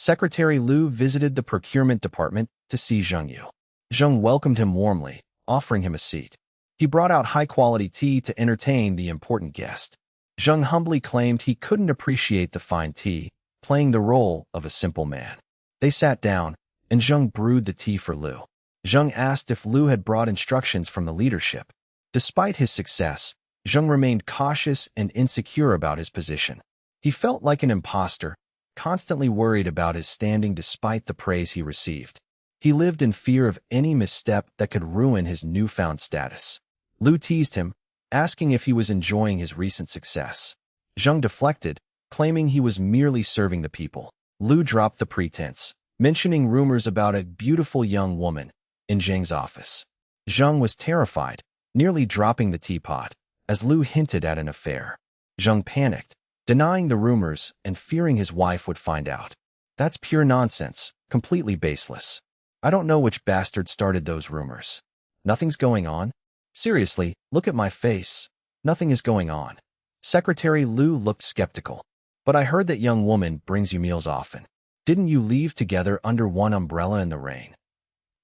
Secretary Lu visited the procurement department to see Zheng Yu. Zheng welcomed him warmly, offering him a seat. He brought out high-quality tea to entertain the important guest. Zheng humbly claimed he couldn't appreciate the fine tea, playing the role of a simple man. They sat down, and Zheng brewed the tea for Lu. Zheng asked if Lu had brought instructions from the leadership. Despite his success, Zheng remained cautious and insecure about his position. He felt like an imposter, constantly worried about his standing despite the praise he received. He lived in fear of any misstep that could ruin his newfound status. Lu teased him, asking if he was enjoying his recent success. Zheng deflected, claiming he was merely serving the people. Lu dropped the pretense, mentioning rumors about a beautiful young woman in Zheng's office. Zheng was terrified, nearly dropping the teapot, as Lu hinted at an affair. Zheng panicked, denying the rumors and fearing his wife would find out. That's pure nonsense, completely baseless. I don't know which bastard started those rumors. Nothing's going on. Seriously, look at my face. Nothing is going on. Secretary Lu looked skeptical. But I heard that young woman brings you meals often. Didn't you leave together under one umbrella in the rain?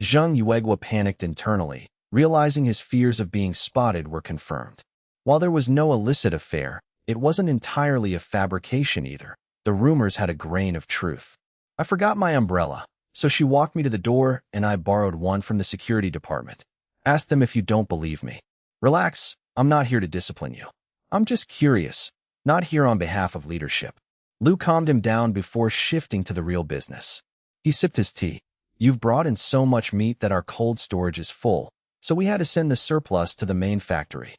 Zheng Yuegua panicked internally, realizing his fears of being spotted were confirmed. While there was no illicit affair, it wasn't entirely a fabrication either. The rumors had a grain of truth. I forgot my umbrella, so she walked me to the door and I borrowed one from the security department. Ask them if you don't believe me. Relax, I'm not here to discipline you. I'm just curious, not here on behalf of leadership. Lu calmed him down before shifting to the real business. He sipped his tea. You've brought in so much meat that our cold storage is full, so we had to send the surplus to the main factory.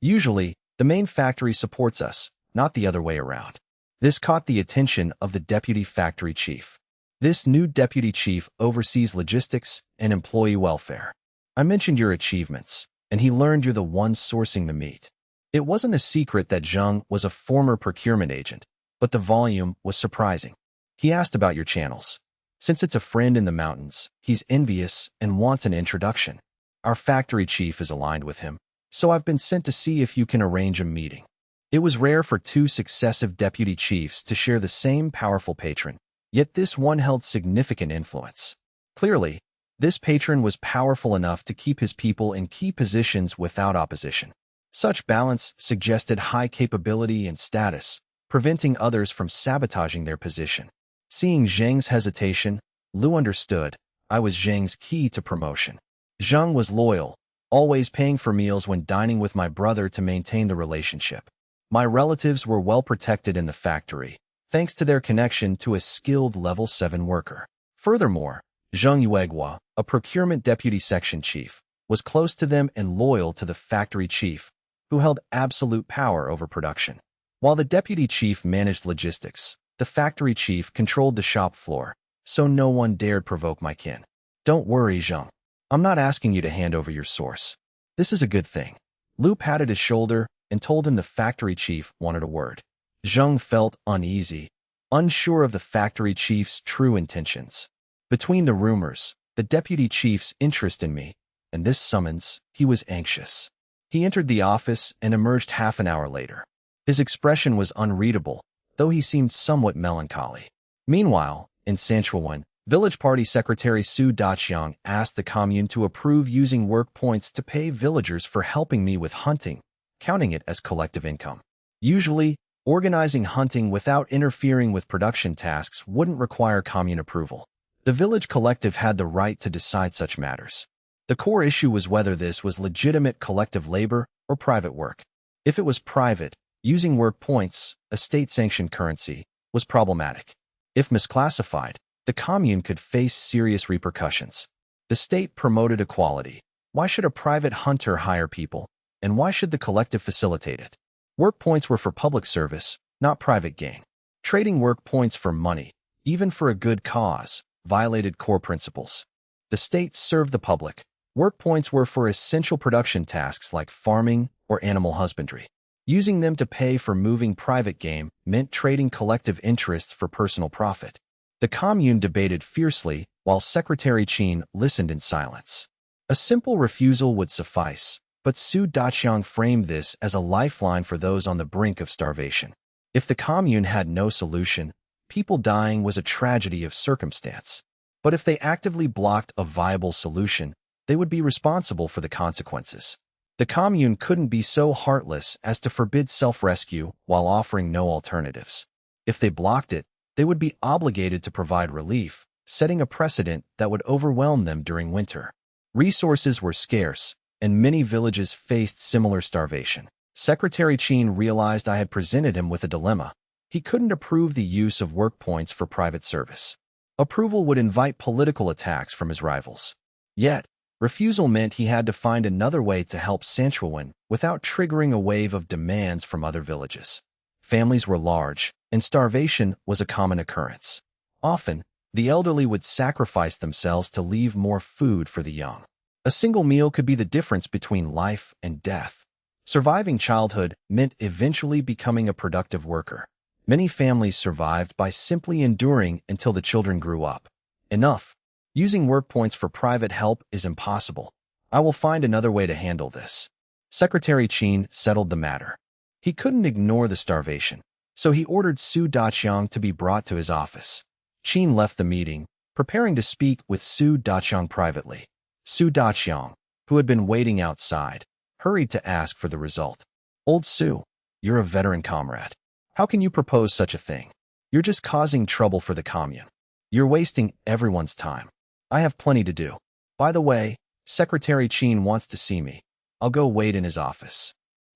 Usually, the main factory supports us, not the other way around. This caught the attention of the deputy factory chief. This new deputy chief oversees logistics and employee welfare. I mentioned your achievements, and he learned you're the one sourcing the meat. It wasn't a secret that Zheng was a former procurement agent, but the volume was surprising. He asked about your channels. Since it's a friend in the mountains, he's envious and wants an introduction. Our factory chief is aligned with him, so I've been sent to see if you can arrange a meeting. It was rare for two successive deputy chiefs to share the same powerful patron, yet this one held significant influence. Clearly, this patron was powerful enough to keep his people in key positions without opposition. Such balance suggested high capability and status, preventing others from sabotaging their position. Seeing Zheng's hesitation, Lu understood. I was Zheng's key to promotion. Zheng was loyal, always paying for meals when dining with my brother to maintain the relationship. My relatives were well protected in the factory, thanks to their connection to a skilled level 7 worker. Furthermore, Zheng Yuegua, a procurement deputy section chief, was close to them and loyal to the factory chief, who held absolute power over production. While the deputy chief managed logistics, the factory chief controlled the shop floor, so no one dared provoke my kin. Don't worry, Zheng. I'm not asking you to hand over your source. This is a good thing. Lu patted his shoulder and told him the factory chief wanted a word. Zheng felt uneasy, unsure of the factory chief's true intentions. Between the rumors, the deputy chief's interest in me, and this summons, he was anxious. He entered the office and emerged half an hour later. His expression was unreadable, though he seemed somewhat melancholy. Meanwhile, in Sanshuiwan Village Party Secretary Su Daqiang asked the commune to approve using work points to pay villagers for helping me with hunting, counting it as collective income. Usually, organizing hunting without interfering with production tasks wouldn't require commune approval. The village collective had the right to decide such matters. The core issue was whether this was legitimate collective labor or private work. If it was private, using work points, a state-sanctioned currency, was problematic. If misclassified, the commune could face serious repercussions. The state promoted equality. Why should a private hunter hire people, and why should the collective facilitate it? Work points were for public service, not private gain. Trading work points for money, even for a good cause, violated core principles. The state served the public. Work points were for essential production tasks like farming or animal husbandry. Using them to pay for moving private gain meant trading collective interests for personal profit. The commune debated fiercely, while Secretary Qin listened in silence. A simple refusal would suffice, but Su Daqiang framed this as a lifeline for those on the brink of starvation. If the commune had no solution, People dying was a tragedy of circumstance. But if they actively blocked a viable solution, they would be responsible for the consequences. The commune couldn't be so heartless as to forbid self-rescue while offering no alternatives. If they blocked it, they would be obligated to provide relief, setting a precedent that would overwhelm them during winter. Resources were scarce, and many villages faced similar starvation. Secretary Qin realized I had presented him with a dilemma. He couldn't approve the use of work points for private service. Approval would invite political attacks from his rivals. Yet, refusal meant he had to find another way to help Sanshuiwan without triggering a wave of demands from other villages. Families were large, and starvation was a common occurrence. Often, the elderly would sacrifice themselves to leave more food for the young. A single meal could be the difference between life and death. Surviving childhood meant eventually becoming a productive worker. Many families survived by simply enduring until the children grew up. Enough. Using work points for private help is impossible. I will find another way to handle this. Secretary Qin settled the matter. He couldn't ignore the starvation, so he ordered Su Daqiang to be brought to his office. Qin left the meeting, preparing to speak with Su Daqiang privately. Su Daqiang, who had been waiting outside, hurried to ask for the result. Old Su, you're a veteran comrade. How can you propose such a thing? You're just causing trouble for the commune. You're wasting everyone's time. I have plenty to do. By the way, Secretary Qin wants to see me. I'll go wait in his office.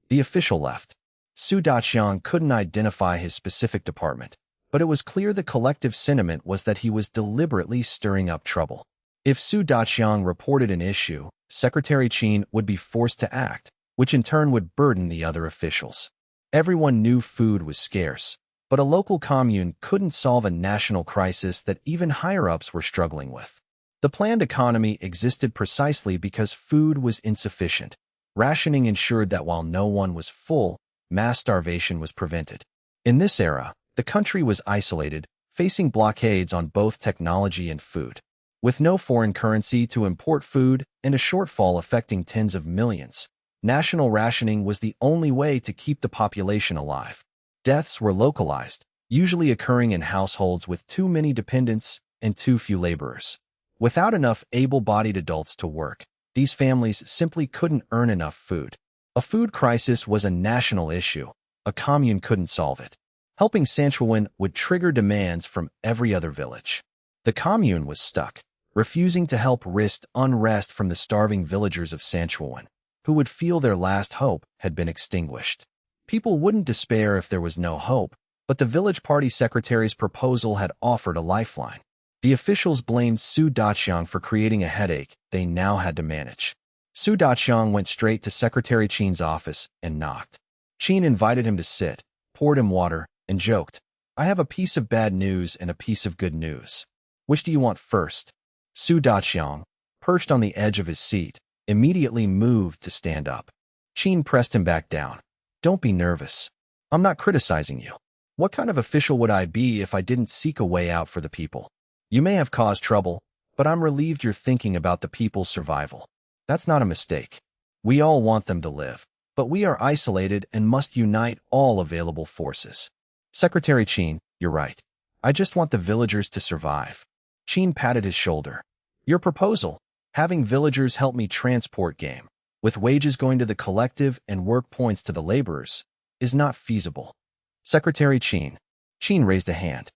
The official left. Su Daqiang couldn't identify his specific department, but it was clear the collective sentiment was that he was deliberately stirring up trouble. If Su Daqiang reported an issue, Secretary Qin would be forced to act, which in turn would burden the other officials. Everyone knew food was scarce, but a local commune couldn't solve a national crisis that even higher-ups were struggling with. The planned economy existed precisely because food was insufficient. Rationing ensured that while no one was full, mass starvation was prevented. In this era, the country was isolated, facing blockades on both technology and food. With no foreign currency to import food and a shortfall affecting tens of millions, national rationing was the only way to keep the population alive. Deaths were localized, usually occurring in households with too many dependents and too few laborers. Without enough able-bodied adults to work, these families simply couldn't earn enough food. A food crisis was a national issue. A commune couldn't solve it. Helping Sanshuiwan would trigger demands from every other village. The commune was stuck, refusing to help risked unrest from the starving villagers of Sanshuiwan, who would feel their last hope had been extinguished. People wouldn't despair if there was no hope, but the village party secretary's proposal had offered a lifeline. The officials blamed Su Daqiang for creating a headache they now had to manage. Su Daqiang went straight to Secretary Qin's office and knocked. Qin invited him to sit, poured him water, and joked, "I have a piece of bad news and a piece of good news. Which do you want first?" Su Daqiang, perched on the edge of his seat, immediately moved to stand up. Qin pressed him back down. "Don't be nervous. I'm not criticizing you. What kind of official would I be if I didn't seek a way out for the people? You may have caused trouble, but I'm relieved you're thinking about the people's survival. That's not a mistake. We all want them to live, but we are isolated and must unite all available forces." Secretary Qin, you're right. I just want the villagers to survive. Qin patted his shoulder. Your proposal, having villagers help me transport game, with wages going to the collective and work points to the laborers, is not feasible. Secretary Qin. Qin raised a hand.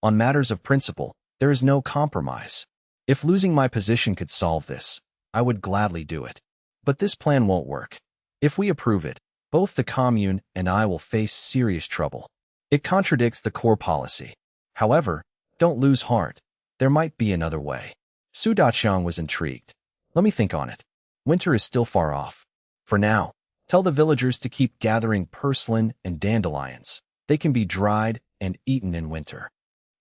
On matters of principle, there is no compromise. If losing my position could solve this, I would gladly do it. But this plan won't work. If we approve it, both the commune and I will face serious trouble. It contradicts the core policy. However, don't lose heart. There might be another way. Su Daqiang was intrigued. Let me think on it. Winter is still far off. For now, tell the villagers to keep gathering purslane and dandelions. They can be dried and eaten in winter.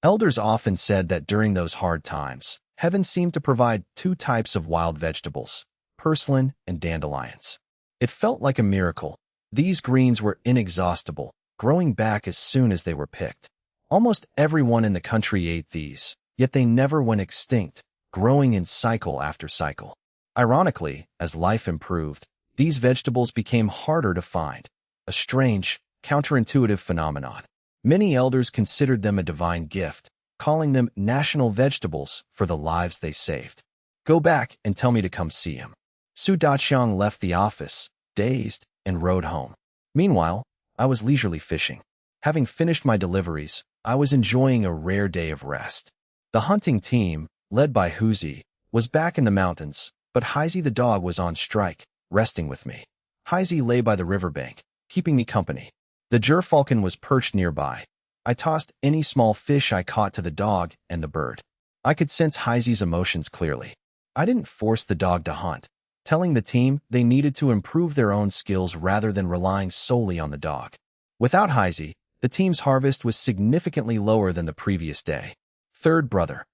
Elders often said that during those hard times, heaven seemed to provide two types of wild vegetables, purslane and dandelions. It felt like a miracle. These greens were inexhaustible, growing back as soon as they were picked. Almost everyone in the country ate these, yet they never went extinct, growing in cycle after cycle. Ironically, as life improved, these vegetables became harder to find, a strange, counterintuitive phenomenon. Many elders considered them a divine gift, calling them national vegetables for the lives they saved. Go back and tell me to come see him. Su Daqiang left the office, dazed, and rode home. Meanwhile, I was leisurely fishing. Having finished my deliveries, I was enjoying a rare day of rest. The hunting team, led by Huzi, was back in the mountains, but Heizi the dog was on strike, resting with me. Heizi lay by the riverbank, keeping me company. The gerfalcon was perched nearby. I tossed any small fish I caught to the dog and the bird. I could sense Heizi's emotions clearly. I didn't force the dog to hunt, telling the team they needed to improve their own skills rather than relying solely on the dog. Without Heizi, the team's harvest was significantly lower than the previous day. Third brother.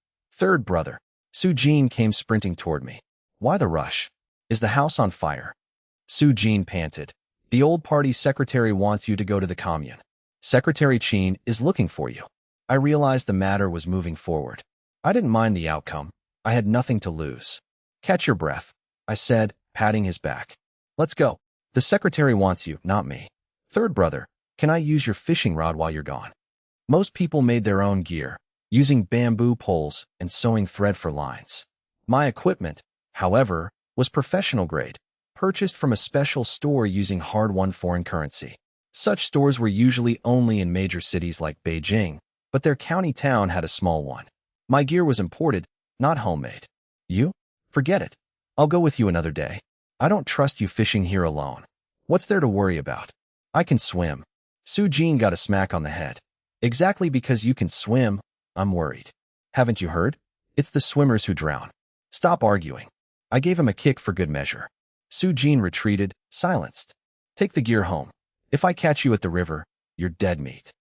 Su Jin came sprinting toward me. Why the rush? Is the house on fire? Su Jin panted. The old party secretary wants you to go to the commune. Secretary Qin is looking for you. I realized the matter was moving forward. I didn't mind the outcome. I had nothing to lose. Catch your breath, I said, patting his back. Let's go. The secretary wants you, not me. Third brother, can I use your fishing rod while you're gone? Most people made their own gear, using bamboo poles and sewing thread for lines. My equipment, however, was professional grade, purchased from a special store using hard-won foreign currency. Such stores were usually only in major cities like Beijing, but their county town had a small one. My gear was imported, not homemade. You? Forget it. I'll go with you another day. I don't trust you fishing here alone. What's there to worry about? I can swim. Su Jin got a smack on the head. Exactly because you can swim, I'm worried. Haven't you heard? It's the swimmers who drown. Stop arguing. I gave him a kick for good measure. Su Jin retreated, silenced. Take the gear home. If I catch you at the river, you're dead meat.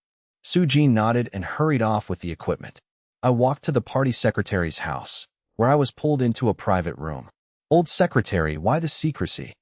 Su Jin nodded and hurried off with the equipment. I walked to the party secretary's house, where I was pulled into a private room. Old secretary, why the secrecy?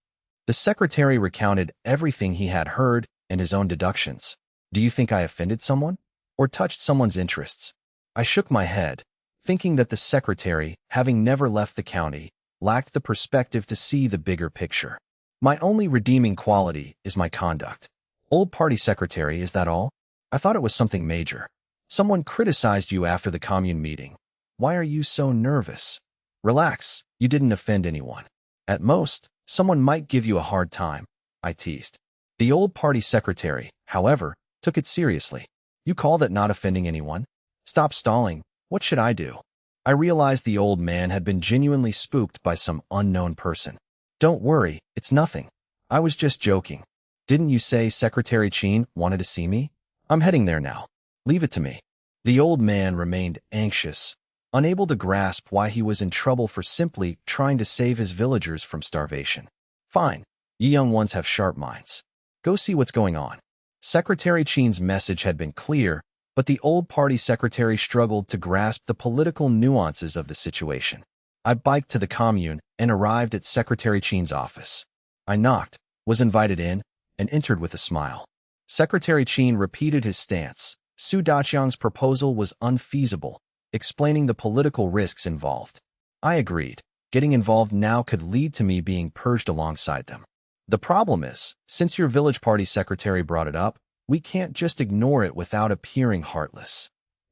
The secretary recounted everything he had heard and his own deductions. Do you think I offended someone? Or touched someone's interests? I shook my head, thinking that the secretary, having never left the county, lacked the perspective to see the bigger picture. My only redeeming quality is my conduct. Old party secretary, is that all? I thought it was something major. Someone criticized you after the commune meeting. Why are you so nervous? Relax, you didn't offend anyone. At most, someone might give you a hard time, I teased. The old party secretary, however, took it seriously. You call that not offending anyone? Stop stalling. What should I do? I realized the old man had been genuinely spooked by some unknown person. Don't worry, it's nothing. I was just joking. Didn't you say Secretary Qin wanted to see me? I'm heading there now. Leave it to me. The old man remained anxious, unable to grasp why he was in trouble for simply trying to save his villagers from starvation. Fine, you young ones have sharp minds. Go see what's going on. Secretary Qin's message had been clear, but the old party secretary struggled to grasp the political nuances of the situation. I biked to the commune and arrived at Secretary Qin's office. I knocked, was invited in, and entered with a smile. Secretary Qin repeated his stance. Su Daqiang's proposal was unfeasible, explaining the political risks involved. I agreed. Getting involved now could lead to me being purged alongside them. The problem is, since your village party secretary brought it up, we can't just ignore it without appearing heartless.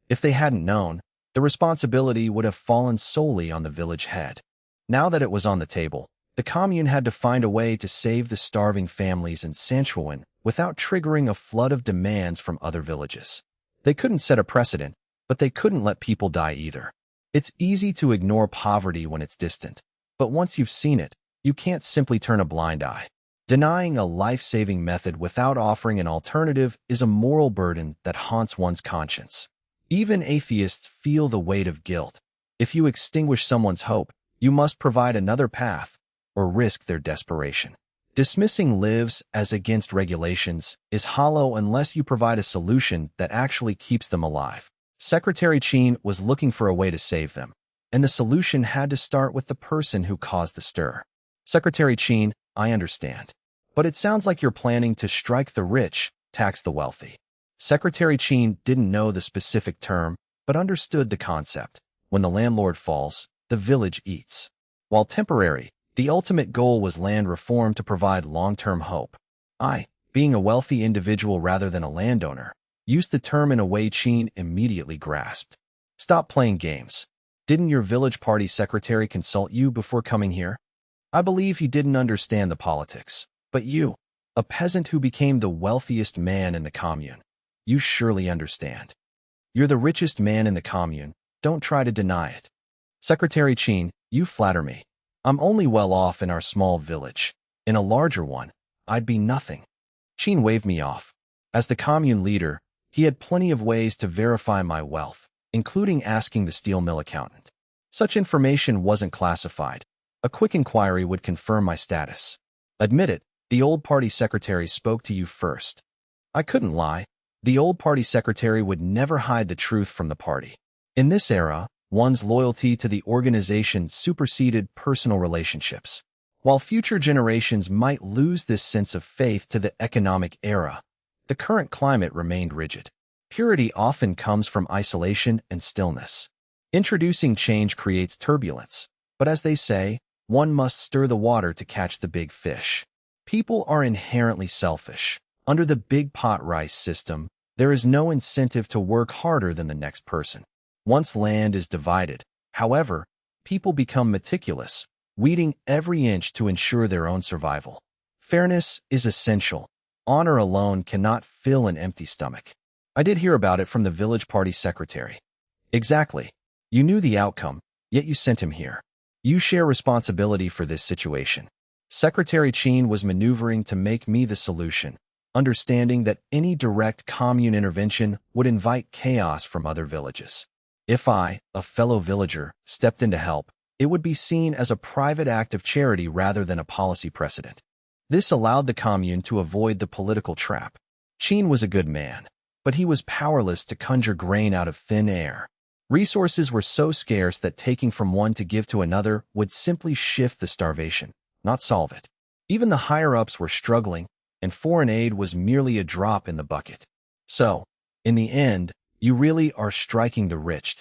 If they hadn't known, the responsibility would have fallen solely on the village head. Now that it was on the table, the commune had to find a way to save the starving families in Sanshuiwan without triggering a flood of demands from other villages. They couldn't set a precedent, but they couldn't let people die either. It's easy to ignore poverty when it's distant, but once you've seen it, you can't simply turn a blind eye. Denying a life-saving method without offering an alternative is a moral burden that haunts one's conscience. Even atheists feel the weight of guilt. If you extinguish someone's hope, you must provide another path or risk their desperation. Dismissing lives as against regulations is hollow unless you provide a solution that actually keeps them alive. Secretary Qin was looking for a way to save them, and the solution had to start with the person who caused the stir. Secretary Qin, I understand. But it sounds like you're planning to strike the rich, tax the wealthy. Secretary Qin didn't know the specific term, but understood the concept. When the landlord falls, the village eats. While temporary, the ultimate goal was land reform to provide long-term hope. Being a wealthy individual rather than a landowner, used the term in a way Qin immediately grasped. Stop playing games. Didn't your village party secretary consult you before coming here? I believe he didn't understand the politics. But you, a peasant who became the wealthiest man in the commune, you surely understand. You're the richest man in the commune. Don't try to deny it. Secretary Qin, you flatter me. I'm only well off in our small village. In a larger one, I'd be nothing. Qin waved me off. As the commune leader, he had plenty of ways to verify my wealth, including asking the steel mill accountant. Such information wasn't classified. A quick inquiry would confirm my status. Admit it, the old party secretary spoke to you first. I couldn't lie. The old party secretary would never hide the truth from the party. In this era, one's loyalty to the organization superseded personal relationships. While future generations might lose this sense of faith to the economic era, the current climate remained rigid. Purity often comes from isolation and stillness. Introducing change creates turbulence, but as they say, one must stir the water to catch the big fish. People are inherently selfish. Under the big pot rice system, there is no incentive to work harder than the next person. Once land is divided, however, people become meticulous, weeding every inch to ensure their own survival. Fairness is essential. Honor alone cannot fill an empty stomach. I did hear about it from the village party secretary. Exactly. You knew the outcome, yet you sent him here. You share responsibility for this situation. Secretary Qin was maneuvering to make me the solution, understanding that any direct commune intervention would invite chaos from other villages. If I, a fellow villager, stepped in to help, it would be seen as a private act of charity rather than a policy precedent. This allowed the commune to avoid the political trap. Qin was a good man, but he was powerless to conjure grain out of thin air. Resources were so scarce that taking from one to give to another would simply shift the starvation, not solve it. Even the higher-ups were struggling, and foreign aid was merely a drop in the bucket. So, in the end, you really are striking the rich.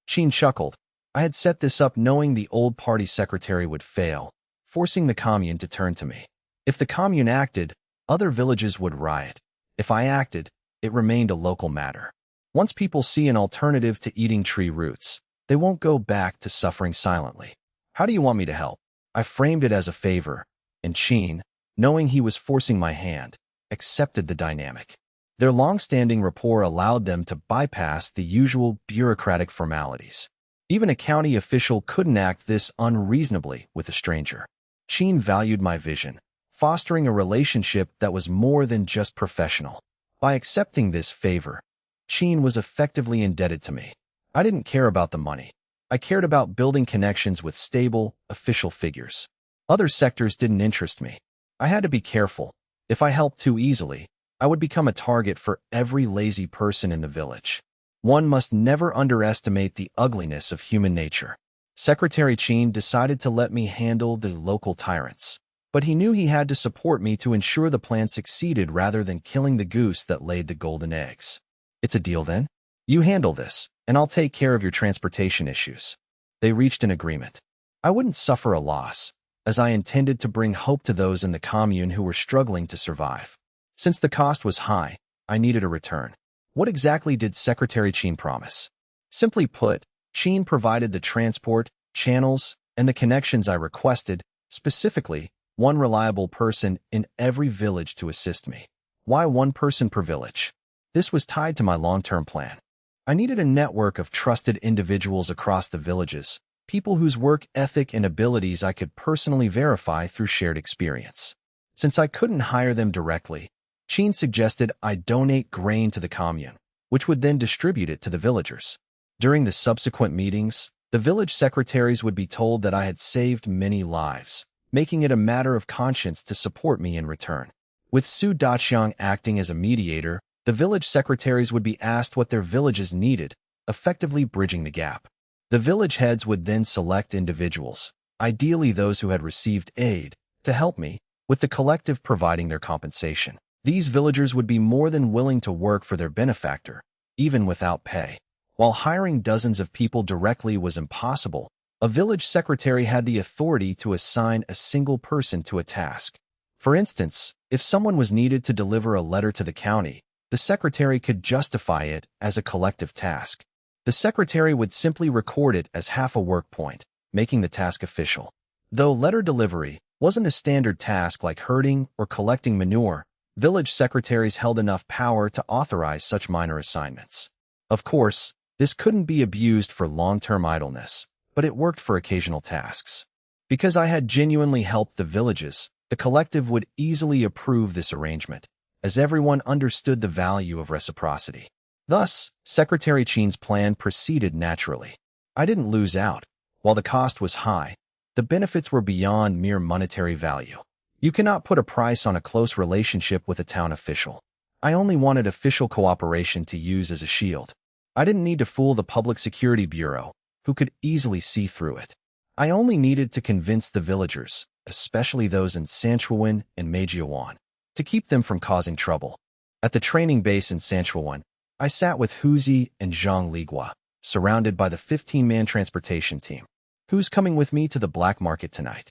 Qin chuckled. I had set this up knowing the old party secretary would fail, forcing the commune to turn to me. If the commune acted, other villages would riot. If I acted, it remained a local matter. Once people see an alternative to eating tree roots, they won't go back to suffering silently. How do you want me to help? I framed it as a favor, and Qin, knowing he was forcing my hand, accepted the dynamic. Their long-standing rapport allowed them to bypass the usual bureaucratic formalities. Even a county official couldn't act this unreasonably with a stranger. Qin valued my vision, fostering a relationship that was more than just professional. By accepting this favor, Qin was effectively indebted to me. I didn't care about the money. I cared about building connections with stable, official figures. Other sectors didn't interest me. I had to be careful. If I helped too easily, I would become a target for every lazy person in the village. One must never underestimate the ugliness of human nature. Secretary Qin decided to let me handle the local tyrants, but he knew he had to support me to ensure the plan succeeded rather than killing the goose that laid the golden eggs. It's a deal then? You handle this, and I'll take care of your transportation issues. They reached an agreement. I wouldn't suffer a loss, as I intended to bring hope to those in the commune who were struggling to survive. Since the cost was high, I needed a return. What exactly did Secretary Qin promise? Simply put, Qin provided the transport, channels, and the connections I requested, specifically, one reliable person in every village to assist me. Why one person per village? This was tied to my long-term plan. I needed a network of trusted individuals across the villages, people whose work ethic and abilities I could personally verify through shared experience. Since I couldn't hire them directly, Qin suggested I donate grain to the commune, which would then distribute it to the villagers. During the subsequent meetings, the village secretaries would be told that I had saved many lives, making it a matter of conscience to support me in return. With Su Daqiang acting as a mediator, the village secretaries would be asked what their villages needed, effectively bridging the gap. The village heads would then select individuals, ideally those who had received aid, to help me, with the collective providing their compensation. These villagers would be more than willing to work for their benefactor, even without pay. While hiring dozens of people directly was impossible, a village secretary had the authority to assign a single person to a task. For instance, if someone was needed to deliver a letter to the county, the secretary could justify it as a collective task. The secretary would simply record it as half a work point, making the task official. Though letter delivery wasn't a standard task like herding or collecting manure, village secretaries held enough power to authorize such minor assignments. Of course, this couldn't be abused for long-term idleness, but it worked for occasional tasks. Because I had genuinely helped the villages, the collective would easily approve this arrangement, as everyone understood the value of reciprocity. Thus, Secretary Chin's plan proceeded naturally. I didn't lose out. While the cost was high, the benefits were beyond mere monetary value. You cannot put a price on a close relationship with a town official. I only wanted official cooperation to use as a shield. I didn't need to fool the Public Security Bureau, who could easily see through it. I only needed to convince the villagers, especially those in Sanshuiwan and Manhwa, to keep them from causing trouble. At the training base in Sanshuiwan, I sat with Huzi and Zhang Ligua, surrounded by the 15-man transportation team. Who's coming with me to the black market tonight?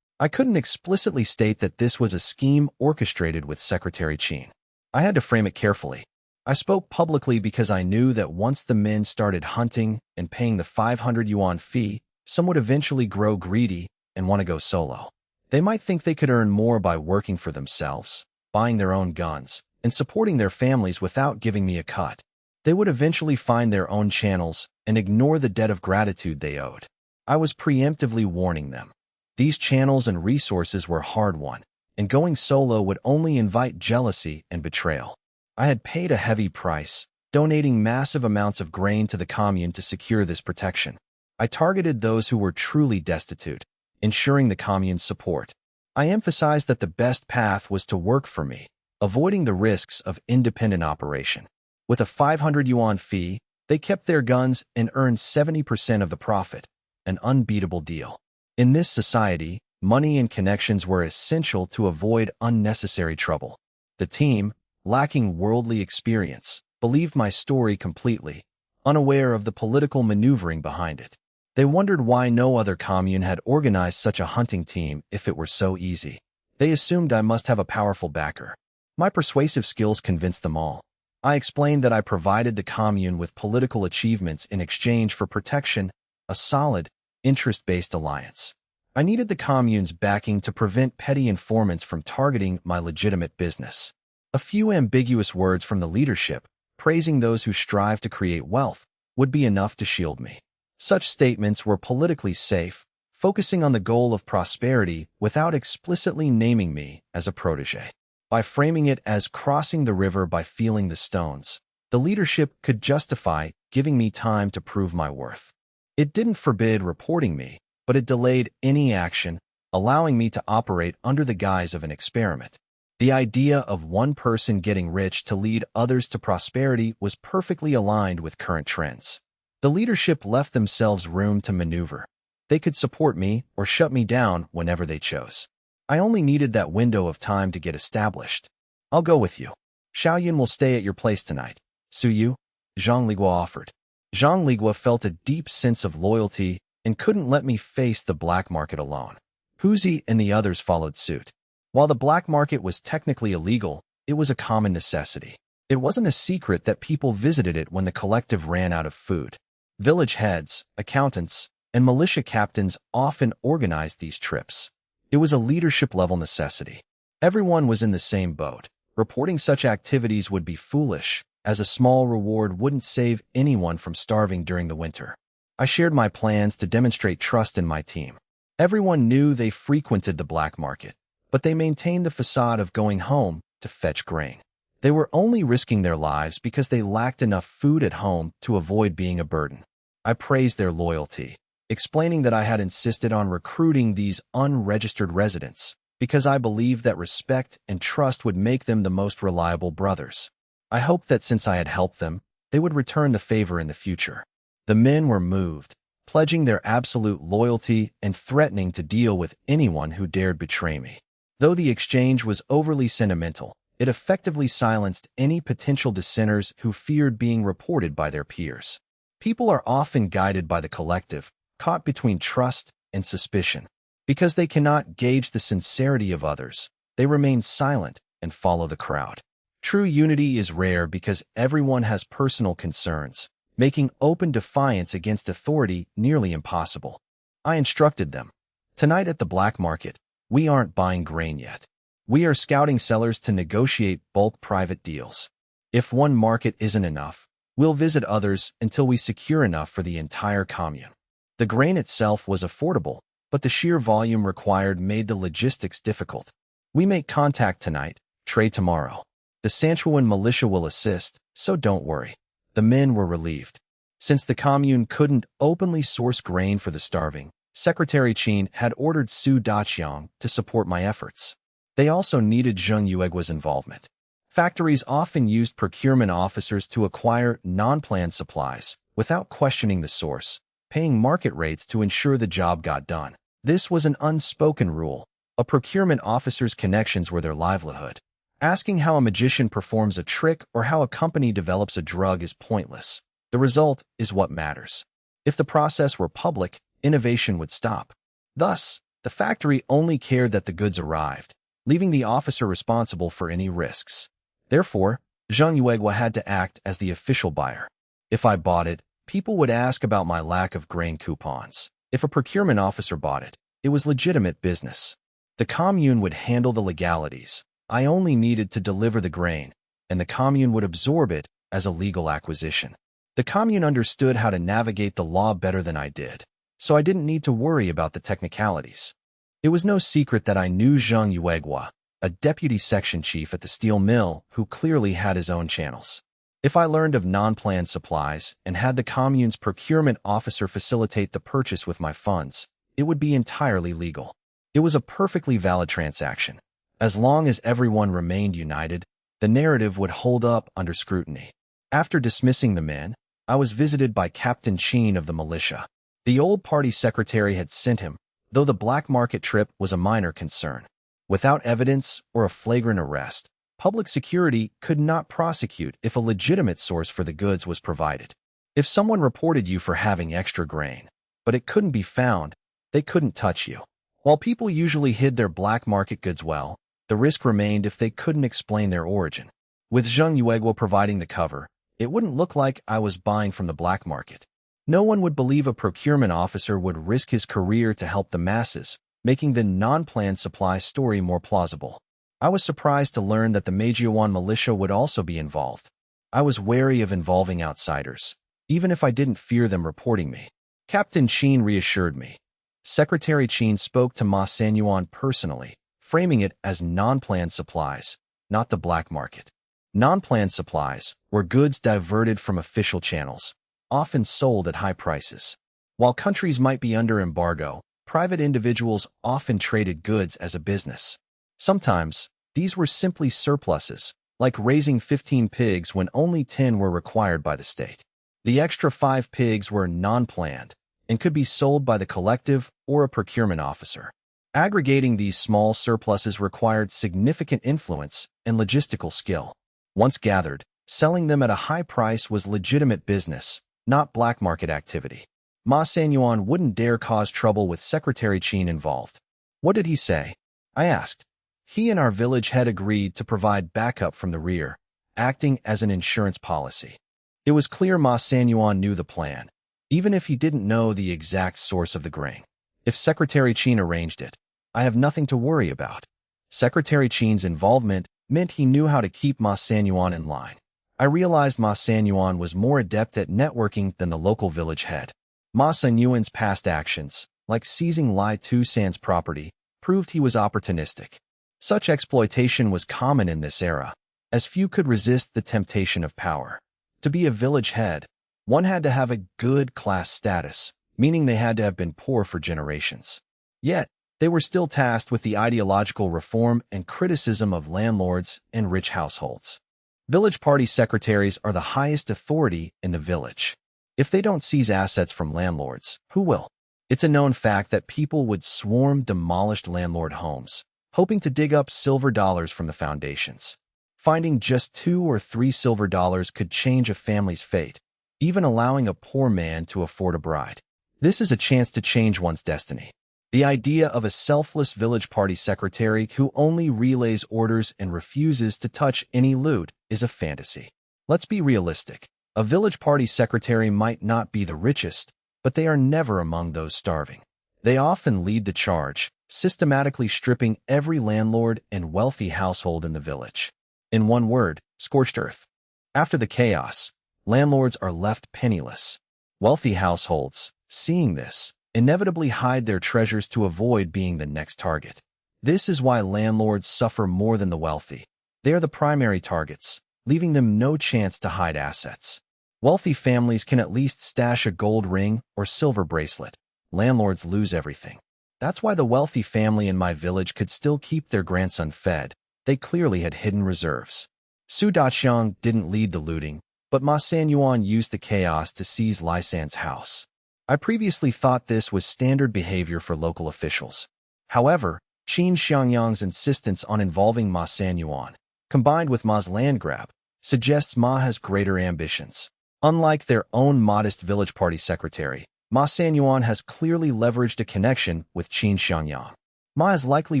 I couldn't explicitly state that this was a scheme orchestrated with Secretary Chin. I had to frame it carefully. I spoke publicly because I knew that once the men started hunting and paying the 500 yuan fee, some would eventually grow greedy and want to go solo. They might think they could earn more by working for themselves, buying their own guns, and supporting their families without giving me a cut. They would eventually find their own channels and ignore the debt of gratitude they owed. I was preemptively warning them. These channels and resources were hard-won, and going solo would only invite jealousy and betrayal. I had paid a heavy price, donating massive amounts of grain to the commune to secure this protection. I targeted those who were truly destitute, ensuring the commune's support. I emphasized that the best path was to work for me, avoiding the risks of independent operation. With a 500 yuan fee, they kept their guns and earned 70% of the profit, an unbeatable deal. In this society, money and connections were essential to avoid unnecessary trouble. The team, lacking worldly experience, believed my story completely, unaware of the political maneuvering behind it. They wondered why no other commune had organized such a hunting team if it were so easy. They assumed I must have a powerful backer. My persuasive skills convinced them all. I explained that I provided the commune with political achievements in exchange for protection, a solid, interest-based alliance. I needed the commune's backing to prevent petty informants from targeting my legitimate business. A few ambiguous words from the leadership, praising those who strive to create wealth, would be enough to shield me. Such statements were politically safe, focusing on the goal of prosperity without explicitly naming me as a protege. By framing it as crossing the river by feeling the stones, the leadership could justify giving me time to prove my worth. It didn't forbid reporting me, but it delayed any action, allowing me to operate under the guise of an experiment. The idea of one person getting rich to lead others to prosperity was perfectly aligned with current trends. The leadership left themselves room to maneuver. They could support me or shut me down whenever they chose. I only needed that window of time to get established. I'll go with you. Xiaoyan will stay at your place tonight. Suyu? Zhang Ligua offered. Zhang Ligua felt a deep sense of loyalty and couldn't let me face the black market alone. Huzi and the others followed suit. While the black market was technically illegal, it was a common necessity. It wasn't a secret that people visited it when the collective ran out of food. Village heads, accountants, and militia captains often organized these trips. It was a leadership-level necessity. Everyone was in the same boat. Reporting such activities would be foolish, as a small reward wouldn't save anyone from starving during the winter. I shared my plans to demonstrate trust in my team. Everyone knew they frequented the black market, but they maintained the facade of going home to fetch grain. They were only risking their lives because they lacked enough food at home to avoid being a burden. I praised their loyalty, explaining that I had insisted on recruiting these unregistered residents because I believed that respect and trust would make them the most reliable brothers. I hoped that since I had helped them, they would return the favor in the future. The men were moved, pledging their absolute loyalty and threatening to deal with anyone who dared betray me. Though the exchange was overly sentimental, it effectively silenced any potential dissenters who feared being reported by their peers. People are often guided by the collective, caught between trust and suspicion. Because they cannot gauge the sincerity of others, they remain silent and follow the crowd. True unity is rare because everyone has personal concerns, making open defiance against authority nearly impossible. I instructed them. Tonight at the black market, we aren't buying grain yet. We are scouting sellers to negotiate bulk private deals. If one market isn't enough, we'll visit others until we secure enough for the entire commune. The grain itself was affordable, but the sheer volume required made the logistics difficult. We make contact tonight, trade tomorrow. The Sanshuiwan militia will assist, so don't worry. The men were relieved. Since the commune couldn't openly source grain for the starving, Secretary Qin had ordered Su Daqiang to support my efforts. They also needed Zheng Yuegua's involvement. Factories often used procurement officers to acquire non-planned supplies, without questioning the source, paying market rates to ensure the job got done. This was an unspoken rule. A procurement officer's connections were their livelihood. Asking how a magician performs a trick or how a company develops a drug is pointless. The result is what matters. If the process were public, innovation would stop. Thus, the factory only cared that the goods arrived, leaving the officer responsible for any risks. Therefore, Zheng Yuegua had to act as the official buyer. If I bought it, people would ask about my lack of grain coupons. If a procurement officer bought it, it was legitimate business. The commune would handle the legalities. I only needed to deliver the grain, and the commune would absorb it as a legal acquisition. The commune understood how to navigate the law better than I did, so I didn't need to worry about the technicalities. It was no secret that I knew Zheng Yuegua, a deputy section chief at the steel mill who clearly had his own channels. If I learned of non-planned supplies and had the commune's procurement officer facilitate the purchase with my funds, it would be entirely legal. It was a perfectly valid transaction. As long as everyone remained united, the narrative would hold up under scrutiny. After dismissing the men, I was visited by Captain Qin of the militia. The old party secretary had sent him, though the black market trip was a minor concern. Without evidence or a flagrant arrest, public security could not prosecute if a legitimate source for the goods was provided. If someone reported you for having extra grain, but it couldn't be found, they couldn't touch you. While people usually hid their black market goods well, the risk remained if they couldn't explain their origin. With Zheng Yuegua providing the cover, it wouldn't look like I was buying from the black market. No one would believe a procurement officer would risk his career to help the masses, making the non-planned supply story more plausible. I was surprised to learn that the Manhwa militia would also be involved. I was wary of involving outsiders, even if I didn't fear them reporting me. Captain Qin reassured me. Secretary Qin spoke to Ma Sanyuan personally, framing it as non-planned supplies, not the black market. Non-planned supplies were goods diverted from official channels, often sold at high prices. While countries might be under embargo, private individuals often traded goods as a business. Sometimes, these were simply surpluses, like raising 15 pigs when only 10 were required by the state. The extra 5 pigs were non-planned and could be sold by the collective or a procurement officer. Aggregating these small surpluses required significant influence and logistical skill. Once gathered, selling them at a high price was legitimate business, not black market activity. Ma Sanyuan wouldn't dare cause trouble with Secretary Qin involved. What did he say? I asked. He and our village head agreed to provide backup from the rear, acting as an insurance policy. It was clear Ma Sanyuan knew the plan, even if he didn't know the exact source of the grain. If Secretary Qin arranged it, I have nothing to worry about. Secretary Qin's involvement meant he knew how to keep Ma Sanyuan in line. I realized Ma Sanyuan was more adept at networking than the local village head. Ma Sanyuan's past actions, like seizing Lai Tu-san's property, proved he was opportunistic. Such exploitation was common in this era, as few could resist the temptation of power. To be a village head, one had to have a good class status, meaning they had to have been poor for generations. Yet, they were still tasked with the ideological reform and criticism of landlords and rich households. Village party secretaries are the highest authority in the village. If they don't seize assets from landlords, who will? It's a known fact that people would swarm demolished landlord homes, hoping to dig up silver dollars from the foundations. Finding just 2 or 3 silver dollars could change a family's fate, even allowing a poor man to afford a bride. This is a chance to change one's destiny. The idea of a selfless village party secretary who only relays orders and refuses to touch any loot is a fantasy. Let's be realistic. A village party secretary might not be the richest, but they are never among those starving. They often lead the charge, systematically stripping every landlord and wealthy household in the village. In one word, scorched earth. After the chaos, landlords are left penniless. Wealthy households, seeing this, inevitably hide their treasures to avoid being the next target. This is why landlords suffer more than the wealthy. They are the primary targets, leaving them no chance to hide assets. Wealthy families can at least stash a gold ring or silver bracelet. Landlords lose everything. That's why the wealthy family in my village could still keep their grandson fed. They clearly had hidden reserves. Su Daqiang didn't lead the looting, but Ma Sanyuan used the chaos to seize Lai San's house. I previously thought this was standard behavior for local officials. However, Qin Xiangyang's insistence on involving Ma Sanyuan, combined with Ma's land grab, suggests Ma has greater ambitions. Unlike their own modest village party secretary, Ma Sanyuan has clearly leveraged a connection with Qin Xiangyang. Ma has likely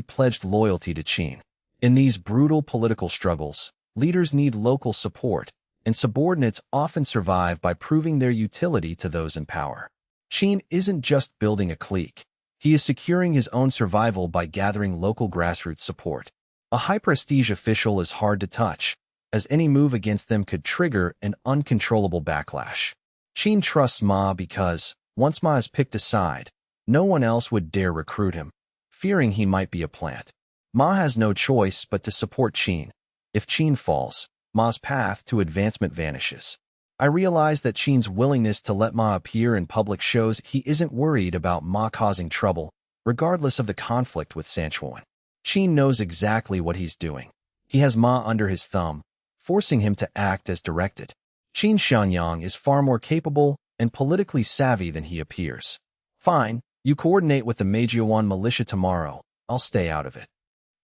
pledged loyalty to Qin. In these brutal political struggles, leaders need local support, and subordinates often survive by proving their utility to those in power. Qin isn't just building a clique. He is securing his own survival by gathering local grassroots support. A high-prestige official is hard to touch, as any move against them could trigger an uncontrollable backlash. Qin trusts Ma because, once Ma is picked aside, no one else would dare recruit him, fearing he might be a plant. Ma has no choice but to support Qin. If Qin falls, Ma's path to advancement vanishes. I realize that Qin's willingness to let Ma appear in public shows he isn't worried about Ma causing trouble, regardless of the conflict with Sanshuiwan. Qin knows exactly what he's doing. He has Ma under his thumb, forcing him to act as directed. Qin Xianyang is far more capable and politically savvy than he appears. Fine, you coordinate with the Meijiawan militia tomorrow. I'll stay out of it.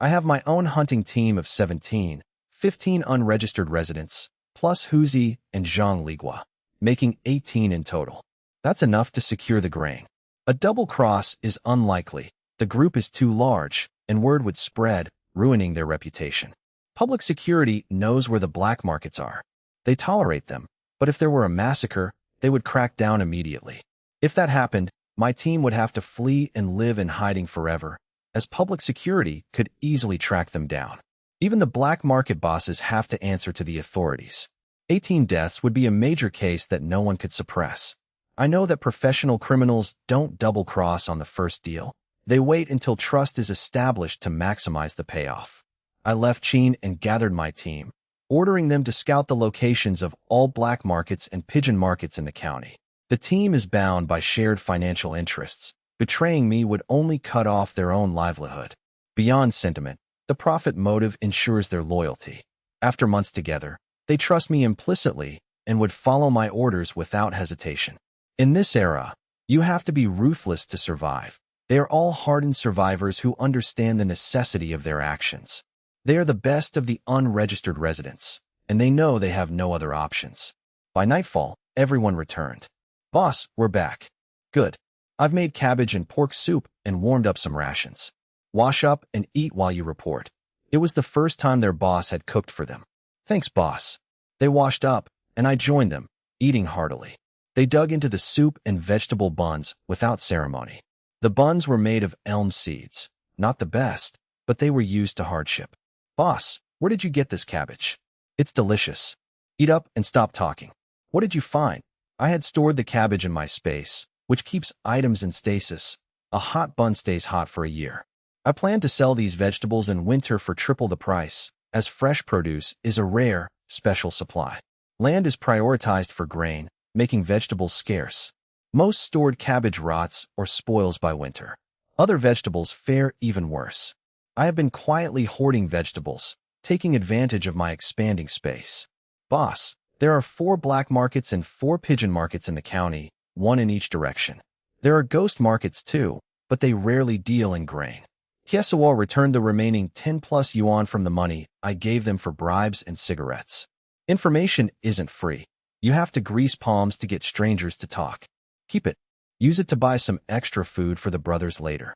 I have my own hunting team of 17, 15 unregistered residents, plus Huzi and Zhang Ligua, making 18 in total. That's enough to secure the grain. A double cross is unlikely. The group is too large, and word would spread, ruining their reputation. Public security knows where the black markets are. They tolerate them, but if there were a massacre, they would crack down immediately. If that happened, my team would have to flee and live in hiding forever, as public security could easily track them down. Even the black market bosses have to answer to the authorities. 18 deaths would be a major case that no one could suppress. I know that professional criminals don't double-cross on the first deal. They wait until trust is established to maximize the payoff. I left Qin and gathered my team, ordering them to scout the locations of all black markets and pigeon markets in the county. The team is bound by shared financial interests. Betraying me would only cut off their own livelihood. Beyond sentiment, the profit motive ensures their loyalty. After months together, they trust me implicitly and would follow my orders without hesitation. In this era, you have to be ruthless to survive. They are all hardened survivors who understand the necessity of their actions. They are the best of the unregistered residents, and they know they have no other options. By nightfall, everyone returned. Boss, we're back. Good. I've made cabbage and pork soup and warmed up some rations. Wash up and eat while you report. It was the first time their boss had cooked for them. Thanks, boss. They washed up, and I joined them, eating heartily. They dug into the soup and vegetable buns without ceremony. The buns were made of elm seeds. Not the best, but they were used to hardship. Boss, where did you get this cabbage? It's delicious. Eat up and stop talking. What did you find? I had stored the cabbage in my space, which keeps items in stasis. A hot bun stays hot for a year. I plan to sell these vegetables in winter for triple the price, as fresh produce is a rare, special supply. Land is prioritized for grain, making vegetables scarce. Most stored cabbage rots or spoils by winter. Other vegetables fare even worse. I have been quietly hoarding vegetables, taking advantage of my expanding space. Boss, there are 4 black markets and 4 pigeon markets in the county, 1 in each direction. There are ghost markets too, but they rarely deal in grain. Tiesuo returned the remaining 10+ yuan from the money I gave them for bribes and cigarettes. Information isn't free. You have to grease palms to get strangers to talk. Keep it. Use it to buy some extra food for the brothers later.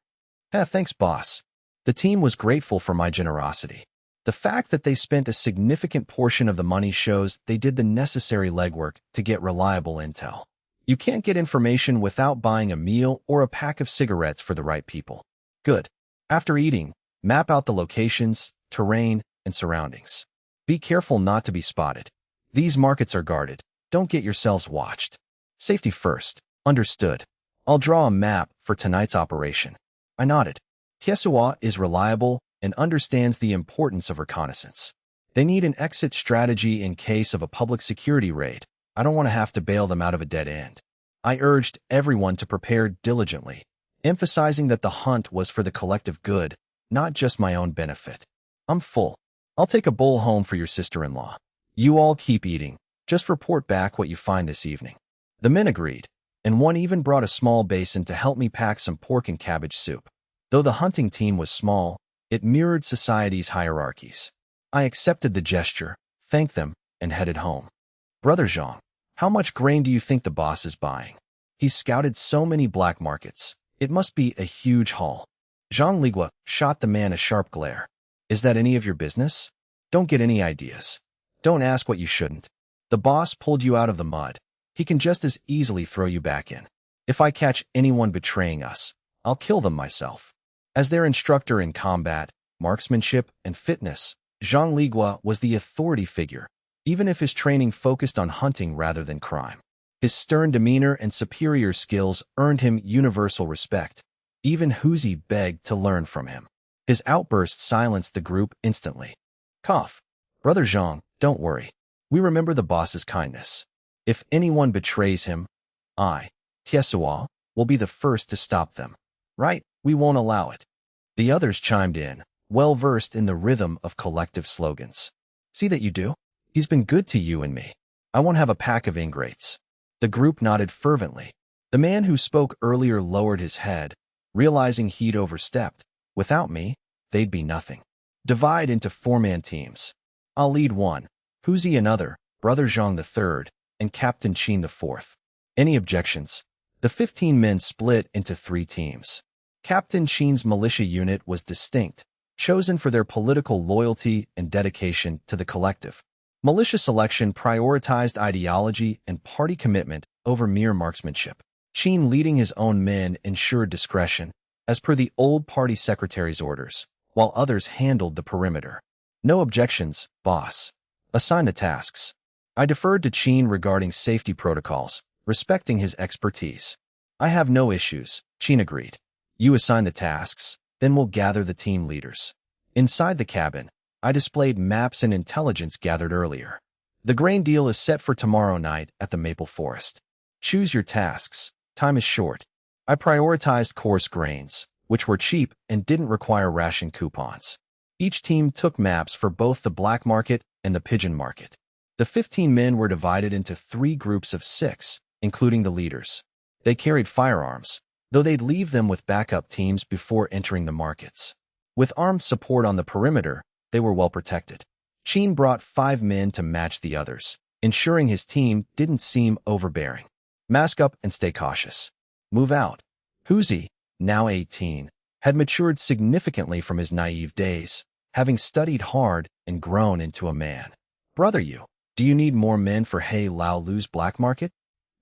Thanks, boss. The team was grateful for my generosity. The fact that they spent a significant portion of the money shows they did the necessary legwork to get reliable intel. You can't get information without buying a meal or a pack of cigarettes for the right people. Good. After eating, map out the locations, terrain, and surroundings. Be careful not to be spotted. These markets are guarded. Don't get yourselves watched. Safety first. Understood. I'll draw a map for tonight's operation. I nodded. Tiesuwa is reliable and understands the importance of reconnaissance. They need an exit strategy in case of a public security raid. I don't want to have to bail them out of a dead end. I urged everyone to prepare diligently, emphasizing that the hunt was for the collective good, not just my own benefit. I'm full. I'll take a bowl home for your sister-in-law. You all keep eating. Just report back what you find this evening. The men agreed, and one even brought a small basin to help me pack some pork and cabbage soup. Though the hunting team was small, it mirrored society's hierarchies. I accepted the gesture, thanked them, and headed home. Brother Zhang, how much grain do you think the boss is buying? He's scouted so many black markets. It must be a huge haul. Zhang Ligua shot the man a sharp glare. Is that any of your business? Don't get any ideas. Don't ask what you shouldn't. The boss pulled you out of the mud. He can just as easily throw you back in. If I catch anyone betraying us, I'll kill them myself. As their instructor in combat, marksmanship, and fitness, Zhang Ligua was the authority figure, even if his training focused on hunting rather than crime. His stern demeanor and superior skills earned him universal respect. Even Huzi begged to learn from him. His outburst silenced the group instantly. Cough. Brother Zhang, don't worry. We remember the boss's kindness. If anyone betrays him, I, Tiesuwa, will be the first to stop them. Right? We won't allow it. The others chimed in, well-versed in the rhythm of collective slogans. See that you do? He's been good to you and me. I won't have a pack of ingrates. The group nodded fervently. The man who spoke earlier lowered his head, realizing he'd overstepped. Without me, they'd be nothing. Divide into 4-man teams. I'll lead one, Huzi another, Brother Zhang the third, and Captain Qin the fourth. Any objections? The 15 men split into 3 teams. Captain Qin's militia unit was distinct, chosen for their political loyalty and dedication to the collective. Militia selection prioritized ideology and party commitment over mere marksmanship. Qin leading his own men ensured discretion, as per the old party secretary's orders, while others handled the perimeter. No objections, boss. Assign the tasks. I deferred to Qin regarding safety protocols, respecting his expertise. I have no issues, Qin agreed. You assign the tasks, then we'll gather the team leaders. Inside the cabin, I displayed maps and intelligence gathered earlier. The grain deal is set for tomorrow night at the maple forest. Choose your tasks. Time is short. I prioritized coarse grains, which were cheap and didn't require ration coupons. Each team took maps for both the black market and the pigeon market. The 15 men were divided into 3 groups of 6, including the leaders. They carried firearms, though they'd leave them with backup teams before entering the markets. With armed support on the perimeter, they were well protected. Qin brought 5 men to match the others, ensuring his team didn't seem overbearing. Mask up and stay cautious. Move out. Huzi, now 18, had matured significantly from his naive days, having studied hard and grown into a man. Brother you, do you need more men for He Lao Lu's black market?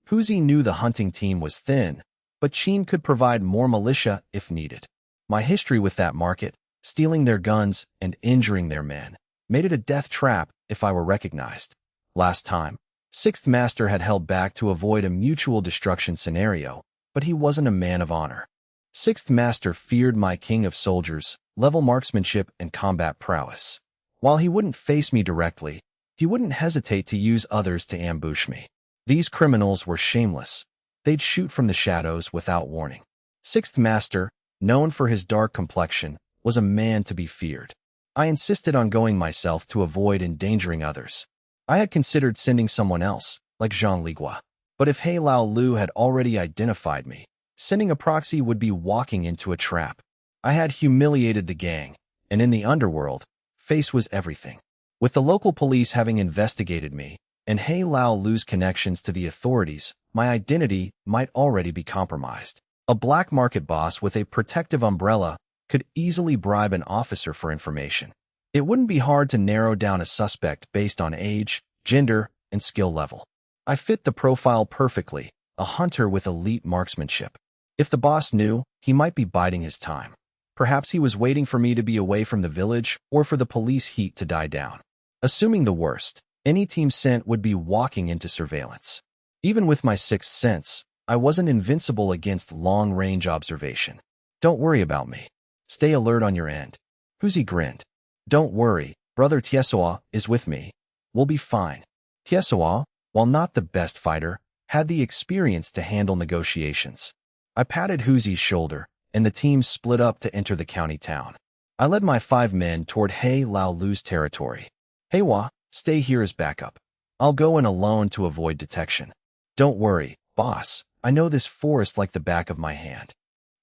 Huzi knew the hunting team was thin, but Qin could provide more militia if needed. My history with that market, stealing their guns and injuring their men, made it a death trap if I were recognized. Last time, 6th Master had held back to avoid a mutual destruction scenario, but he wasn't a man of honor. 6th Master feared my king of soldiers, level marksmanship and combat prowess. While he wouldn't face me directly, he wouldn't hesitate to use others to ambush me. These criminals were shameless. They'd shoot from the shadows without warning. 6th Master, known for his dark complexion, was a man to be feared. I insisted on going myself to avoid endangering others. I had considered sending someone else, like Zhang Ligua. But if He Lao Lu had already identified me, sending a proxy would be walking into a trap. I had humiliated the gang, and in the underworld, face was everything. With the local police having investigated me, and He Lao Lu's connections to the authorities, my identity might already be compromised. A black market boss with a protective umbrella could easily bribe an officer for information. It wouldn't be hard to narrow down a suspect based on age, gender, and skill level. I fit the profile perfectly, a hunter with elite marksmanship. If the boss knew, he might be biding his time. Perhaps he was waiting for me to be away from the village or for the police heat to die down. Assuming the worst, any team sent would be walking into surveillance. Even with my sixth sense, I wasn't invincible against long-range observation. Don't worry about me. Stay alert on your end. Huzi grinned. Don't worry, brother Tiesoa is with me. We'll be fine. Tiesoa, while not the best fighter, had the experience to handle negotiations. I patted Huzi's shoulder, and the team split up to enter the county town. I led my 5 men toward He Lao Lu's territory. Heiwa, stay here as backup. I'll go in alone to avoid detection. Don't worry, boss. I know this forest like the back of my hand.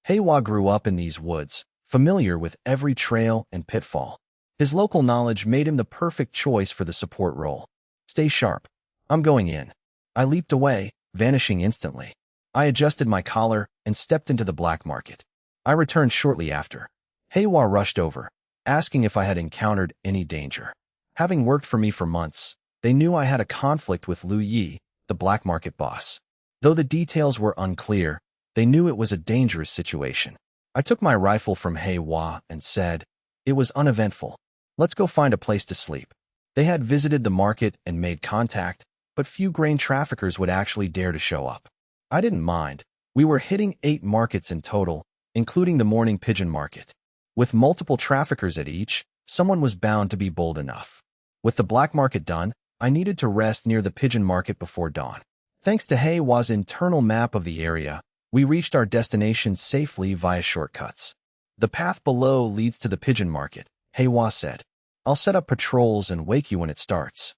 Heiwa grew up in these woods, familiar with every trail and pitfall. His local knowledge made him the perfect choice for the support role. Stay sharp. I'm going in. I leaped away, vanishing instantly. I adjusted my collar and stepped into the black market. I returned shortly after. Heiwa rushed over, asking if I had encountered any danger. Having worked for me for months, they knew I had a conflict with Lu Yi, the black market boss. Though the details were unclear, they knew it was a dangerous situation. I took my rifle from Heiwa and said, "It was uneventful. Let's go find a place to sleep." They had visited the market and made contact, but few grain traffickers would actually dare to show up. I didn't mind. We were hitting 8 markets in total, including the morning pigeon market. With multiple traffickers at each, someone was bound to be bold enough. With the black market done, I needed to rest near the pigeon market before dawn. Thanks to Heiwa's internal map of the area, we reached our destination safely via shortcuts. The path below leads to the pigeon market, Heiwa said. I'll set up patrols and wake you when it starts.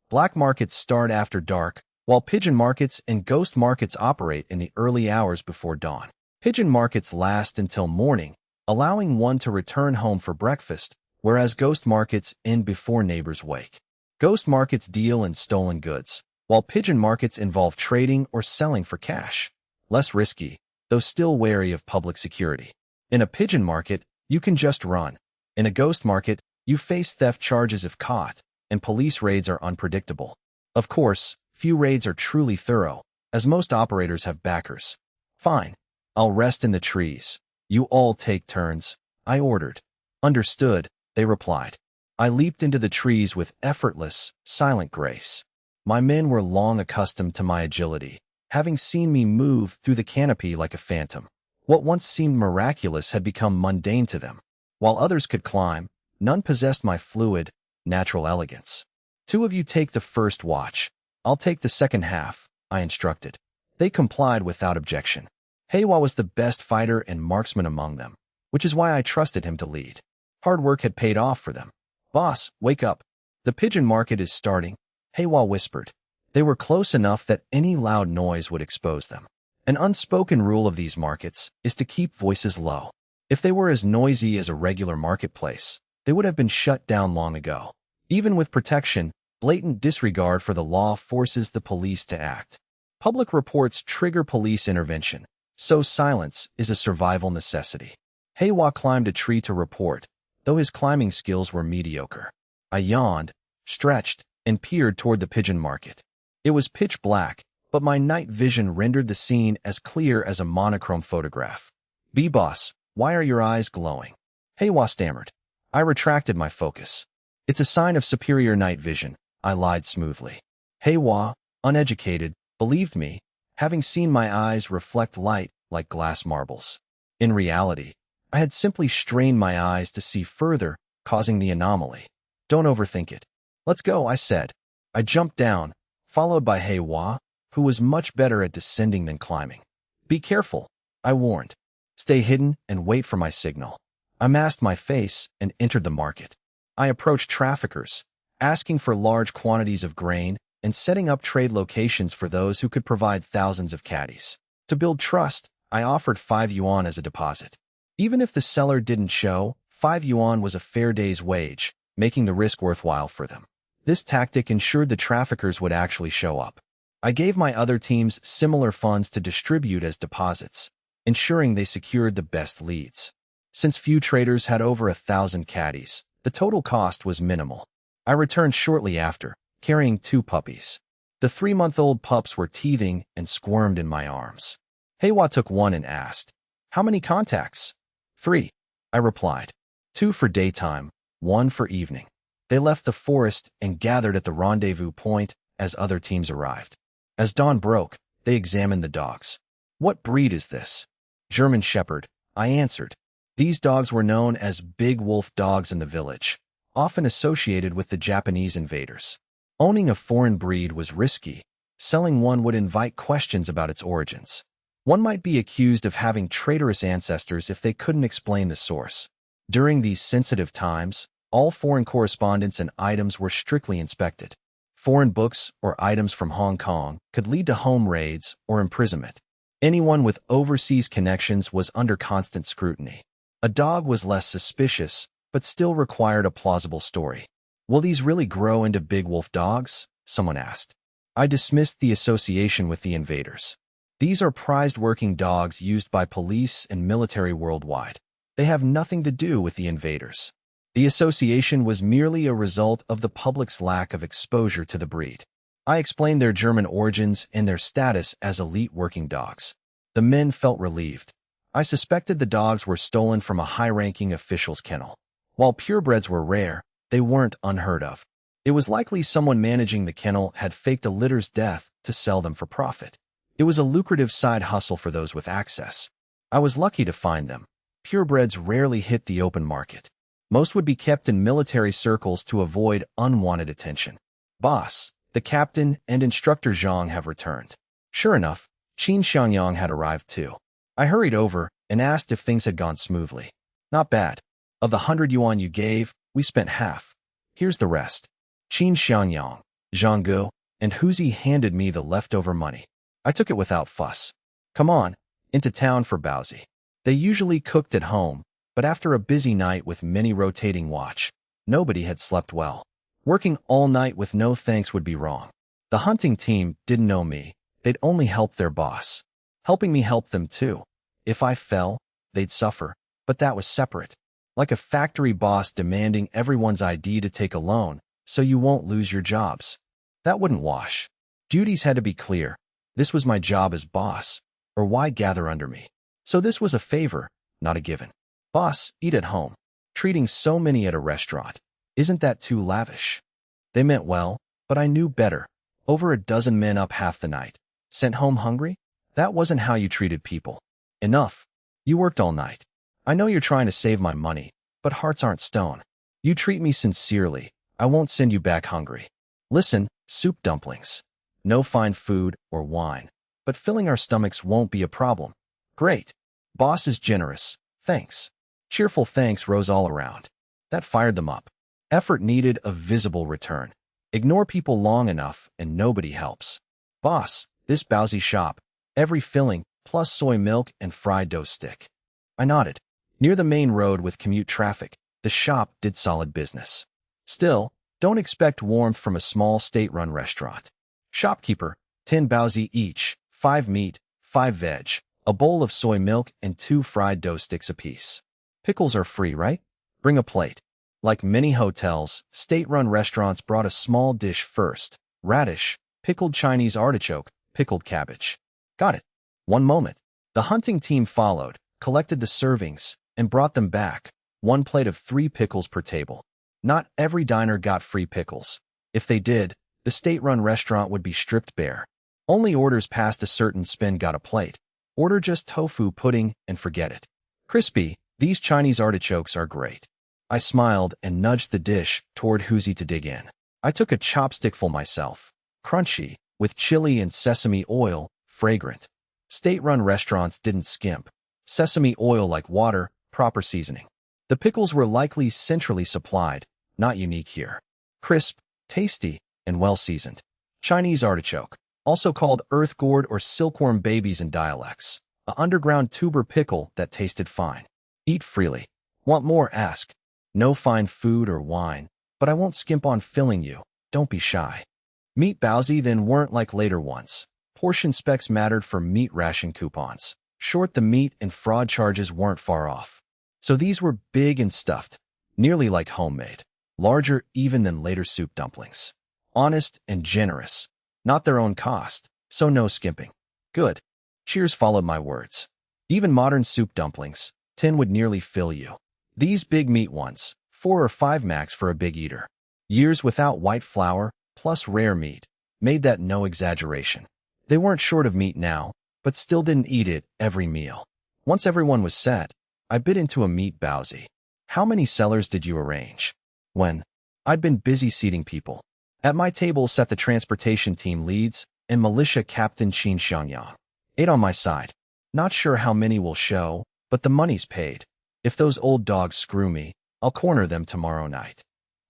Black markets start after dark, while pigeon markets and ghost markets operate in the early hours before dawn. Pigeon markets last until morning, allowing one to return home for breakfast, whereas ghost markets end before neighbors wake. Ghost markets deal in stolen goods, while pigeon markets involve trading or selling for cash. Less risky, though still wary of public security. In a pigeon market, you can just run. In a ghost market, you face theft charges if caught, and police raids are unpredictable. Of course, few raids are truly thorough, as most operators have backers. Fine. I'll rest in the trees. You all take turns, I ordered. Understood, they replied. I leaped into the trees with effortless, silent grace. My men were long accustomed to my agility, having seen me move through the canopy like a phantom. What once seemed miraculous had become mundane to them. While others could climb, none possessed my fluid, natural elegance. 2 of you take the first watch. I'll take the second half, I instructed. They complied without objection. Heiwa was the best fighter and marksman among them, which is why I trusted him to lead. Hard work had paid off for them. Boss, wake up. The pigeon market is starting, Heiwa whispered. They were close enough that any loud noise would expose them. An unspoken rule of these markets is to keep voices low. If they were as noisy as a regular marketplace, they would have been shut down long ago. Even with protection, blatant disregard for the law forces the police to act. Public reports trigger police intervention, so silence is a survival necessity. Heiwa climbed a tree to report, though his climbing skills were mediocre. I yawned, stretched, and peered toward the pigeon market. It was pitch black, but my night vision rendered the scene as clear as a monochrome photograph. "B-boss, why are your eyes glowing?" Heiwa stammered. I retracted my focus. "It's a sign of superior night vision," I lied smoothly. Heiwa, uneducated, believed me, having seen my eyes reflect light like glass marbles. In reality, I had simply strained my eyes to see further, causing the anomaly. "Don't overthink it. Let's go," I said. I jumped down, followed by Heiwa, who was much better at descending than climbing. "Be careful," I warned. "Stay hidden and wait for my signal." I masked my face and entered the market. I approached traffickers, asking for large quantities of grain and setting up trade locations for those who could provide thousands of caddies. To build trust, I offered 5 yuan as a deposit. Even if the seller didn't show, 5 yuan was a fair day's wage, making the risk worthwhile for them. This tactic ensured the traffickers would actually show up. I gave my other teams similar funds to distribute as deposits, ensuring they secured the best leads. Since few traders had over 1,000 caddies, the total cost was minimal. I returned shortly after, carrying 2 puppies. The 3-month-old pups were teething and squirmed in my arms. Heiwa took one and asked, "How many contacts?" 3, I replied. 2 for daytime, 1 for evening. They left the forest and gathered at the rendezvous point as other teams arrived. As dawn broke, they examined the dogs. "What breed is this?" "German Shepherd," I answered. These dogs were known as big wolf dogs in the village, often associated with the Japanese invaders. Owning a foreign breed was risky. Selling one would invite questions about its origins. One might be accused of having traitorous ancestors if they couldn't explain the source. During these sensitive times, all foreign correspondence and items were strictly inspected. Foreign books or items from Hong Kong could lead to home raids or imprisonment. Anyone with overseas connections was under constant scrutiny. A dog was less suspicious, but still required a plausible story. "Will these really grow into big wolf dogs?" someone asked. I dismissed the association with the invaders. These are prized working dogs used by police and military worldwide. They have nothing to do with the invaders. The association was merely a result of the public's lack of exposure to the breed. I explained their German origins and their status as elite working dogs. The men felt relieved. I suspected the dogs were stolen from a high-ranking official's kennel. While purebreds were rare, they weren't unheard of. It was likely someone managing the kennel had faked a litter's death to sell them for profit. It was a lucrative side hustle for those with access. I was lucky to find them. Purebreds rarely hit the open market. Most would be kept in military circles to avoid unwanted attention. "Boss, the captain and instructor Zhang have returned." Sure enough, Qin Xiangyang had arrived too. I hurried over and asked if things had gone smoothly. "Not bad. Of the 100 yuan you gave, we spent half. Here's the rest." Qin Xiangyang, Zhanggu, and Huzi handed me the leftover money. I took it without fuss. "Come on, into town for Baozi." They usually cooked at home, but after a busy night with many rotating watch, nobody had slept well. Working all night with no thanks would be wrong. The hunting team didn't know me. They'd only helped their boss. Helping me helped them too. If I fell, they'd suffer, but that was separate. Like a factory boss demanding everyone's ID to take a loan, so you won't lose your jobs. That wouldn't wash. Duties had to be clear. This was my job as boss, or why gather under me? So this was a favor, not a given. "Boss, eat at home. Treating so many at a restaurant. Isn't that too lavish?" They meant well, but I knew better. Over a dozen men up half the night. Sent home hungry? That wasn't how you treated people. "Enough. You worked all night. I know you're trying to save my money, but hearts aren't stone. You treat me sincerely. I won't send you back hungry. Listen, soup dumplings. No fine food or wine, but filling our stomachs won't be a problem." "Great. Boss is generous. Thanks." Cheerful thanks rose all around. That fired them up. Effort needed a visible return. Ignore people long enough and nobody helps. "Boss, this Baozi shop. Every filling, plus soy milk and fried dough stick." I nodded. Near the main road with commute traffic, the shop did solid business. Still, don't expect warmth from a small state-run restaurant. "Shopkeeper, 10 Baozi each, 5 meat, 5 veg, a bowl of soy milk, and 2 fried dough sticks apiece. Pickles are free, right? Bring a plate." Like many hotels, state-run restaurants brought a small dish first: radish, pickled Chinese artichoke, pickled cabbage. "Got it." One moment. The hunting team followed, collected the servings, and brought them back. 1 plate of 3 pickles per table. Not every diner got free pickles. If they did, the state-run restaurant would be stripped bare. Only orders past a certain spend got a plate. Order just tofu pudding and forget it. "Crispy, these Chinese artichokes are great." I smiled and nudged the dish toward Huzi to dig in. I took a chopstickful myself. Crunchy, with chili and sesame oil, fragrant. State-run restaurants didn't skimp. Sesame oil like water, proper seasoning. The pickles were likely centrally supplied, not unique here. Crisp, tasty, and well-seasoned. Chinese artichoke, also called earth gourd or silkworm babies in dialects. A underground tuber pickle that tasted fine. Eat freely. Want more? Ask. No fine food or wine, but I won't skimp on filling you. Don't be shy. Meat Baozi then weren't like later ones. Portion specs mattered for meat ration coupons. Short the meat and fraud charges weren't far off. So these were big and stuffed, nearly like homemade, larger even than later soup dumplings. Honest and generous, not their own cost, so no skimping. Good. Cheers followed my words. Even modern soup dumplings, 10 would nearly fill you. These big meat ones, 4 or 5 max for a big eater. Years without white flour, plus rare meat, made that no exaggeration. They weren't short of meat now, but still didn't eat it every meal. Once everyone was set, I bit into a meat bowsy. How many sellers did you arrange? When? I'd been busy seating people. At my table sat the transportation team leads and militia captain Qin Xiangyang. 8 on my side. Not sure how many will show, but the money's paid. If those old dogs screw me, I'll corner them tomorrow night.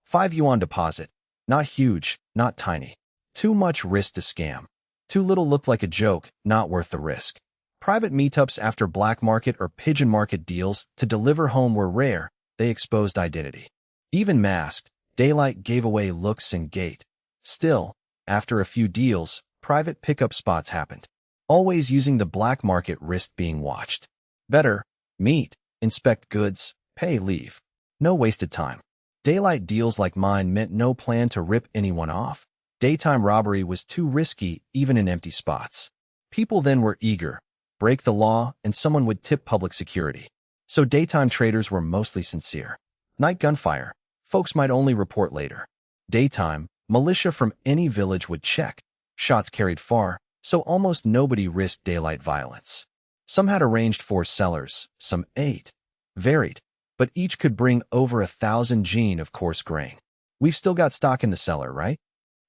5 yuan deposit. Not huge, not tiny. Too much risk to scam. Too little looked like a joke, not worth the risk. Private meetups after black market or pigeon market deals to deliver home were rare. They exposed identity. Even masked, daylight gave away looks and gait. Still, after a few deals, private pickup spots happened. Always using the black market risk being watched. Better, meet, inspect goods, pay, leave. No wasted time. Daylight deals like mine meant no plan to rip anyone off. Daytime robbery was too risky even in empty spots. People then were eager. Break the law and someone would tip public security. So daytime traders were mostly sincere. Night gunfire. Folks might only report later. Daytime, militia from any village would check. Shots carried far, so almost nobody risked daylight violence. Some had arranged 4 sellers, some 8. Varied, but each could bring over 1,000 gene of coarse grain. We've still got stock in the cellar, right?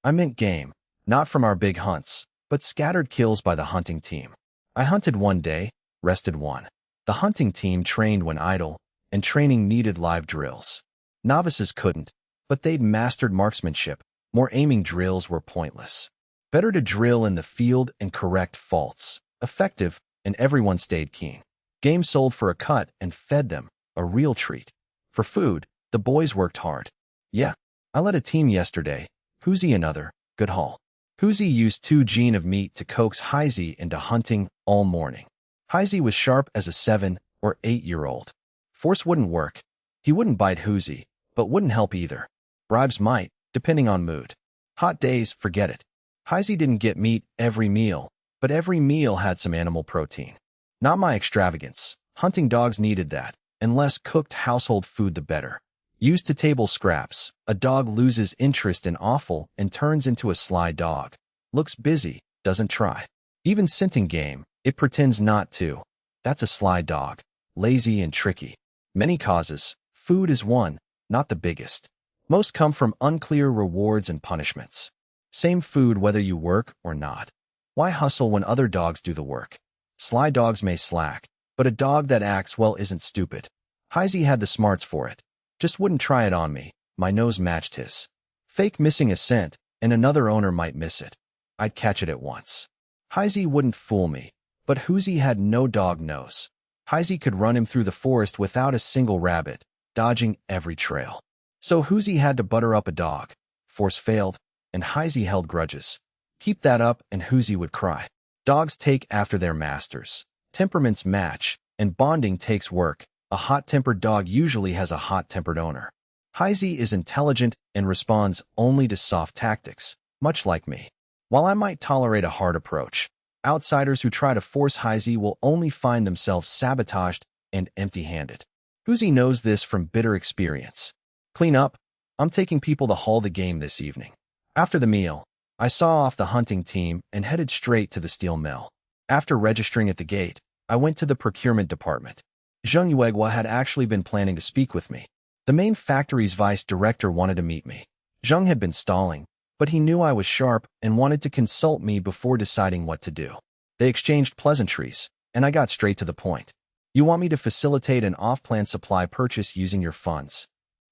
I meant game, not from our big hunts, but scattered kills by the hunting team. I hunted one day, rested one. The hunting team trained when idle, and training needed live drills. Novices couldn't, but they'd mastered marksmanship. More aiming drills were pointless. Better to drill in the field and correct faults. Effective, and everyone stayed keen. Game sold for a cut and fed them, a real treat. For food, the boys worked hard. Yeah, I led a team yesterday. Huzi another, good haul. Huzi used 2 gene of meat to coax Heizi into hunting all morning. Heizi was sharp as a 7 or 8-year-old. Force wouldn't work. He wouldn't bite Huzi, but wouldn't help either. Bribes might, depending on mood. Hot days, forget it. Heizi didn't get meat every meal, but every meal had some animal protein. Not my extravagance. Hunting dogs needed that, and less cooked household food the better. Used to table scraps, a dog loses interest in offal and turns into a sly dog. Looks busy, doesn't try. Even scenting game, it pretends not to. That's a sly dog. Lazy and tricky. Many causes. Food is one, not the biggest. Most come from unclear rewards and punishments. Same food whether you work or not. Why hustle when other dogs do the work? Sly dogs may slack, but a dog that acts well isn't stupid. Heizi had the smarts for it. Just wouldn't try it on me. My nose matched his. Fake missing a scent, and another owner might miss it. I'd catch it at once. Heizi wouldn't fool me, but Huzi had no dog nose. Heizi could run him through the forest without a single rabbit, dodging every trail. So Huzi had to butter up a dog. Force failed, and Heizi held grudges. Keep that up and Huzi would cry. Dogs take after their masters. Temperaments match, and bonding takes work. A hot-tempered dog usually has a hot-tempered owner. Heizi is intelligent and responds only to soft tactics, much like me. While I might tolerate a hard approach, outsiders who try to force Heizi will only find themselves sabotaged and empty-handed. Huzi knows this from bitter experience. Clean up. I'm taking people to haul the game this evening. After the meal, I saw off the hunting team and headed straight to the steel mill. After registering at the gate, I went to the procurement department. Zheng Yuegua had actually been planning to speak with me. The main factory's vice director wanted to meet me. Zheng had been stalling, but he knew I was sharp and wanted to consult me before deciding what to do. They exchanged pleasantries, and I got straight to the point. You want me to facilitate an off-plan supply purchase using your funds.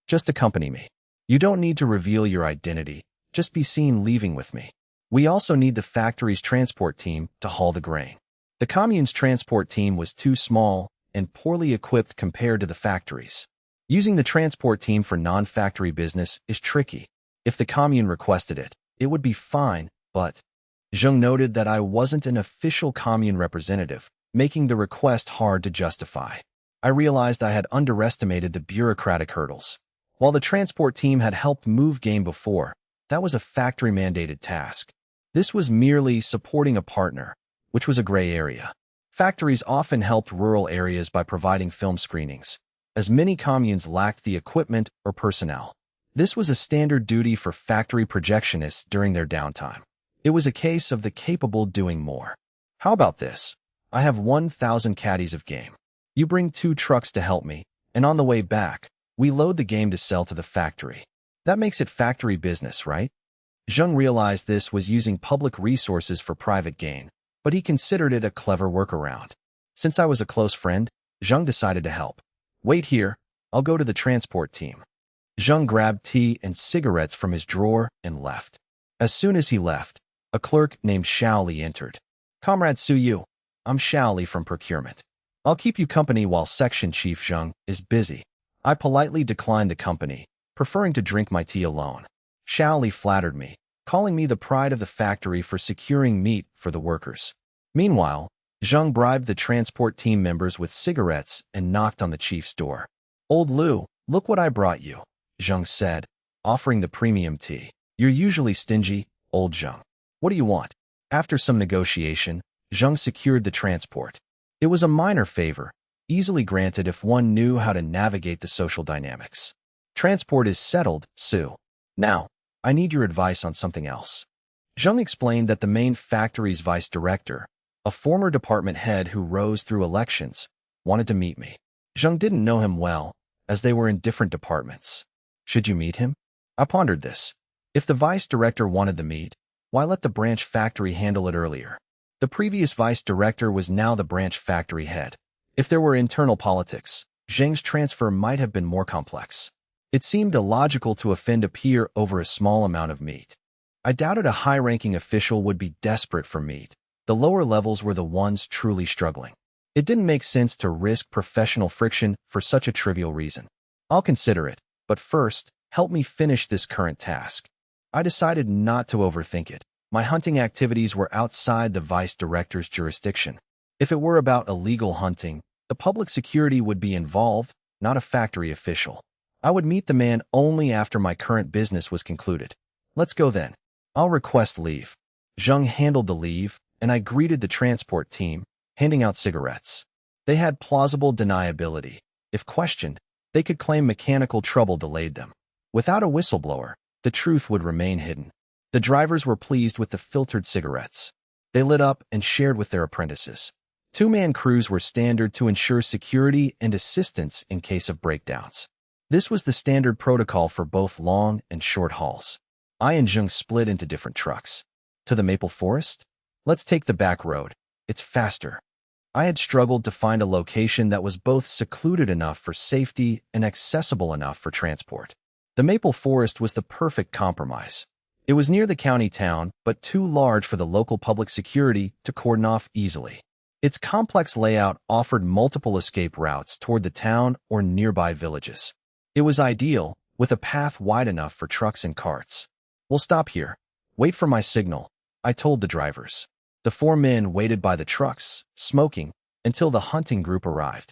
Just accompany me. You don't need to reveal your identity, just be seen leaving with me. We also need the factory's transport team to haul the grain. The commune's transport team was too small and poorly equipped compared to the factories. Using the transport team for non-factory business is tricky. If the commune requested it, it would be fine, but Zheng noted that I wasn't an official commune representative, making the request hard to justify. I realized I had underestimated the bureaucratic hurdles. While the transport team had helped move game before, that was a factory-mandated task. This was merely supporting a partner, which was a gray area. Factories often helped rural areas by providing film screenings, as many communes lacked the equipment or personnel. This was a standard duty for factory projectionists during their downtime. It was a case of the capable doing more. How about this? I have 1,000 caddies of game. You bring 2 trucks to help me, and on the way back, we load the game to sell to the factory. That makes it factory business, right? Zheng realized this was using public resources for private gain, but he considered it a clever workaround. Since I was a close friend, Zheng decided to help. Wait here, I'll go to the transport team. Zheng grabbed tea and cigarettes from his drawer and left. As soon as he left, a clerk named Shaoli entered. Comrade Su Yu, I'm Shaoli from procurement. I'll keep you company while Section Chief Zheng is busy. I politely declined the company, preferring to drink my tea alone. Shaoli flattered me, calling me the pride of the factory for securing meat for the workers. Meanwhile, Zheng bribed the transport team members with cigarettes and knocked on the chief's door. Old Lu, look what I brought you, Zheng said, offering the premium tea. You're usually stingy, old Zheng. What do you want? After some negotiation, Zheng secured the transport. It was a minor favor, easily granted if one knew how to navigate the social dynamics. Transport is settled, Su. Now, I need your advice on something else. Zheng explained that the main factory's vice director, a former department head who rose through elections, wanted to meet me. Zheng didn't know him well, as they were in different departments. Should you meet him? I pondered this. If the vice director wanted the meet, why let the branch factory handle it earlier? The previous vice director was now the branch factory head. If there were internal politics, Zheng's transfer might have been more complex. It seemed illogical to offend a peer over a small amount of meat. I doubted a high-ranking official would be desperate for meat. The lower levels were the ones truly struggling. It didn't make sense to risk professional friction for such a trivial reason. I'll consider it, but first, help me finish this current task. I decided not to overthink it. My hunting activities were outside the vice director's jurisdiction. If it were about illegal hunting, the public security would be involved, not a factory official. I would meet the man only after my current business was concluded. Let's go then. I'll request leave. Zheng handled the leave, and I greeted the transport team, handing out cigarettes. They had plausible deniability. If questioned, they could claim mechanical trouble delayed them. Without a whistleblower, the truth would remain hidden. The drivers were pleased with the filtered cigarettes. They lit up and shared with their apprentices. 2-man crews were standard to ensure security and assistance in case of breakdowns. This was the standard protocol for both long and short hauls. I and Zheng split into different trucks. To the maple forest? Let's take the back road. It's faster. I had struggled to find a location that was both secluded enough for safety and accessible enough for transport. The maple forest was the perfect compromise. It was near the county town, but too large for the local public security to cordon off easily. Its complex layout offered multiple escape routes toward the town or nearby villages. It was ideal, with a path wide enough for trucks and carts. We'll stop here. Wait for my signal, I told the drivers. The 4 men waited by the trucks, smoking, until the hunting group arrived.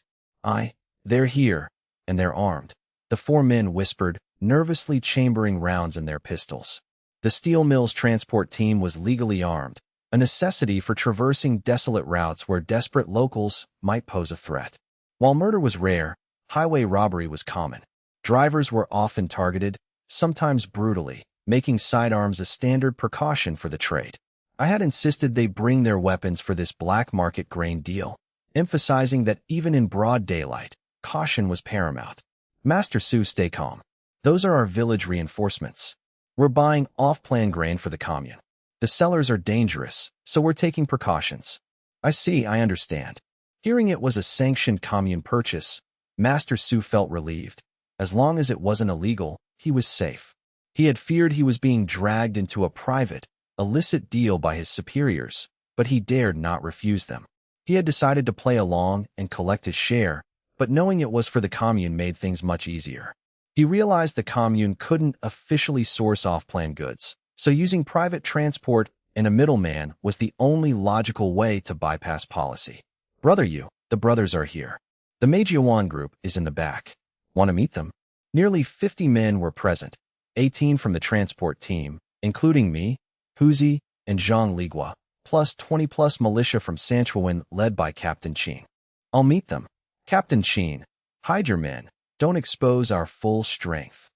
They're here, and they're armed. The 4 men whispered, nervously chambering rounds in their pistols. The steel mill's transport team was legally armed, a necessity for traversing desolate routes where desperate locals might pose a threat. While murder was rare, highway robbery was common. Drivers were often targeted, sometimes brutally, making sidearms a standard precaution for the trade. I had insisted they bring their weapons for this black market grain deal, emphasizing that even in broad daylight, caution was paramount. Master Su, stay calm. Those are our village reinforcements. We're buying off-plan grain for the commune. The sellers are dangerous, so we're taking precautions. I understand. Hearing it was a sanctioned commune purchase, Master Su felt relieved. As long as it wasn't illegal, he was safe. He had feared he was being dragged into a private, illicit deal by his superiors, but he dared not refuse them. He had decided to play along and collect his share, but knowing it was for the commune made things much easier. He realized the commune couldn't officially source off-plan goods, so using private transport and a middleman was the only logical way to bypass policy. Brother Yu, the brothers are here. The Sanshuiwan group is in the back. Want to meet them? Nearly 50 men were present, 18 from the transport team, including me, Physique, and Zhang Ligua, plus 20-plus militia from Sanshuiwan led by Captain Qin. I'll meet them. Captain Qin, hide your men. Don't expose our full strength.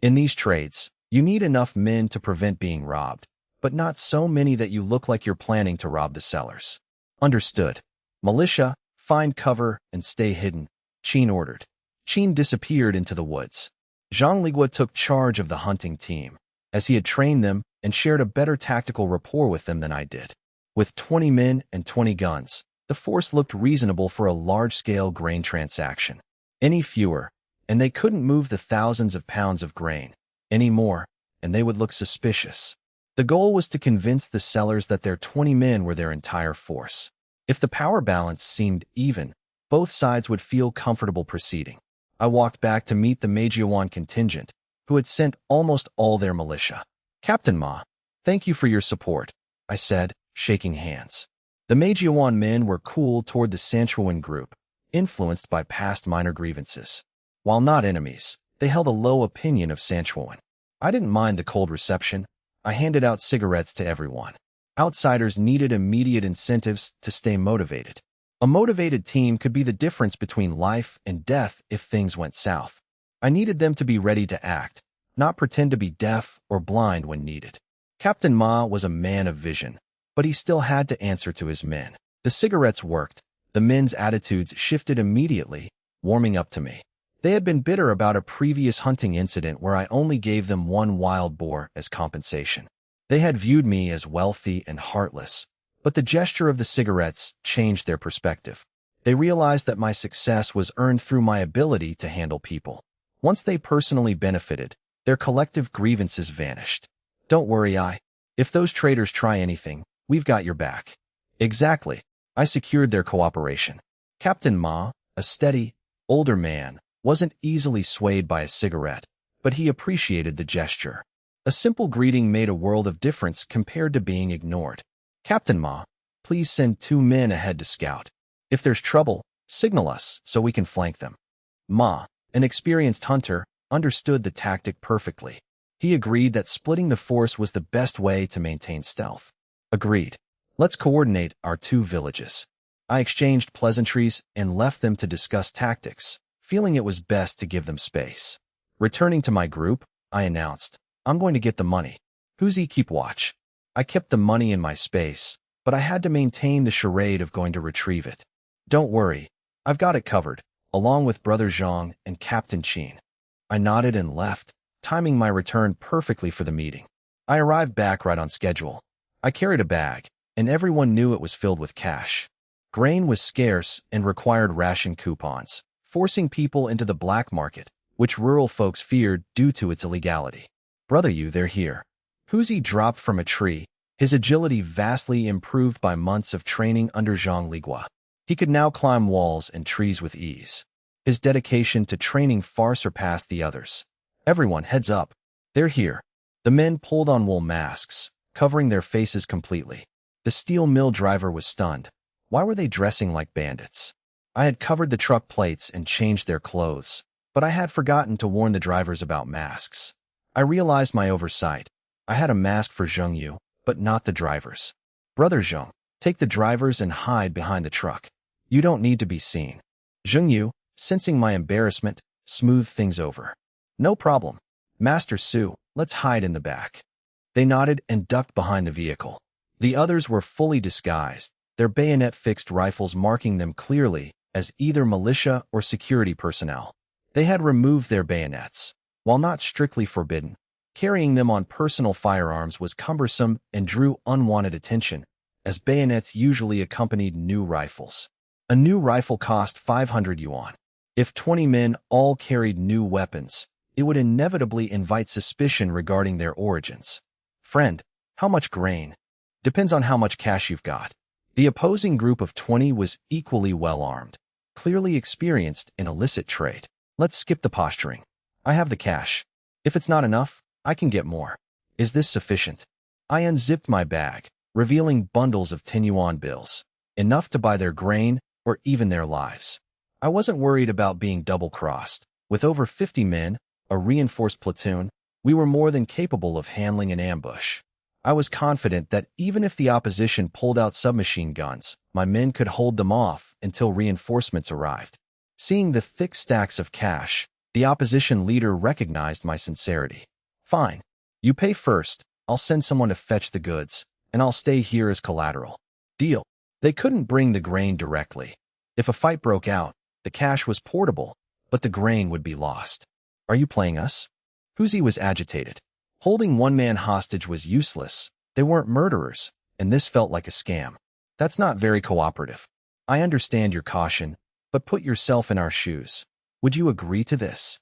In these trades, you need enough men to prevent being robbed, but not so many that you look like you're planning to rob the sellers. Understood. Militia, find cover and stay hidden, Qin ordered. Qin disappeared into the woods. Zhang Ligua took charge of the hunting team, as he had trained them and shared a better tactical rapport with them than I did. With 20 men and 20 guns, the force looked reasonable for a large-scale grain transaction. Any fewer, and they couldn't move the thousands of pounds of grain. Any more, and they would look suspicious. The goal was to convince the sellers that their 20 men were their entire force. If the power balance seemed even, both sides would feel comfortable proceeding. I walked back to meet the Sanshuiwan contingent, who had sent almost all their militia. Captain Ma, thank you for your support, I said, shaking hands. The Sanshuiwan men were cool toward the Sanshuiwan group, influenced by past minor grievances. While not enemies, they held a low opinion of Sanshuiwan. I didn't mind the cold reception. I handed out cigarettes to everyone. Outsiders needed immediate incentives to stay motivated. A motivated team could be the difference between life and death if things went south. I needed them to be ready to act, not pretend to be deaf or blind when needed. Captain Ma was a man of vision, but he still had to answer to his men. The cigarettes worked. The men's attitudes shifted immediately, warming up to me. They had been bitter about a previous hunting incident where I only gave them one wild boar as compensation. They had viewed me as wealthy and heartless, but the gesture of the cigarettes changed their perspective. They realized that my success was earned through my ability to handle people. Once they personally benefited, their collective grievances vanished. Don't worry, if those traitors try anything, we've got your back. Exactly. I secured their cooperation. Captain Ma, a steady, older man, wasn't easily swayed by a cigarette, but he appreciated the gesture. A simple greeting made a world of difference compared to being ignored. Captain Ma, please send 2 men ahead to scout. If there's trouble, signal us so we can flank them. Ma, an experienced hunter, understood the tactic perfectly. He agreed that splitting the force was the best way to maintain stealth. Agreed. Let's coordinate our 2 villages. I exchanged pleasantries and left them to discuss tactics, feeling it was best to give them space. Returning to my group, I announced, I'm going to get the money. Physique keep watch. I kept the money in my space, but I had to maintain the charade of going to retrieve it. Don't worry, I've got it covered, along with Brother Zhang and Captain Qin. I nodded and left, timing my return perfectly for the meeting. I arrived back right on schedule. I carried a bag, and everyone knew it was filled with cash. Grain was scarce and required ration coupons, forcing people into the black market, which rural folks feared due to its illegality. Brother, they're here. Physique dropped from a tree, his agility vastly improved by months of training under Zhang Ligua. He could now climb walls and trees with ease. His dedication to training far surpassed the others. Everyone, heads up. They're here. The men pulled on wool masks, covering their faces completely. The steel mill driver was stunned. Why were they dressing like bandits? I had covered the truck plates and changed their clothes, but I had forgotten to warn the drivers about masks. I realized my oversight. I had a mask for Zhengyu, but not the drivers. Brother Zheng, take the drivers and hide behind the truck. You don't need to be seen. Zhengyu, sensing my embarrassment, smoothed things over. No problem. Master Su, let's hide in the back. They nodded and ducked behind the vehicle. The others were fully disguised, their bayonet-fixed rifles marking them clearly as either militia or security personnel. They had removed their bayonets. While not strictly forbidden, carrying them on personal firearms was cumbersome and drew unwanted attention, as bayonets usually accompanied new rifles. A new rifle cost 500 yuan. If 20 men all carried new weapons, it would inevitably invite suspicion regarding their origins. Friend, how much grain? Depends on how much cash you've got. The opposing group of 20 was equally well-armed, clearly experienced in illicit trade. Let's skip the posturing. I have the cash. If it's not enough, I can get more. Is this sufficient? I unzipped my bag, revealing bundles of 10 yuan bills, enough to buy their grain or even their lives. I wasn't worried about being double-crossed. With over 50 men, a reinforced platoon, we were more than capable of handling an ambush. I was confident that even if the opposition pulled out submachine guns, my men could hold them off until reinforcements arrived. Seeing the thick stacks of cash, the opposition leader recognized my sincerity. Fine. You pay first, I'll send someone to fetch the goods, and I'll stay here as collateral. Deal. They couldn't bring the grain directly. If a fight broke out, the cash was portable, but the grain would be lost. Are you playing us? Physique was agitated. Holding one man hostage was useless. They weren't murderers, and this felt like a scam. That's not very cooperative. I understand your caution, but put yourself in our shoes. Would you agree to this?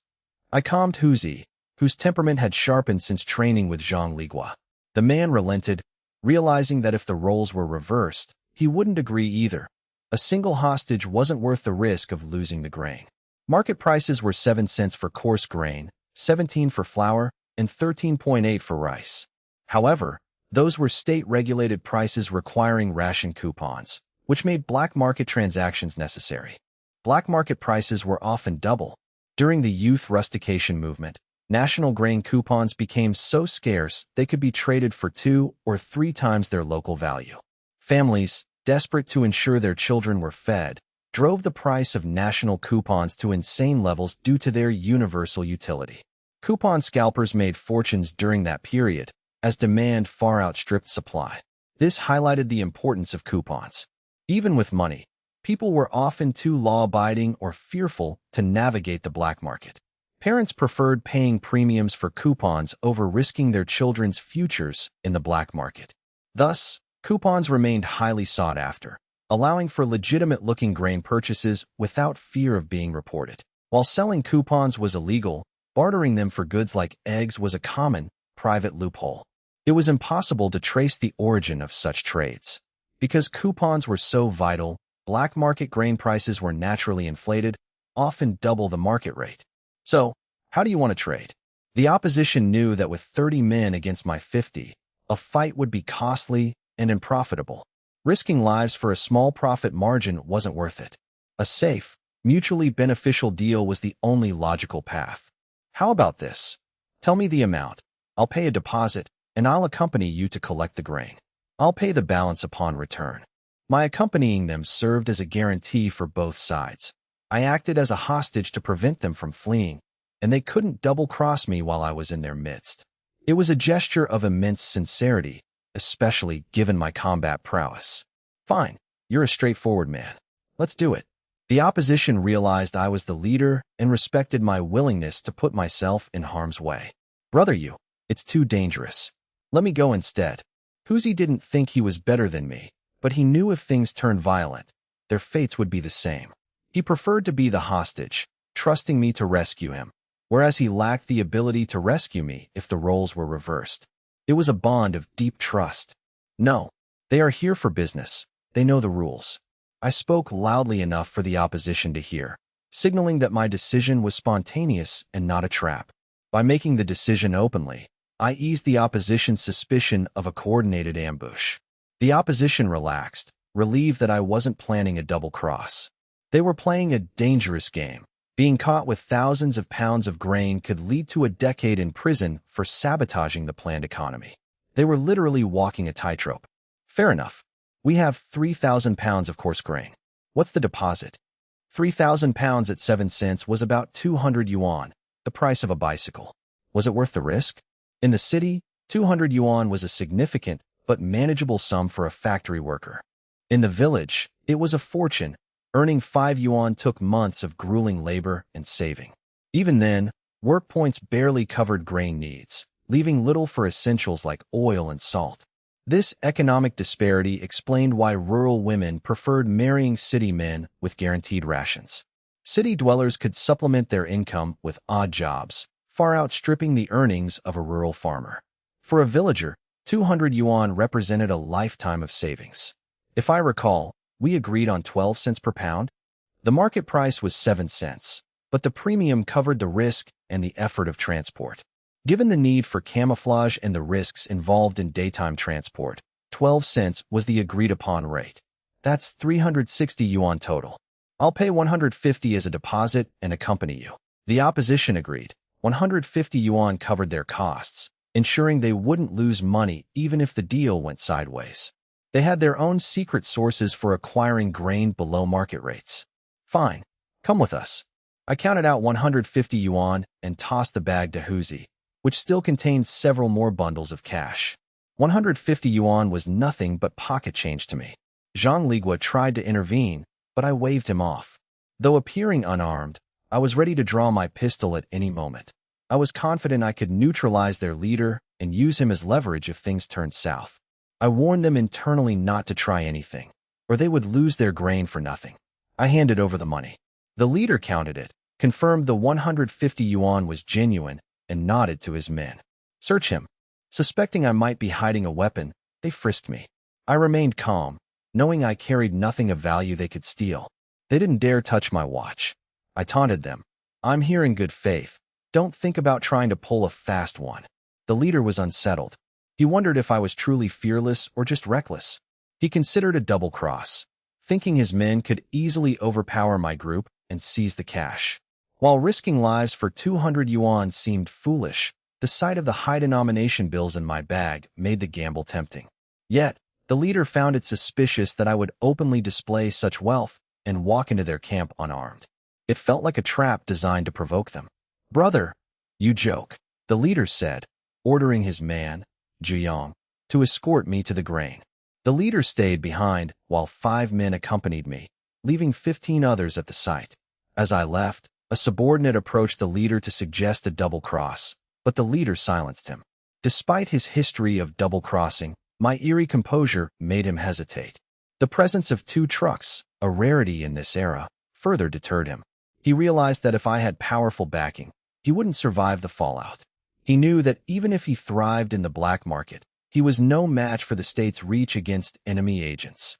I calmed Physique, whose temperament had sharpened since training with Zhang Ligua. The man relented, realizing that if the roles were reversed, he wouldn't agree either. A single hostage wasn't worth the risk of losing the grain. Market prices were 7 cents for coarse grain, 17 for flour, and 13.8 for rice. However, those were state-regulated prices requiring ration coupons, which made black market transactions necessary. Black market prices were often double. During the youth rustication movement, national grain coupons became so scarce they could be traded for 2 or 3 times their local value. Families, desperate to ensure their children were fed, drove the price of national coupons to insane levels due to their universal utility. Coupon scalpers made fortunes during that period, as demand far outstripped supply. This highlighted the importance of coupons. Even with money, people were often too law-abiding or fearful to navigate the black market. Parents preferred paying premiums for coupons over risking their children's futures in the black market. Thus, coupons remained highly sought after, allowing for legitimate-looking grain purchases without fear of being reported. While selling coupons was illegal, bartering them for goods like eggs was a common, private loophole. It was impossible to trace the origin of such trades. Because coupons were so vital, black market grain prices were naturally inflated, often double the market rate. So, how do you want to trade? The opposition knew that with 30 men against my 50, a fight would be costly and unprofitable. Risking lives for a small profit margin wasn't worth it. A safe, mutually beneficial deal was the only logical path. How about this? Tell me the amount. I'll pay a deposit, and I'll accompany you to collect the grain. I'll pay the balance upon return. My accompanying them served as a guarantee for both sides. I acted as a hostage to prevent them from fleeing, and they couldn't double-cross me while I was in their midst. It was a gesture of immense sincerity, especially given my combat prowess. Fine, you're a straightforward man. Let's do it. The opposition realized I was the leader and respected my willingness to put myself in harm's way. Brother you, it's too dangerous. Let me go instead. Physique didn't think he was better than me, but he knew if things turned violent, their fates would be the same. He preferred to be the hostage, trusting me to rescue him, whereas he lacked the ability to rescue me if the roles were reversed. It was a bond of deep trust. No, they are here for business. They know the rules. I spoke loudly enough for the opposition to hear, signaling that my decision was spontaneous and not a trap. By making the decision openly, I eased the opposition's suspicion of a coordinated ambush. The opposition relaxed, relieved that I wasn't planning a double cross. They were playing a dangerous game. Being caught with thousands of pounds of grain could lead to a decade in prison for sabotaging the planned economy. They were literally walking a tightrope. Fair enough. We have 3,000 pounds of coarse grain. What's the deposit? 3,000 pounds at 7 cents was about 200 yuan, the price of a bicycle. Was it worth the risk? In the city, 200 yuan was a significant but manageable sum for a factory worker. In the village, it was a fortune. Earning 5 yuan took months of grueling labor and saving. Even then, work points barely covered grain needs, leaving little for essentials like oil and salt. This economic disparity explained why rural women preferred marrying city men with guaranteed rations. City dwellers could supplement their income with odd jobs, far outstripping the earnings of a rural farmer. For a villager, 200 yuan represented a lifetime of savings. If I recall, we agreed on 12 cents per pound. The market price was 7 cents, but the premium covered the risk and the effort of transport. Given the need for camouflage and the risks involved in daytime transport, 12 cents was the agreed-upon rate. That's 360 yuan total. I'll pay 150 as a deposit and accompany you. The opposition agreed. 150 yuan covered their costs, ensuring they wouldn't lose money even if the deal went sideways. They had their own secret sources for acquiring grain below market rates. Fine, come with us. I counted out 150 yuan and tossed the bag to Huzi, which still contained several more bundles of cash. 150 yuan was nothing but pocket change to me. Zhang Ligua tried to intervene, but I waved him off. Though appearing unarmed, I was ready to draw my pistol at any moment. I was confident I could neutralize their leader and use him as leverage if things turned south. I warned them internally not to try anything, or they would lose their grain for nothing. I handed over the money. The leader counted it, confirmed the 150 yuan was genuine, and nodded to his men. Search him. Suspecting I might be hiding a weapon, they frisked me. I remained calm, knowing I carried nothing of value they could steal. They didn't dare touch my watch. I taunted them. I'm here in good faith. Don't think about trying to pull a fast one. The leader was unsettled. He wondered if I was truly fearless or just reckless. He considered a double cross, thinking his men could easily overpower my group and seize the cash. While risking lives for 200 yuan seemed foolish, the sight of the high denomination bills in my bag made the gamble tempting. Yet, the leader found it suspicious that I would openly display such wealth and walk into their camp unarmed. It felt like a trap designed to provoke them. Brother, you joke, the leader said, ordering his man, Zhuyong, to escort me to the grain. The leader stayed behind while 5 men accompanied me, leaving 15 others at the site. As I left, a subordinate approached the leader to suggest a double cross, but the leader silenced him. Despite his history of double-crossing, my eerie composure made him hesitate. The presence of 2 trucks, a rarity in this era, further deterred him. He realized that if I had powerful backing, he wouldn't survive the fallout. He knew that even if he thrived in the black market, he was no match for the state's reach against enemy agents.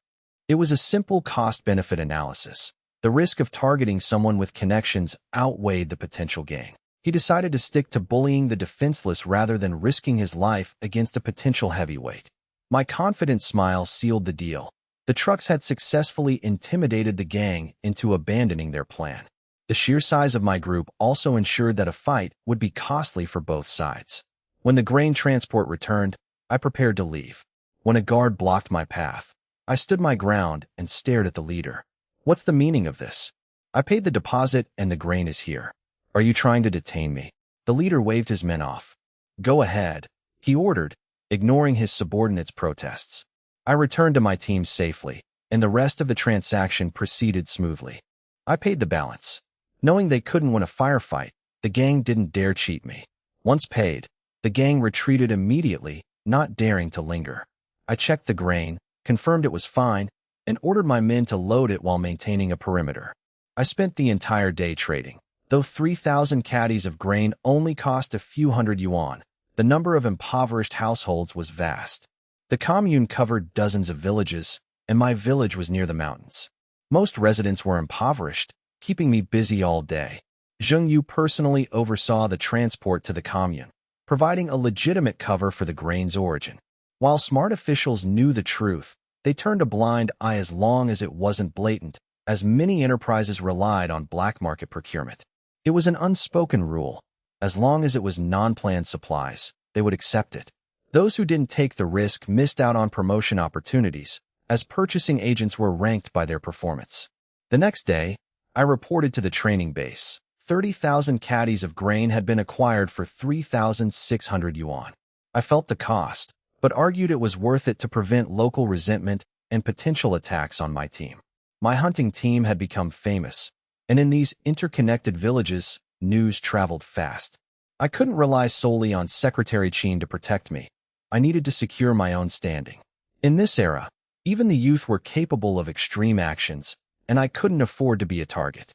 It was a simple cost-benefit analysis. The risk of targeting someone with connections outweighed the potential gain. He decided to stick to bullying the defenseless rather than risking his life against a potential heavyweight. My confident smile sealed the deal. The trucks had successfully intimidated the gang into abandoning their plan. The sheer size of my group also ensured that a fight would be costly for both sides. When the grain transport returned, I prepared to leave. When a guard blocked my path, I stood my ground and stared at the leader. What's the meaning of this? I paid the deposit and the grain is here. Are you trying to detain me? The leader waved his men off. Go ahead, he ordered, ignoring his subordinates' protests. I returned to my team safely, and the rest of the transaction proceeded smoothly. I paid the balance. Knowing they couldn't win a firefight, the gang didn't dare cheat me. Once paid, the gang retreated immediately, not daring to linger. I checked the grain, confirmed it was fine, and ordered my men to load it while maintaining a perimeter. I spent the entire day trading. Though 3,000 caddies of grain only cost a few hundred yuan, the number of impoverished households was vast. The commune covered dozens of villages, and my village was near the mountains. Most residents were impoverished, keeping me busy all day. Zheng Yu personally oversaw the transport to the commune, providing a legitimate cover for the grain's origin. While smart officials knew the truth, they turned a blind eye as long as it wasn't blatant, as many enterprises relied on black market procurement. It was an unspoken rule. As long as it was non-planned supplies, they would accept it. Those who didn't take the risk missed out on promotion opportunities, as purchasing agents were ranked by their performance. The next day, I reported to the training base. 30,000 caddies of grain had been acquired for 3,600 yuan. I felt the cost, but argued it was worth it to prevent local resentment and potential attacks on my team. My hunting team had become famous, and in these interconnected villages, news traveled fast. I couldn't rely solely on Secretary Qin to protect me. I needed to secure my own standing. In this era, even the youth were capable of extreme actions, and I couldn't afford to be a target.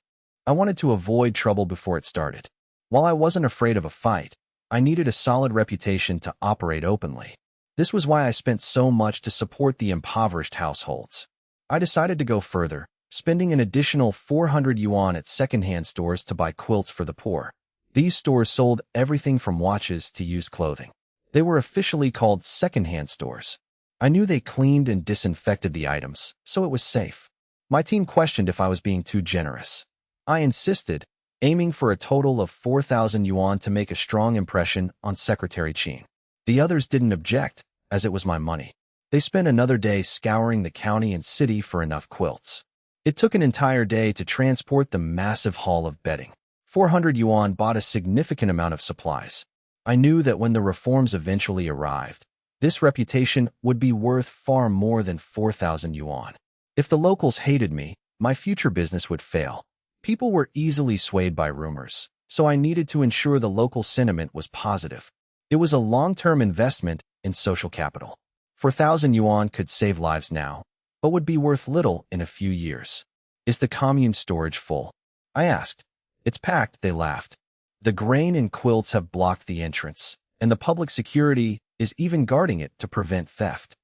I wanted to avoid trouble before it started. While I wasn't afraid of a fight, I needed a solid reputation to operate openly. This was why I spent so much to support the impoverished households. I decided to go further, spending an additional 400 yuan at second-hand stores to buy quilts for the poor. These stores sold everything from watches to used clothing. They were officially called second-hand stores. I knew they cleaned and disinfected the items, so it was safe. My team questioned if I was being too generous. I insisted, aiming for a total of 4,000 yuan to make a strong impression on Secretary Qin. The others didn't object, as it was my money. They spent another day scouring the county and city for enough quilts. It took an entire day to transport the massive haul of bedding. 400 yuan bought a significant amount of supplies. I knew that when the reforms eventually arrived, this reputation would be worth far more than 4,000 yuan. If the locals hated me, my future business would fail. People were easily swayed by rumors, so I needed to ensure the local sentiment was positive. It was a long-term investment in social capital. 4,000 yuan could save lives now, but would be worth little in a few years. Is the commune storage full? I asked. It's packed, they laughed. The grain and quilts have blocked the entrance, and the public security is even guarding it to prevent theft.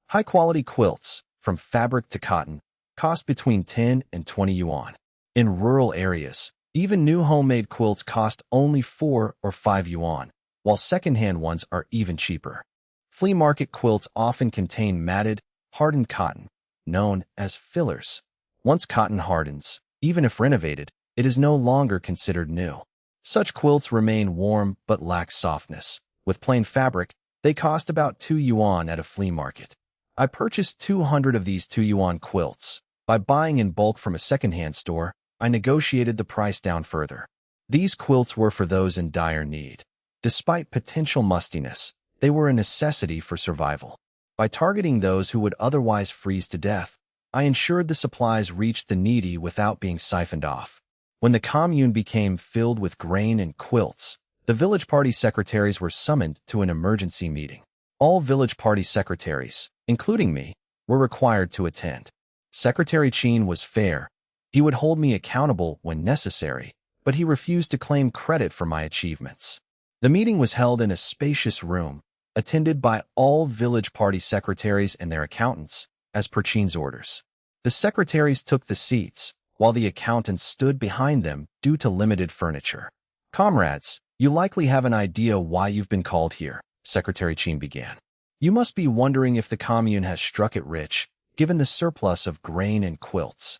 High-quality quilts, from fabric to cotton, cost between 10 and 20 yuan. In rural areas, even new homemade quilts cost only 4 or 5 yuan, while second-hand ones are even cheaper. Flea market quilts often contain matted, hardened cotton, known as fillers. Once cotton hardens, even if renovated, it is no longer considered new. Such quilts remain warm but lack softness. With plain fabric, they cost about 2 yuan at a flea market. I purchased 200 of these 2 yuan quilts. By buying in bulk from a second-hand store, I negotiated the price down further. These quilts were for those in dire need. Despite potential mustiness, they were a necessity for survival. By targeting those who would otherwise freeze to death, I ensured the supplies reached the needy without being siphoned off. When the commune became filled with grain and quilts, the village party secretaries were summoned to an emergency meeting. All village party secretaries, including me, were required to attend. Secretary Qin was fair. He would hold me accountable when necessary, but he refused to claim credit for my achievements. The meeting was held in a spacious room, attended by all village party secretaries and their accountants, as per Qin's orders. The secretaries took the seats, while the accountants stood behind them due to limited furniture. Comrades, you likely have an idea why you've been called here, Secretary Qin began. You must be wondering if the commune has struck it rich, given the surplus of grain and quilts.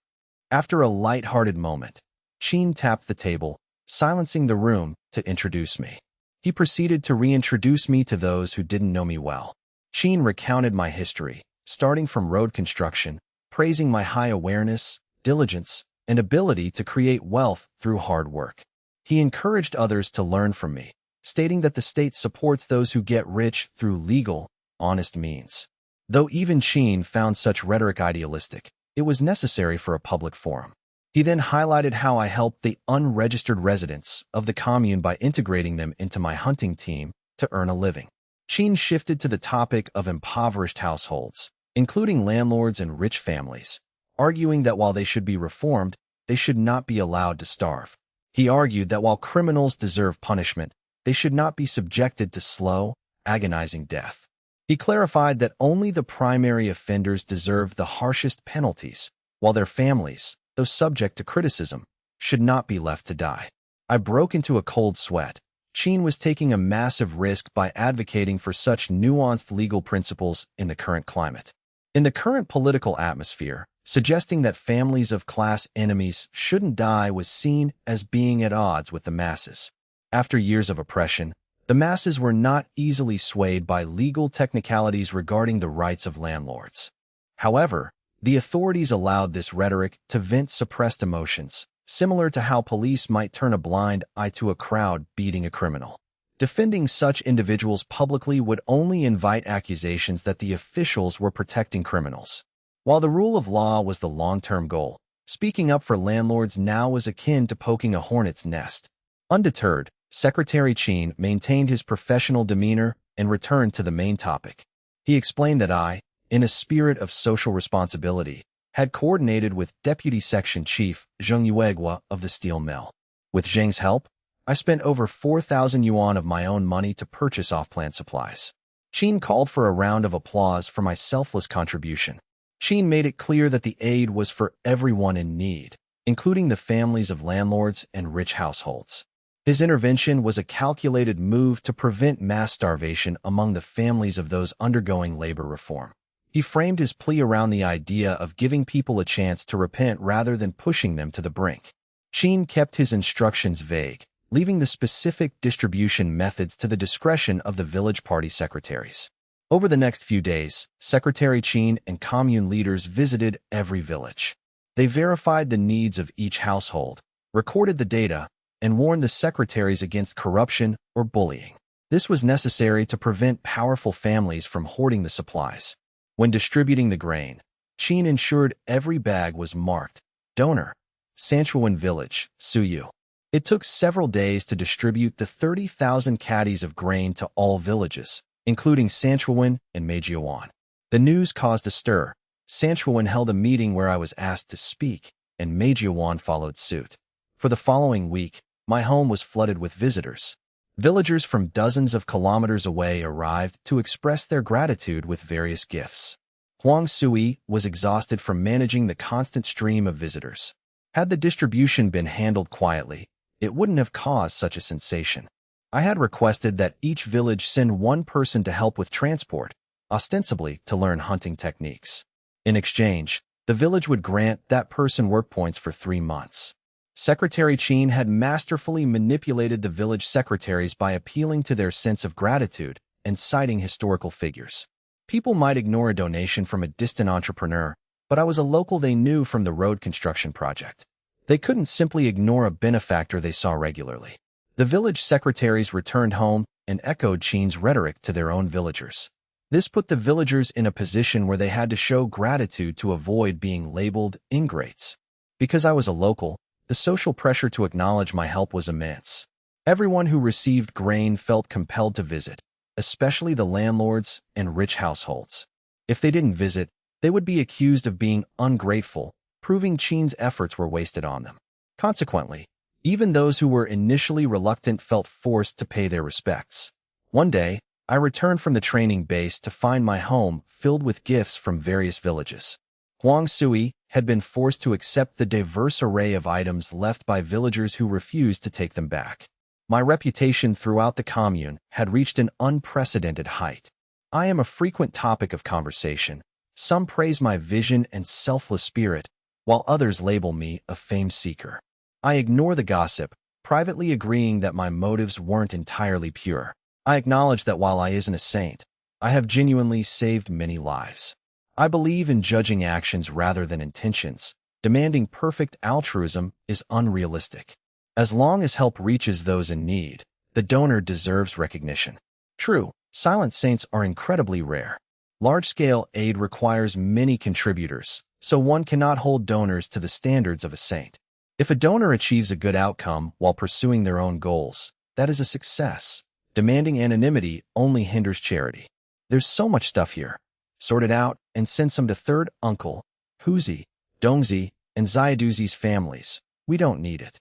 After a light-hearted moment, Qin tapped the table, silencing the room to introduce me. He proceeded to reintroduce me to those who didn't know me well. Qin recounted my history, starting from road construction, praising my high awareness, diligence, and ability to create wealth through hard work. He encouraged others to learn from me, stating that the state supports those who get rich through legal, honest means. Though even Qin found such rhetoric idealistic, it was necessary for a public forum. He then highlighted how I helped the unregistered residents of the commune by integrating them into my hunting team to earn a living. Qin shifted to the topic of impoverished households, including landlords and rich families, arguing that while they should be reformed, they should not be allowed to starve. He argued that while criminals deserve punishment, they should not be subjected to slow, agonizing death. He clarified that only the primary offenders deserve the harshest penalties, while their families, though subject to criticism, should not be left to die. I broke into a cold sweat. Qin was taking a massive risk by advocating for such nuanced legal principles in the current climate. In the current political atmosphere, suggesting that families of class enemies shouldn't die was seen as being at odds with the masses. After years of oppression, the masses were not easily swayed by legal technicalities regarding the rights of landlords. However, the authorities allowed this rhetoric to vent suppressed emotions, similar to how police might turn a blind eye to a crowd beating a criminal. Defending such individuals publicly would only invite accusations that the officials were protecting criminals. While the rule of law was the long-term goal, speaking up for landlords now was akin to poking a hornet's nest. Undeterred, Secretary Qin maintained his professional demeanor and returned to the main topic. He explained that I, in a spirit of social responsibility, had coordinated with Deputy Section Chief Zheng Yuegua of the steel mill. With Zheng's help, I spent over 4,000 yuan of my own money to purchase off-plant supplies. Qin called for a round of applause for my selfless contribution. Qin made it clear that the aid was for everyone in need, including the families of landlords and rich households. His intervention was a calculated move to prevent mass starvation among the families of those undergoing labor reform. He framed his plea around the idea of giving people a chance to repent rather than pushing them to the brink. Qin kept his instructions vague, leaving the specific distribution methods to the discretion of the village party secretaries. Over the next few days, Secretary Qin and commune leaders visited every village. They verified the needs of each household, recorded the data, and warned the secretaries against corruption or bullying. This was necessary to prevent powerful families from hoarding the supplies. When distributing the grain, Qin ensured every bag was marked, Donor, Sanshuiwan Village, Suyu. It took several days to distribute the 30,000 caddies of grain to all villages, including Sanshuiwan and Mauser. The news caused a stir. Sanshuiwan held a meeting where I was asked to speak, and Mauser followed suit. For the following week, my home was flooded with visitors. Villagers from dozens of kilometers away arrived to express their gratitude with various gifts. Huang Sui was exhausted from managing the constant stream of visitors. Had the distribution been handled quietly, it wouldn't have caused such a sensation. I had requested that each village send one person to help with transport, ostensibly to learn hunting techniques. In exchange, the village would grant that person work points for 3 months. Secretary Qin had masterfully manipulated the village secretaries by appealing to their sense of gratitude and citing historical figures. People might ignore a donation from a distant entrepreneur, but I was a local they knew from the road construction project. They couldn't simply ignore a benefactor they saw regularly. The village secretaries returned home and echoed Qin's rhetoric to their own villagers. This put the villagers in a position where they had to show gratitude to avoid being labeled ingrates. Because I was a local, the social pressure to acknowledge my help was immense. Everyone who received grain felt compelled to visit, especially the landlords and rich households. If they didn't visit, they would be accused of being ungrateful, proving Qin's efforts were wasted on them. Consequently, even those who were initially reluctant felt forced to pay their respects. One day, I returned from the training base to find my home filled with gifts from various villages. Huang Sui had been forced to accept the diverse array of items left by villagers who refused to take them back. My reputation throughout the commune had reached an unprecedented height. I am a frequent topic of conversation. Some praise my vision and selfless spirit, while others label me a fame seeker. I ignore the gossip, privately agreeing that my motives weren't entirely pure. I acknowledge that while I isn't a saint, I have genuinely saved many lives. I believe in judging actions rather than intentions. Demanding perfect altruism is unrealistic. As long as help reaches those in need, the donor deserves recognition. True, silent saints are incredibly rare. Large-scale aid requires many contributors, so one cannot hold donors to the standards of a saint. If a donor achieves a good outcome while pursuing their own goals, that is a success. Demanding anonymity only hinders charity. There's so much stuff here. Sort it out and send some to third uncle, Huzi, Dongzi, and Ziaduzi's families. We don't need it.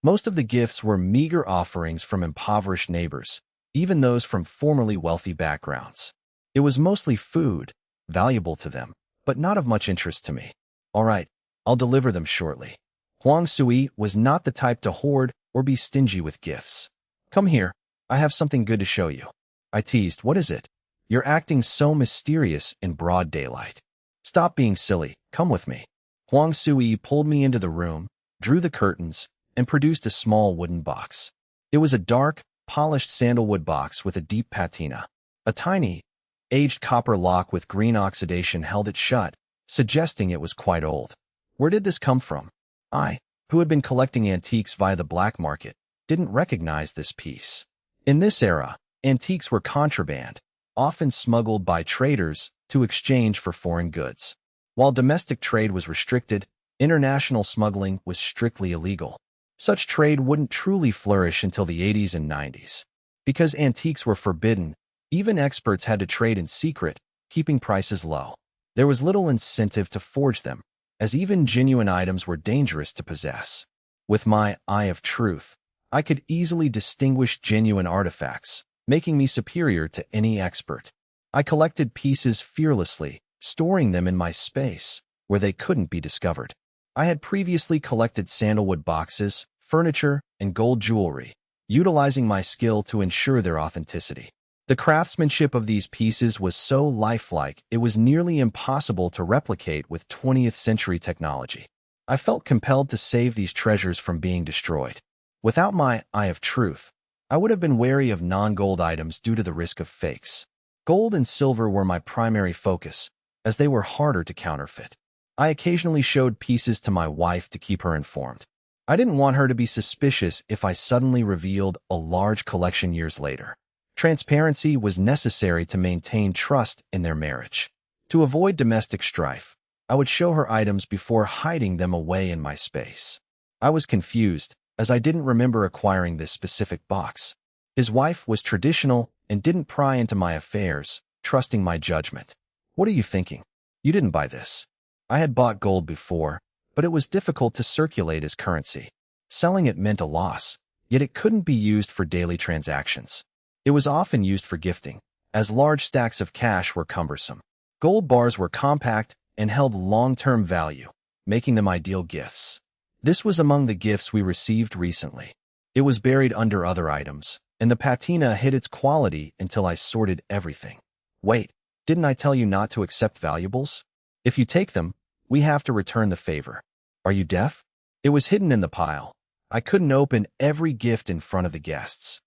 Most of the gifts were meager offerings from impoverished neighbors, even those from formerly wealthy backgrounds. It was mostly food, valuable to them, but not of much interest to me. All right, I'll deliver them shortly. Huang Sui was not the type to hoard or be stingy with gifts. Come here, I have something good to show you. I teased, what is it? You're acting so mysterious in broad daylight. Stop being silly, come with me. Huang Sui pulled me into the room, drew the curtains, and produced a small wooden box. It was a dark, polished sandalwood box with a deep patina. A tiny, aged copper lock with green oxidation held it shut, suggesting it was quite old. Where did this come from? I, who had been collecting antiques via the black market, didn't recognize this piece. In this era, antiques were contraband, often smuggled by traders to exchange for foreign goods. While domestic trade was restricted, international smuggling was strictly illegal. Such trade wouldn't truly flourish until the 80s and 90s. Because antiques were forbidden, even experts had to trade in secret, keeping prices low. There was little incentive to forge them, as even genuine items were dangerous to possess. With my eye of truth, I could easily distinguish genuine artifacts, making me superior to any expert. I collected pieces fearlessly, storing them in my space, where they couldn't be discovered. I had previously collected sandalwood boxes, furniture, and gold jewelry, utilizing my skill to ensure their authenticity. The craftsmanship of these pieces was so lifelike it was nearly impossible to replicate with 20th century technology. I felt compelled to save these treasures from being destroyed. Without my eye of truth, I would have been wary of non-gold items due to the risk of fakes. Gold and silver were my primary focus, as they were harder to counterfeit. I occasionally showed pieces to my wife to keep her informed. I didn't want her to be suspicious if I suddenly revealed a large collection years later. Transparency was necessary to maintain trust in their marriage. To avoid domestic strife, I would show her items before hiding them away in my space. I was confused, as I didn't remember acquiring this specific box. His wife was traditional and didn't pry into my affairs, trusting my judgment. What are you thinking? You didn't buy this. I had bought gold before, but it was difficult to circulate as currency. Selling it meant a loss, yet it couldn't be used for daily transactions. It was often used for gifting, as large stacks of cash were cumbersome. Gold bars were compact and held long-term value, making them ideal gifts. This was among the gifts we received recently. It was buried under other items, and the patina hid its quality until I sorted everything. Wait, didn't I tell you not to accept valuables? If you take them, we have to return the favor. Are you deaf? It was hidden in the pile. I couldn't open every gift in front of the guests.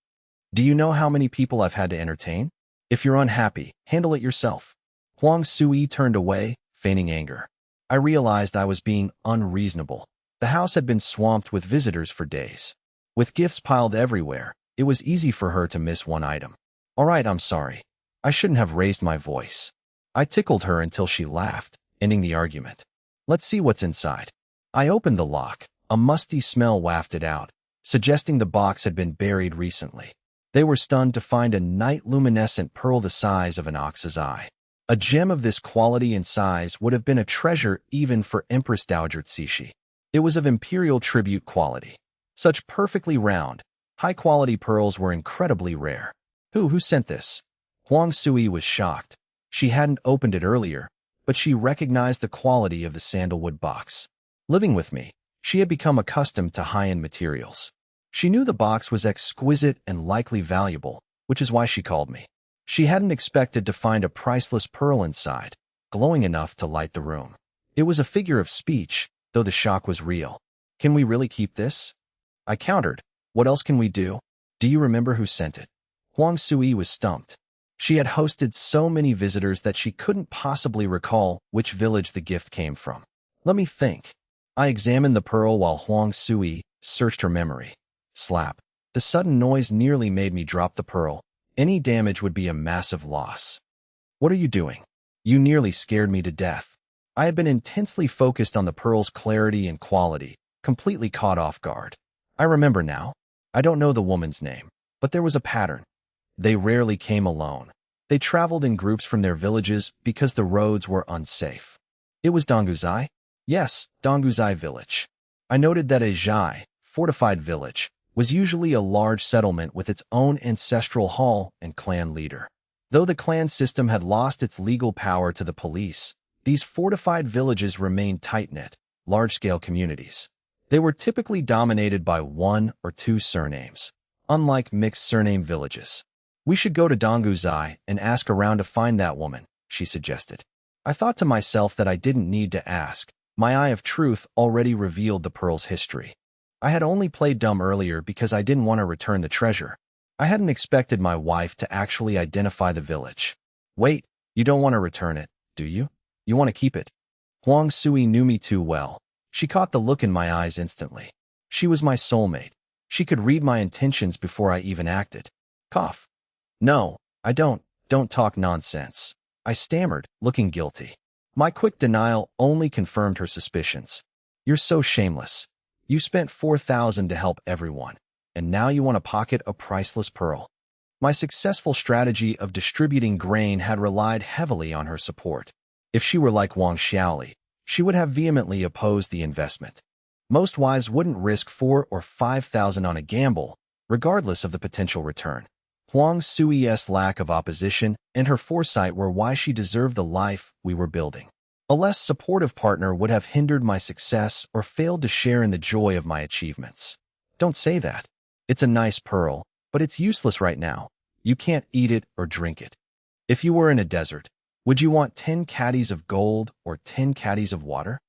Do you know how many people I've had to entertain? If you're unhappy, handle it yourself. Huang Sui turned away, feigning anger. I realized I was being unreasonable. The house had been swamped with visitors for days. With gifts piled everywhere, it was easy for her to miss one item. All right, I'm sorry. I shouldn't have raised my voice. I tickled her until she laughed, ending the argument. Let's see what's inside. I opened the lock. A musty smell wafted out, suggesting the box had been buried recently. They were stunned to find a night-luminescent pearl the size of an ox's eye. A gem of this quality and size would have been a treasure even for Empress Dowager Cixi. It was of imperial tribute quality. Such perfectly round, high-quality pearls were incredibly rare. Who sent this? Huang Sui was shocked. She hadn't opened it earlier, but she recognized the quality of the sandalwood box. Living with me, she had become accustomed to high-end materials. She knew the box was exquisite and likely valuable, which is why she called me. She hadn't expected to find a priceless pearl inside, glowing enough to light the room. It was a figure of speech, though the shock was real. Can we really keep this? I countered. What else can we do? Do you remember who sent it? Huang Sui was stumped. She had hosted so many visitors that she couldn't possibly recall which village the gift came from. Let me think. I examined the pearl while Huang Sui searched her memory. Slap. The sudden noise nearly made me drop the pearl. Any damage would be a massive loss. What are you doing? You nearly scared me to death. I had been intensely focused on the pearl's clarity and quality, completely caught off guard. I remember now. I don't know the woman's name, but there was a pattern. They rarely came alone. They traveled in groups from their villages because the roads were unsafe. It was Donguzai? Yes, Donguzai Village. I noted that a Zhai, fortified village, was usually a large settlement with its own ancestral hall and clan leader. Though the clan system had lost its legal power to the police, these fortified villages remained tight-knit, large-scale communities. They were typically dominated by one or two surnames, unlike mixed surname villages. We should go to Donguzai and ask around to find that woman, she suggested. I thought to myself that I didn't need to ask. My eye of truth already revealed the pearl's history. I had only played dumb earlier because I didn't want to return the treasure. I hadn't expected my wife to actually identify the village. Wait, you don't want to return it, do you? You want to keep it? Huang Sui knew me too well. She caught the look in my eyes instantly. She was my soulmate. She could read my intentions before I even acted. Cough. No, I don't talk nonsense. I stammered, looking guilty. My quick denial only confirmed her suspicions. You're so shameless. You spent 4,000 to help everyone, and now you want to pocket a priceless pearl. My successful strategy of distributing grain had relied heavily on her support. If she were like Wang Xiaoli, she would have vehemently opposed the investment. Most wives wouldn't risk 4,000 or 5,000 on a gamble, regardless of the potential return. Huang Sui's lack of opposition and her foresight were why she deserved the life we were building. A less supportive partner would have hindered my success or failed to share in the joy of my achievements. Don't say that. It's a nice pearl, but it's useless right now. You can't eat it or drink it. If you were in a desert, would you want 10 caddies of gold or 10 caddies of water?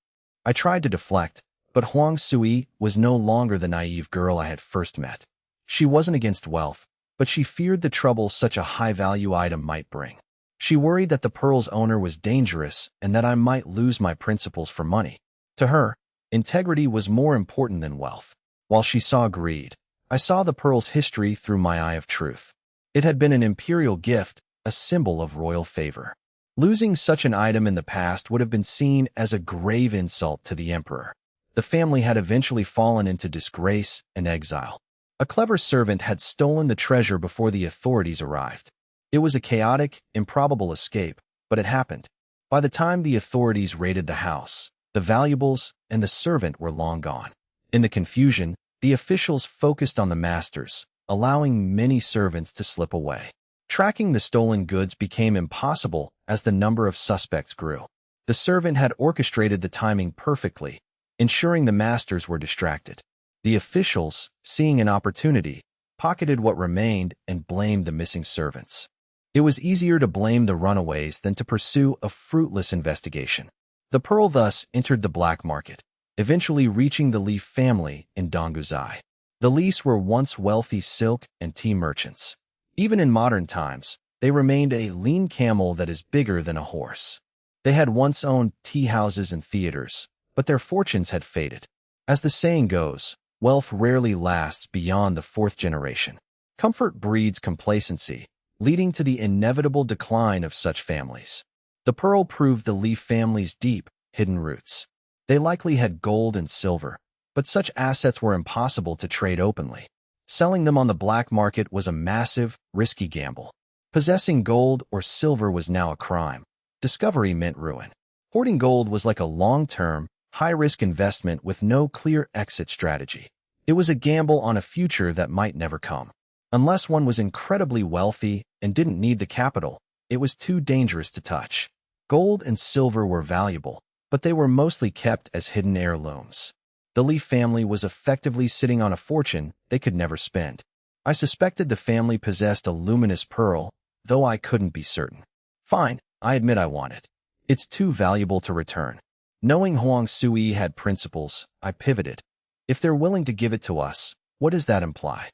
I tried to deflect, but Huang Sui was no longer the naive girl I had first met. She wasn't against wealth, but she feared the trouble such a high-value item might bring. She worried that the pearl's owner was dangerous and that I might lose my principles for money. To her, integrity was more important than wealth. While she saw greed, I saw the pearl's history through my eye of truth. It had been an imperial gift, a symbol of royal favor. Losing such an item in the past would have been seen as a grave insult to the emperor. The family had eventually fallen into disgrace and exile. A clever servant had stolen the treasure before the authorities arrived. It was a chaotic, improbable escape, but it happened. By the time the authorities raided the house, the valuables and the servant were long gone. In the confusion, the officials focused on the masters, allowing many servants to slip away. Tracking the stolen goods became impossible as the number of suspects grew. The servant had orchestrated the timing perfectly, ensuring the masters were distracted. The officials, seeing an opportunity, pocketed what remained and blamed the missing servants. It was easier to blame the runaways than to pursue a fruitless investigation. The pearl thus entered the black market, eventually reaching the Leaf family in Donguzai. The Lees were once wealthy silk and tea merchants. Even in modern times, they remained a lean camel that is bigger than a horse. They had once owned tea houses and theaters, but their fortunes had faded. As the saying goes, wealth rarely lasts beyond the fourth generation. Comfort breeds complacency, leading to the inevitable decline of such families. The pearl proved the Leaf family's deep, hidden roots. They likely had gold and silver, but such assets were impossible to trade openly. Selling them on the black market was a massive, risky gamble. Possessing gold or silver was now a crime. Discovery meant ruin. Hoarding gold was like a long-term, high-risk investment with no clear exit strategy. It was a gamble on a future that might never come. Unless one was incredibly wealthy and didn't need the capital, it was too dangerous to touch. Gold and silver were valuable, but they were mostly kept as hidden heirlooms. The Leaf family was effectively sitting on a fortune they could never spend. I suspected the family possessed a luminous pearl, though I couldn't be certain. Fine, I admit I want it. It's too valuable to return. Knowing Huang Sui had principles, I pivoted. If they're willing to give it to us, what does that imply?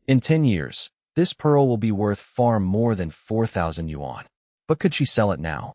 In 10 years, this pearl will be worth far more than 4,000 yuan. But could she sell it now?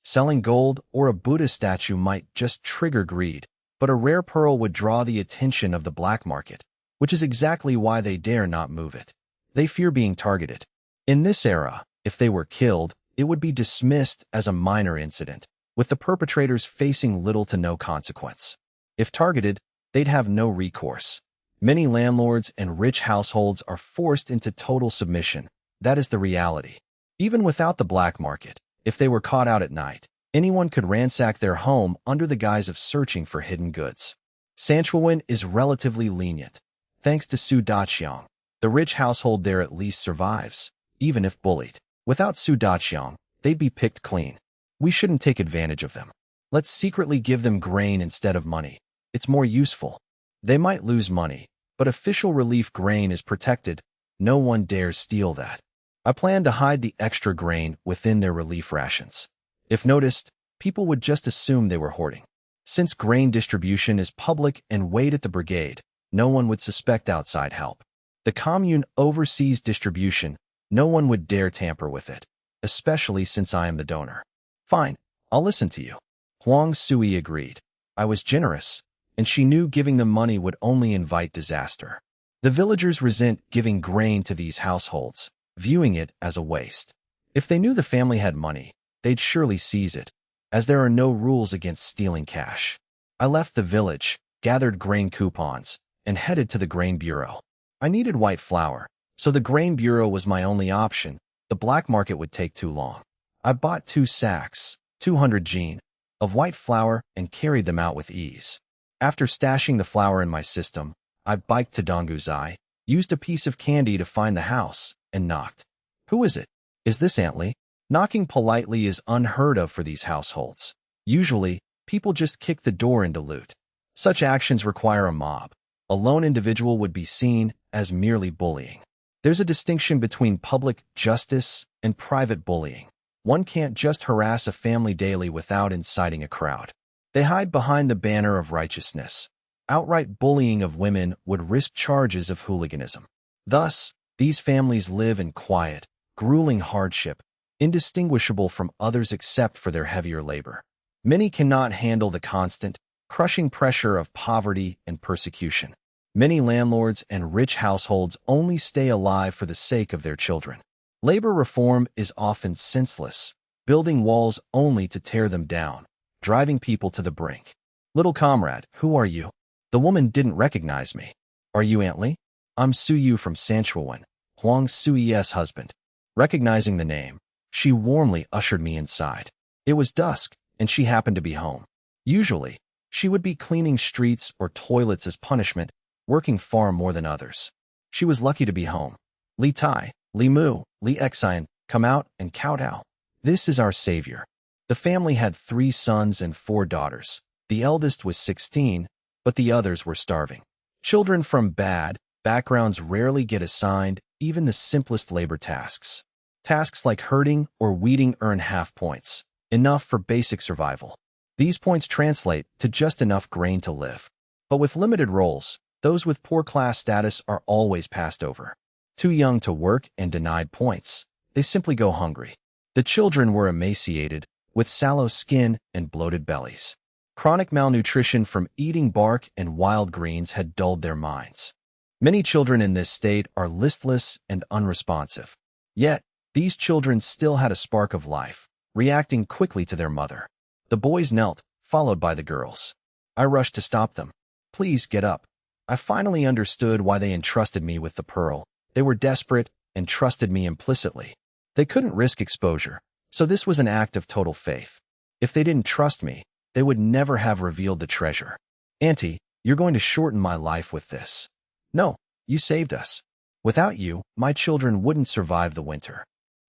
Selling gold or a Buddha statue might just trigger greed, but a rare pearl would draw the attention of the black market, which is exactly why they dare not move it. They fear being targeted. In this era, if they were killed, it would be dismissed as a minor incident, with the perpetrators facing little to no consequence. If targeted, they'd have no recourse. Many landlords and rich households are forced into total submission. That is the reality. Even without the black market, if they were caught out at night, anyone could ransack their home under the guise of searching for hidden goods. Sanshuiwan is relatively lenient. Thanks to Su Daqiang, the rich household there at least survives, even if bullied. Without Su Daqiang, they'd be picked clean. We shouldn't take advantage of them. Let's secretly give them grain instead of money. It's more useful. They might lose money, but official relief grain is protected. No one dares steal that. I plan to hide the extra grain within their relief rations. If noticed, people would just assume they were hoarding. Since grain distribution is public and weighed at the brigade, no one would suspect outside help. The commune oversees distribution. No one would dare tamper with it, especially since I am the donor. Fine, I'll listen to you. Huang Sui agreed. I was generous, and she knew giving them money would only invite disaster. The villagers resent giving grain to these households, viewing it as a waste. If they knew the family had money, they'd surely seize it, as there are no rules against stealing cash. I left the village, gathered grain coupons, and headed to the grain bureau. I needed white flour, so the grain bureau was my only option. The black market would take too long. I bought 2 sacks, 200 jin, of white flour and carried them out with ease. After stashing the flour in my system, I biked to Donguzai, used a piece of candy to find the house, and knocked. Who is it? Is this Aunt Lee? Knocking politely is unheard of for these households. Usually, people just kick the door into loot. Such actions require a mob. A lone individual would be seen as merely bullying. There's a distinction between public justice and private bullying. One can't just harass a family daily without inciting a crowd. They hide behind the banner of righteousness. Outright bullying of women would risk charges of hooliganism. Thus, these families live in quiet, grueling hardship, indistinguishable from others except for their heavier labor. Many cannot handle the constant, crushing pressure of poverty and persecution. Many landlords and rich households only stay alive for the sake of their children. Labor reform is often senseless, building walls only to tear them down, driving people to the brink. Little comrade, who are you? The woman didn't recognize me. Are you Aunt Li? I'm Suyu from Sanshuiwan, Huang Sui's husband. Recognizing the name, she warmly ushered me inside. It was dusk, and she happened to be home. Usually, she would be cleaning streets or toilets as punishment, working far more than others. She was lucky to be home. Li Tai, Li Mu, Li Xian, come out and kowtow. This is our savior. The family had 3 sons and 4 daughters. The eldest was 16, but the others were starving. Children from bad backgrounds rarely get assigned even the simplest labor tasks. Tasks like herding or weeding earn half points, enough for basic survival. These points translate to just enough grain to live. But with limited roles, those with poor class status are always passed over. Too young to work and denied points, they simply go hungry. The children were emaciated, with sallow skin and bloated bellies. Chronic malnutrition from eating bark and wild greens had dulled their minds. Many children in this state are listless and unresponsive. Yet, these children still had a spark of life, reacting quickly to their mother. The boys knelt, followed by the girls. I rushed to stop them. Please get up. I finally understood why they entrusted me with the pearl. They were desperate and trusted me implicitly. They couldn't risk exposure, so this was an act of total faith. If they didn't trust me, they would never have revealed the treasure. Auntie, you're going to shorten my life with this. No, you saved us. Without you, my children wouldn't survive the winter.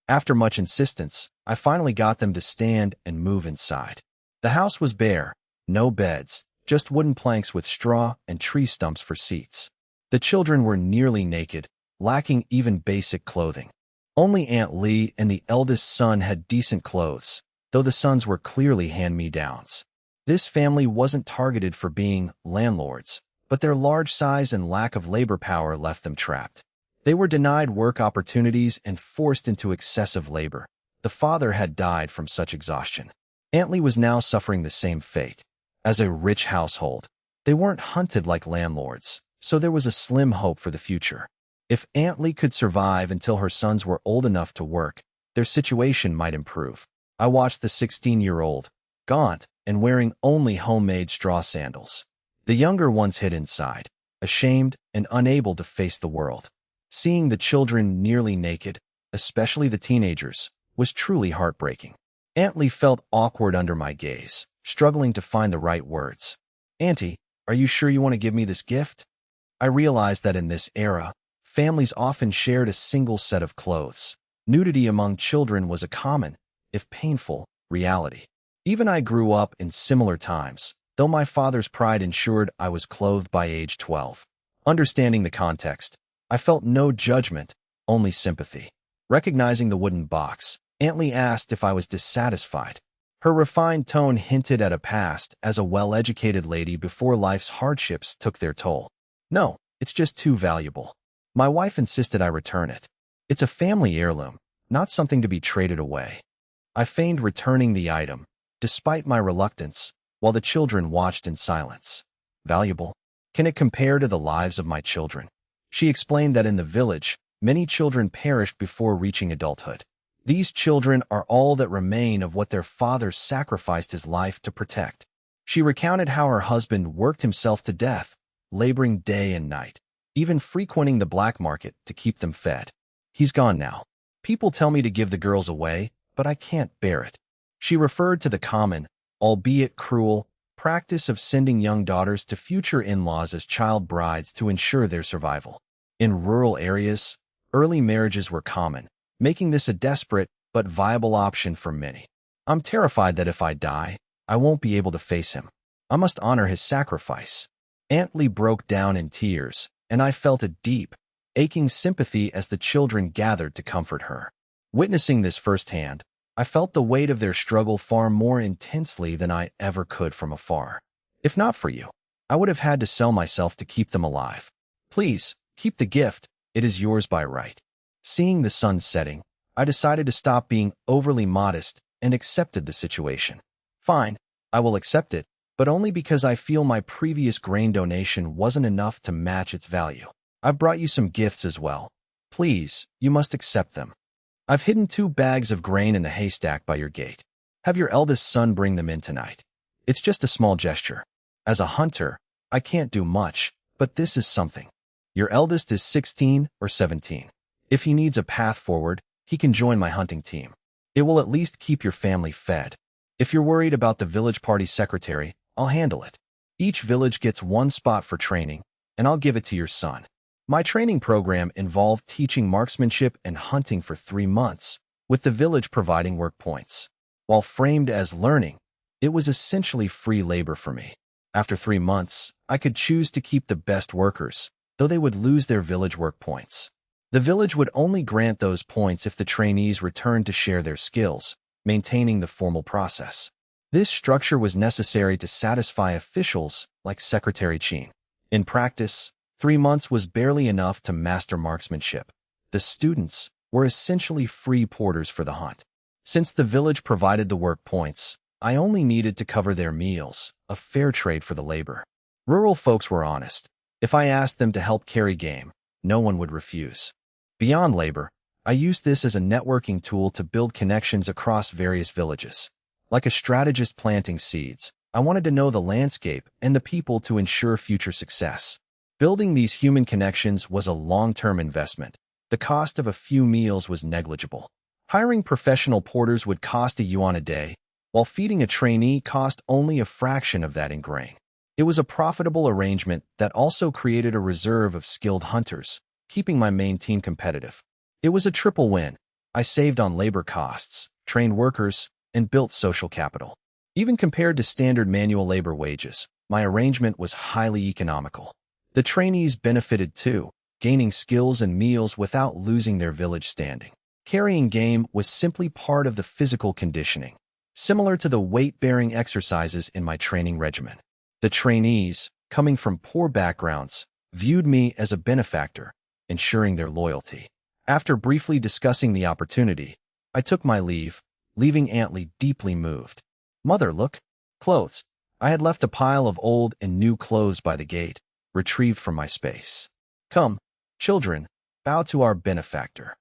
After much insistence, I finally got them to stand and move inside. The house was bare, no beds, just wooden planks with straw and tree stumps for seats. The children were nearly naked, lacking even basic clothing. Only Aunt Li and the eldest son had decent clothes, though the sons were clearly hand-me-downs. This family wasn't targeted for being landlords, but their large size and lack of labor power left them trapped. They were denied work opportunities and forced into excessive labor. The father had died from such exhaustion. Aunt Li was now suffering the same fate. As a rich household, they weren't hunted like landlords, so there was a slim hope for the future. If Aunt Li could survive until her sons were old enough to work, their situation might improve. I watched the 16-year-old, gaunt and wearing only homemade straw sandals. The younger ones hid inside, ashamed and unable to face the world. Seeing the children nearly naked, especially the teenagers, was truly heartbreaking. Aunt Li felt awkward under my gaze, struggling to find the right words. Auntie, are you sure you want to give me this gift? I realized that in this era, families often shared a single set of clothes. Nudity among children was a common, if painful, reality. Even I grew up in similar times, though my father's pride ensured I was clothed by age 12. Understanding the context, I felt no judgment, only sympathy. Recognizing the wooden box, Aunt Li asked if I was dissatisfied. Her refined tone hinted at a past as a well-educated lady before life's hardships took their toll. No, it's just too valuable. My wife insisted I return it. It's a family heirloom, not something to be traded away. I feigned returning the item, despite my reluctance, while the children watched in silence. Valuable? Can it compare to the lives of my children? She explained that in the village, many children perished before reaching adulthood. These children are all that remain of what their father sacrificed his life to protect. She recounted how her husband worked himself to death, laboring day and night, even frequenting the black market to keep them fed. He's gone now. People tell me to give the girls away, but I can't bear it. She referred to the common, albeit cruel, practice of sending young daughters to future in-laws as child brides to ensure their survival. In rural areas, early marriages were common, making this a desperate but viable option for many. I'm terrified that if I die, I won't be able to face him. I must honor his sacrifice. Aunt Li broke down in tears, and I felt a deep, aching sympathy as the children gathered to comfort her. Witnessing this firsthand, I felt the weight of their struggle far more intensely than I ever could from afar. If not for you, I would have had to sell myself to keep them alive. Please, keep the gift. It is yours by right. Seeing the sun setting, I decided to stop being overly modest and accepted the situation. Fine, I will accept it, but only because I feel my previous grain donation wasn't enough to match its value. I've brought you some gifts as well. Please, you must accept them. I've hidden 2 bags of grain in the haystack by your gate. Have your eldest son bring them in tonight. It's just a small gesture. As a hunter, I can't do much, but this is something. Your eldest is 16 or 17. If he needs a path forward, he can join my hunting team. It will at least keep your family fed. If you're worried about the village party secretary, I'll handle it. Each village gets 1 spot for training, and I'll give it to your son. My training program involved teaching marksmanship and hunting for 3 months, with the village providing work points. While framed as learning, it was essentially free labor for me. After 3 months, I could choose to keep the best workers, though they would lose their village work points. The village would only grant those points if the trainees returned to share their skills, maintaining the formal process. This structure was necessary to satisfy officials like Secretary Chin. In practice, 3 months was barely enough to master marksmanship. The students were essentially free porters for the hunt. Since the village provided the work points, I only needed to cover their meals, a fair trade for the labor. Rural folks were honest. If I asked them to help carry game, no one would refuse. Beyond labor, I used this as a networking tool to build connections across various villages. Like a strategist planting seeds, I wanted to know the landscape and the people to ensure future success. Building these human connections was a long-term investment. The cost of a few meals was negligible. Hiring professional porters would cost a yuan a day, while feeding a trainee cost only a fraction of that in grain. It was a profitable arrangement that also created a reserve of skilled hunters, keeping my main team competitive. It was a triple win. I saved on labor costs, trained workers, and built social capital. Even compared to standard manual labor wages, my arrangement was highly economical. The trainees benefited too, gaining skills and meals without losing their village standing. Carrying game was simply part of the physical conditioning, similar to the weight-bearing exercises in my training regimen. The trainees, coming from poor backgrounds, viewed me as a benefactor, ensuring their loyalty. After briefly discussing the opportunity, I took my leave, leaving Aunt Lee deeply moved. Mother, look. Clothes. I had left a pile of old and new clothes by the gate, retrieved from my space. Come, children, bow to our benefactor.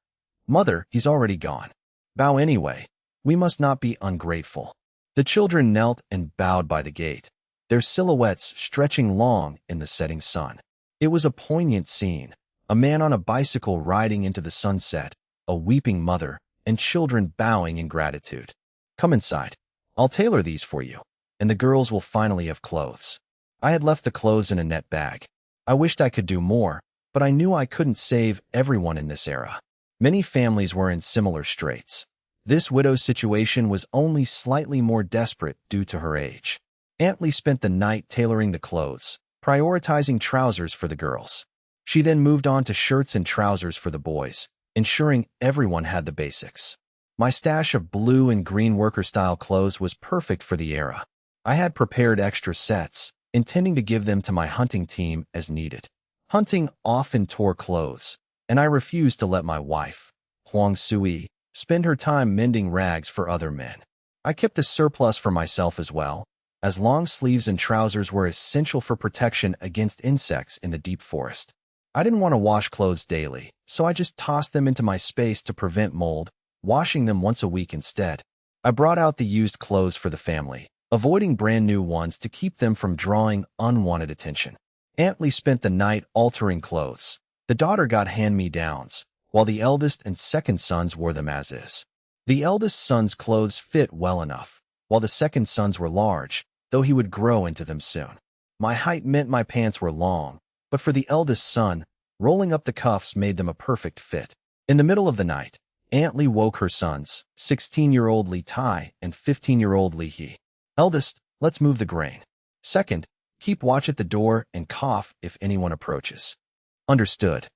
Mother, he's already gone. Bow anyway. We must not be ungrateful. The children knelt and bowed by the gate, their silhouettes stretching long in the setting sun. It was a poignant scene. A man on a bicycle riding into the sunset, a weeping mother, and children bowing in gratitude. Come inside. I'll tailor these for you, and the girls will finally have clothes. I had left the clothes in a net bag. I wished I could do more, but I knew I couldn't save everyone in this era. Many families were in similar straits. This widow's situation was only slightly more desperate due to her age. Aunt Lee spent the night tailoring the clothes, prioritizing trousers for the girls. She then moved on to shirts and trousers for the boys, ensuring everyone had the basics. My stash of blue and green worker-style clothes was perfect for the era. I had prepared extra sets, intending to give them to my hunting team as needed. Hunting often tore clothes, and I refused to let my wife, Huang Sui, spend her time mending rags for other men. I kept a surplus for myself as well, as long sleeves and trousers were essential for protection against insects in the deep forest. I didn't want to wash clothes daily, so I just tossed them into my space to prevent mold, washing them once a week instead. I brought out the used clothes for the family, avoiding brand new ones to keep them from drawing unwanted attention. Aunt Lee spent the night altering clothes. The daughter got hand-me-downs, while the eldest and second sons wore them as is. The eldest son's clothes fit well enough, while the second son's were large, though he would grow into them soon. My height meant my pants were long, but for the eldest son, rolling up the cuffs made them a perfect fit. In the middle of the night, Aunt Lee woke her sons, 16-year-old Li Tai and 15-year-old Li He. Eldest, let's move the grain. Second, keep watch at the door and cough if anyone approaches. Understood.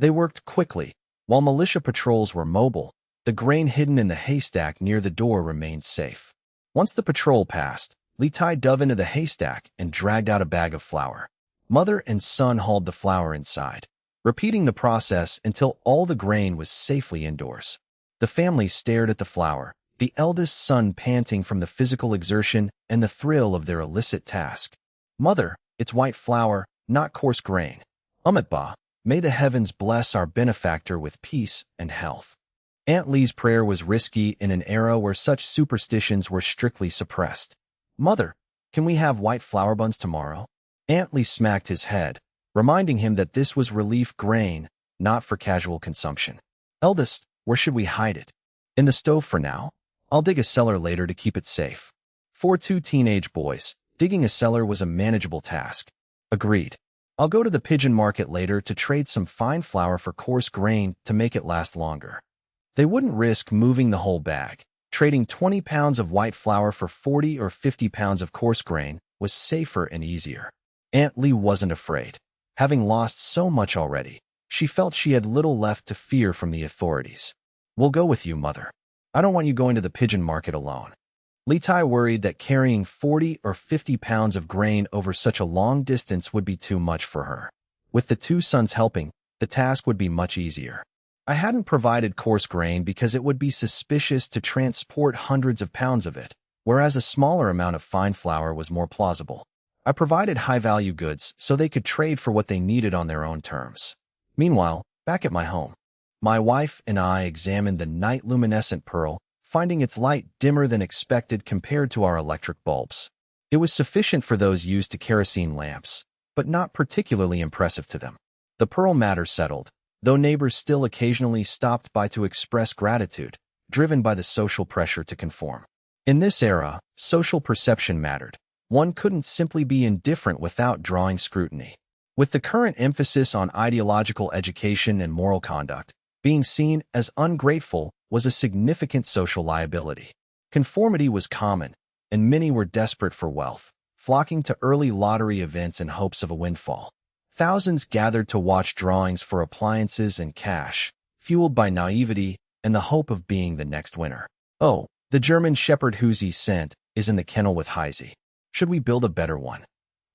They worked quickly. While militia patrols were mobile, the grain hidden in the haystack near the door remained safe. Once the patrol passed, Li Tai dove into the haystack and dragged out a bag of flour. Mother and son hauled the flour inside, repeating the process until all the grain was safely indoors. The family stared at the flour, the eldest son panting from the physical exertion and the thrill of their illicit task. "Mother, it's white flour, not coarse grain. Umitba, may the heavens bless our benefactor with peace and health." Aunt Lee's prayer was risky in an era where such superstitions were strictly suppressed. "Mother, can we have white flour buns tomorrow?" Aunt Lee smacked his head, reminding him that this was relief grain, not for casual consumption. "Eldest, where should we hide it?" "In the stove for now. I'll dig a cellar later to keep it safe." For two teenage boys, digging a cellar was a manageable task. "Agreed. I'll go to the pigeon market later to trade some fine flour for coarse grain to make it last longer." They wouldn't risk moving the whole bag. Trading 20 pounds of white flour for 40 or 50 pounds of coarse grain was safer and easier. Aunt Lee wasn't afraid. Having lost so much already, she felt she had little left to fear from the authorities. "We'll go with you, Mother. I don't want you going to the pigeon market alone." Li Tai worried that carrying 40 or 50 pounds of grain over such a long distance would be too much for her. With the two sons helping, the task would be much easier. "I hadn't provided coarse grain because it would be suspicious to transport hundreds of pounds of it, whereas a smaller amount of fine flour was more plausible. I provided high-value goods so they could trade for what they needed on their own terms." Meanwhile, back at my home, my wife and I examined the night-luminescent pearl, finding its light dimmer than expected compared to our electric bulbs. It was sufficient for those used to kerosene lamps, but not particularly impressive to them. The pearl matter settled, though neighbors still occasionally stopped by to express gratitude, driven by the social pressure to conform. In this era, social perception mattered. One couldn't simply be indifferent without drawing scrutiny. With the current emphasis on ideological education and moral conduct, being seen as ungrateful was a significant social liability. Conformity was common, and many were desperate for wealth, flocking to early lottery events in hopes of a windfall. Thousands gathered to watch drawings for appliances and cash, fueled by naivety and the hope of being the next winner. "Oh, the German Shepherd Huzi sent is in the kennel with Heisey. Should we build a better one?"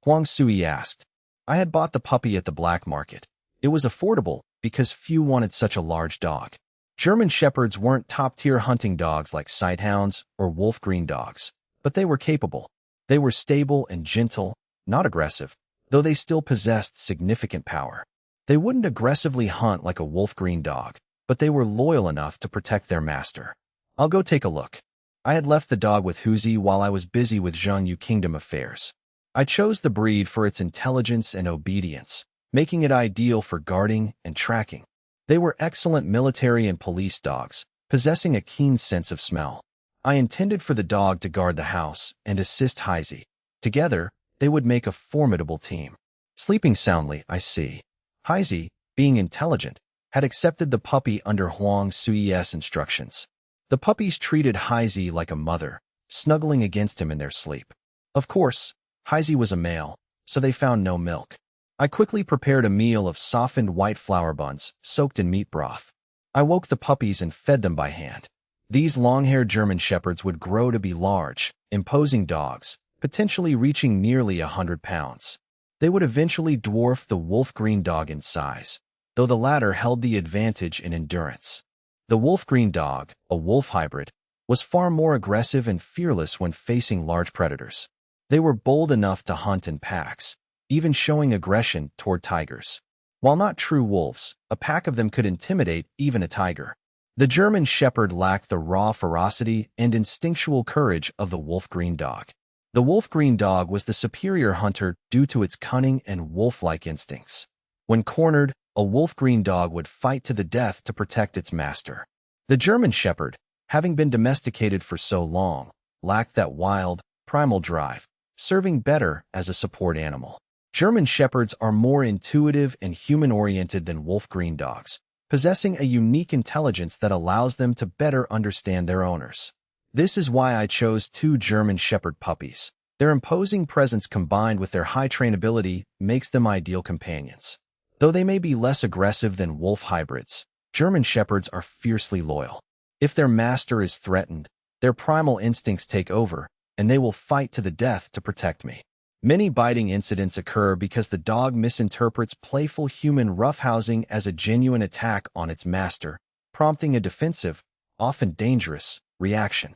Huang Sui asked. I had bought the puppy at the black market. It was affordable because few wanted such a large dog. German Shepherds weren't top-tier hunting dogs like sighthounds or wolf-green dogs, but they were capable. They were stable and gentle, not aggressive, though they still possessed significant power. They wouldn't aggressively hunt like a wolf-green dog, but they were loyal enough to protect their master. "I'll go take a look." I had left the dog with Huzi while I was busy with Zhengyu Kingdom affairs. I chose the breed for its intelligence and obedience, making it ideal for guarding and tracking. They were excellent military and police dogs, possessing a keen sense of smell. I intended for the dog to guard the house and assist Heisey. Together, they would make a formidable team. Sleeping soundly, I see. Heisey, being intelligent, had accepted the puppy under Huang Sui's instructions. The puppies treated Heisey like a mother, snuggling against him in their sleep. Of course, Heisey was a male, so they found no milk. I quickly prepared a meal of softened white flour buns soaked in meat broth. I woke the puppies and fed them by hand. These long-haired German Shepherds would grow to be large, imposing dogs, potentially reaching nearly 100 pounds. They would eventually dwarf the wolf-green dog in size, though the latter held the advantage in endurance. The wolf-green dog, a wolf hybrid, was far more aggressive and fearless when facing large predators. They were bold enough to hunt in packs, even showing aggression toward tigers. While not true wolves, a pack of them could intimidate even a tiger. The German Shepherd lacked the raw ferocity and instinctual courage of the wolf-green dog. The wolf-green dog was the superior hunter due to its cunning and wolf-like instincts. When cornered, a wolf-green dog would fight to the death to protect its master. The German Shepherd, having been domesticated for so long, lacked that wild, primal drive, serving better as a support animal. German Shepherds are more intuitive and human-oriented than wolf-green dogs, possessing a unique intelligence that allows them to better understand their owners. This is why I chose two German Shepherd puppies. Their imposing presence combined with their high trainability makes them ideal companions. Though they may be less aggressive than wolf hybrids, German Shepherds are fiercely loyal. If their master is threatened, their primal instincts take over, and they will fight to the death to protect me. Many biting incidents occur because the dog misinterprets playful human roughhousing as a genuine attack on its master, prompting a defensive, often dangerous, reaction.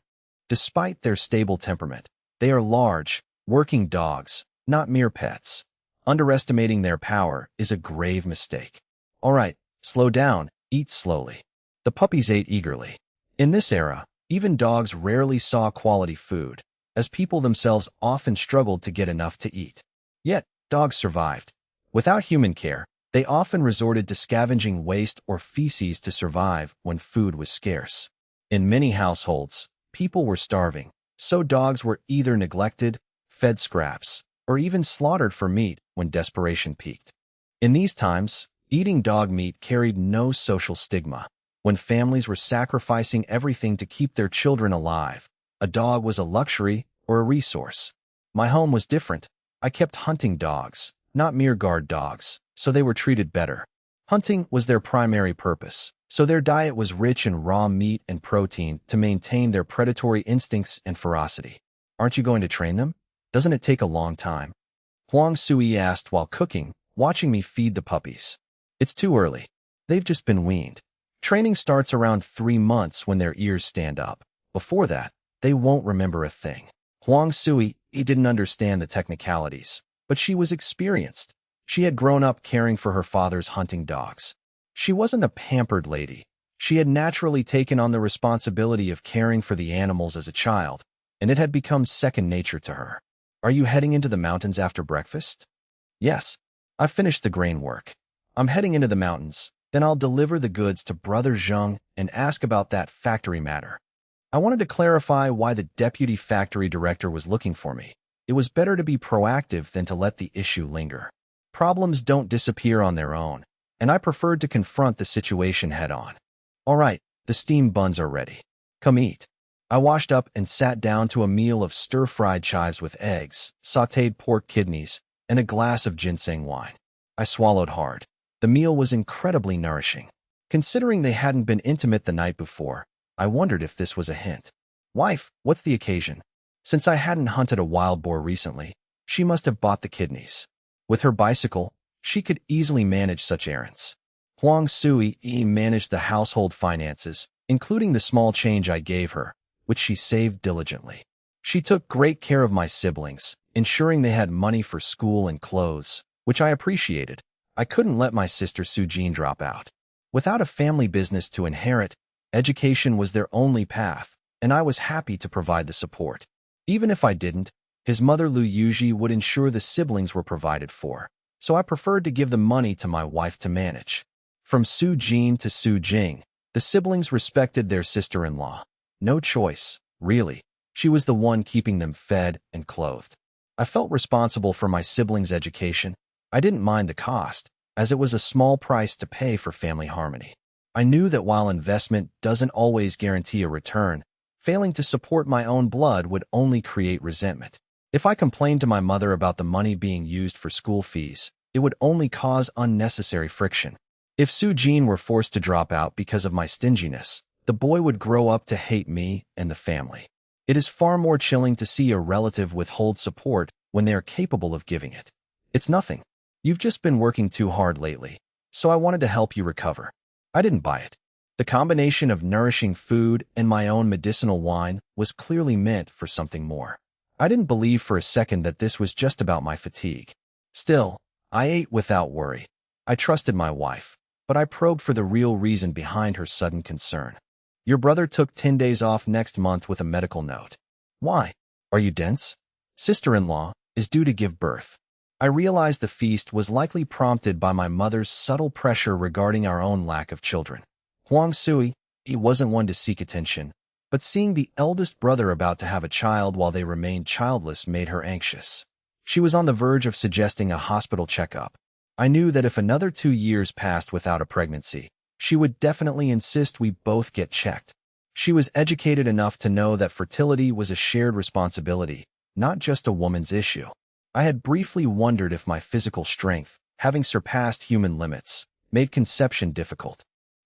Despite their stable temperament, they are large, working dogs, not mere pets. Underestimating their power is a grave mistake. All right, slow down, eat slowly. The puppies ate eagerly. In this era, even dogs rarely saw quality food, as people themselves often struggled to get enough to eat. Yet, dogs survived. Without human care, they often resorted to scavenging waste or feces to survive when food was scarce. In many households, people were starving, so dogs were either neglected, fed scraps, or even slaughtered for meat when desperation peaked. In these times, eating dog meat carried no social stigma. When families were sacrificing everything to keep their children alive, a dog was a luxury or a resource. My home was different. I kept hunting dogs, not mere guard dogs, so they were treated better. Hunting was their primary purpose, so their diet was rich in raw meat and protein to maintain their predatory instincts and ferocity. Aren't you going to train them? Doesn't it take a long time? Huang Sui asked while cooking, watching me feed the puppies. It's too early. They've just been weaned. Training starts around 3 months when their ears stand up. Before that, they won't remember a thing. Huang Sui didn't understand the technicalities, but she was experienced. She had grown up caring for her father's hunting dogs. She wasn't a pampered lady. She had naturally taken on the responsibility of caring for the animals as a child, and it had become second nature to her. Are you heading into the mountains after breakfast? Yes. I've finished the grain work. I'm heading into the mountains. Then I'll deliver the goods to Brother Zheng and ask about that factory matter. I wanted to clarify why the deputy factory director was looking for me. It was better to be proactive than to let the issue linger. Problems don't disappear on their own, and I preferred to confront the situation head-on. All right, the steamed buns are ready. Come eat. I washed up and sat down to a meal of stir-fried chives with eggs, sautéed pork kidneys, and a glass of ginseng wine. I swallowed hard. The meal was incredibly nourishing. Considering they hadn't been intimate the night before, I wondered if this was a hint. Wife, what's the occasion? Since I hadn't hunted a wild boar recently, she must have bought the kidneys. With her bicycle, she could easily manage such errands. Huang Sui managed the household finances, including the small change I gave her, which she saved diligently. She took great care of my siblings, ensuring they had money for school and clothes, which I appreciated. I couldn't let my sister Sujin drop out. Without a family business to inherit, education was their only path, and I was happy to provide the support. Even if I didn't, his mother Lu Yuji would ensure the siblings were provided for, so I preferred to give the money to my wife to manage. From Su Jin to Su Jing, the siblings respected their sister-in-law. No choice, really. She was the one keeping them fed and clothed. I felt responsible for my siblings' education. I didn't mind the cost, as it was a small price to pay for family harmony. I knew that while investment doesn't always guarantee a return, failing to support my own blood would only create resentment. If I complained to my mother about the money being used for school fees, it would only cause unnecessary friction. If Su Jin were forced to drop out because of my stinginess, the boy would grow up to hate me and the family. It is far more chilling to see a relative withhold support when they are capable of giving it. It's nothing. You've just been working too hard lately, so I wanted to help you recover. I didn't buy it. The combination of nourishing food and my own medicinal wine was clearly meant for something more. I didn't believe for a second that this was just about my fatigue. Still, I ate without worry. I trusted my wife, but I probed for the real reason behind her sudden concern. Your brother took 10 days off next month with a medical note. Why? Are you dense? Sister-in-law is due to give birth. I realized the feast was likely prompted by my mother's subtle pressure regarding our own lack of children. Huang Sui, he wasn't one to seek attention, but seeing the eldest brother about to have a child while they remained childless made her anxious. She was on the verge of suggesting a hospital checkup. I knew that if another 2 years passed without a pregnancy, she would definitely insist we both get checked. She was educated enough to know that fertility was a shared responsibility, not just a woman's issue. I had briefly wondered if my physical strength having surpassed human limits, made conception difficult.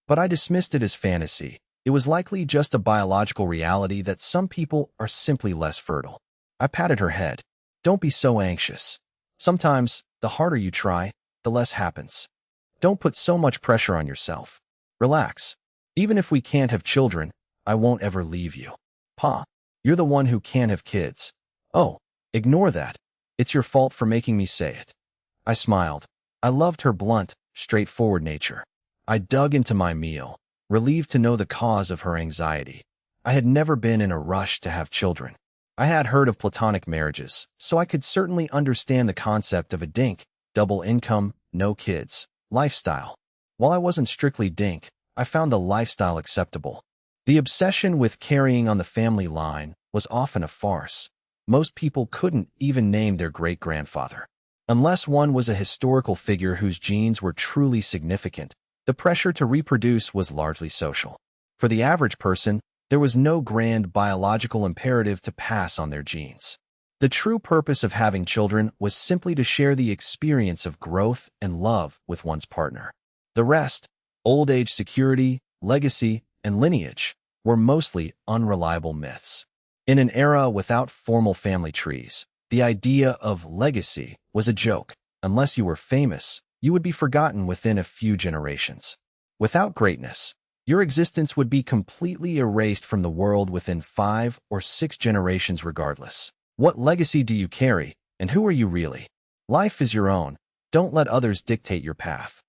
But I dismissed it as fantasy. It was likely just a biological reality that some people are simply less fertile. I patted her head. Don't be so anxious. Sometimes, the harder you try, the less happens. Don't put so much pressure on yourself. Relax. Even if we can't have children, I won't ever leave you. Pa, you're the one who can't have kids. Oh, ignore that. It's your fault for making me say it. I smiled. I loved her blunt, straightforward nature. I dug into my meal, relieved to know the cause of her anxiety. I had never been in a rush to have children. I had heard of platonic marriages, so I could certainly understand the concept of a dink, double income, no kids, lifestyle. While I wasn't strictly dink, I found the lifestyle acceptable. The obsession with carrying on the family line was often a farce. Most people couldn't even name their great-grandfather. Unless one was a historical figure whose genes were truly significant, the pressure to reproduce was largely social. For the average person, there was no grand biological imperative to pass on their genes. The true purpose of having children was simply to share the experience of growth and love with one's partner. The rest, old age security, legacy, and lineage, were mostly unreliable myths. In an era without formal family trees, the idea of legacy was a joke. Unless you were famous, you would be forgotten within a few generations. Without greatness, your existence would be completely erased from the world within 5 or 6 generations regardless. What legacy do you carry, and who are you really? Life is your own. Don't let others dictate your path.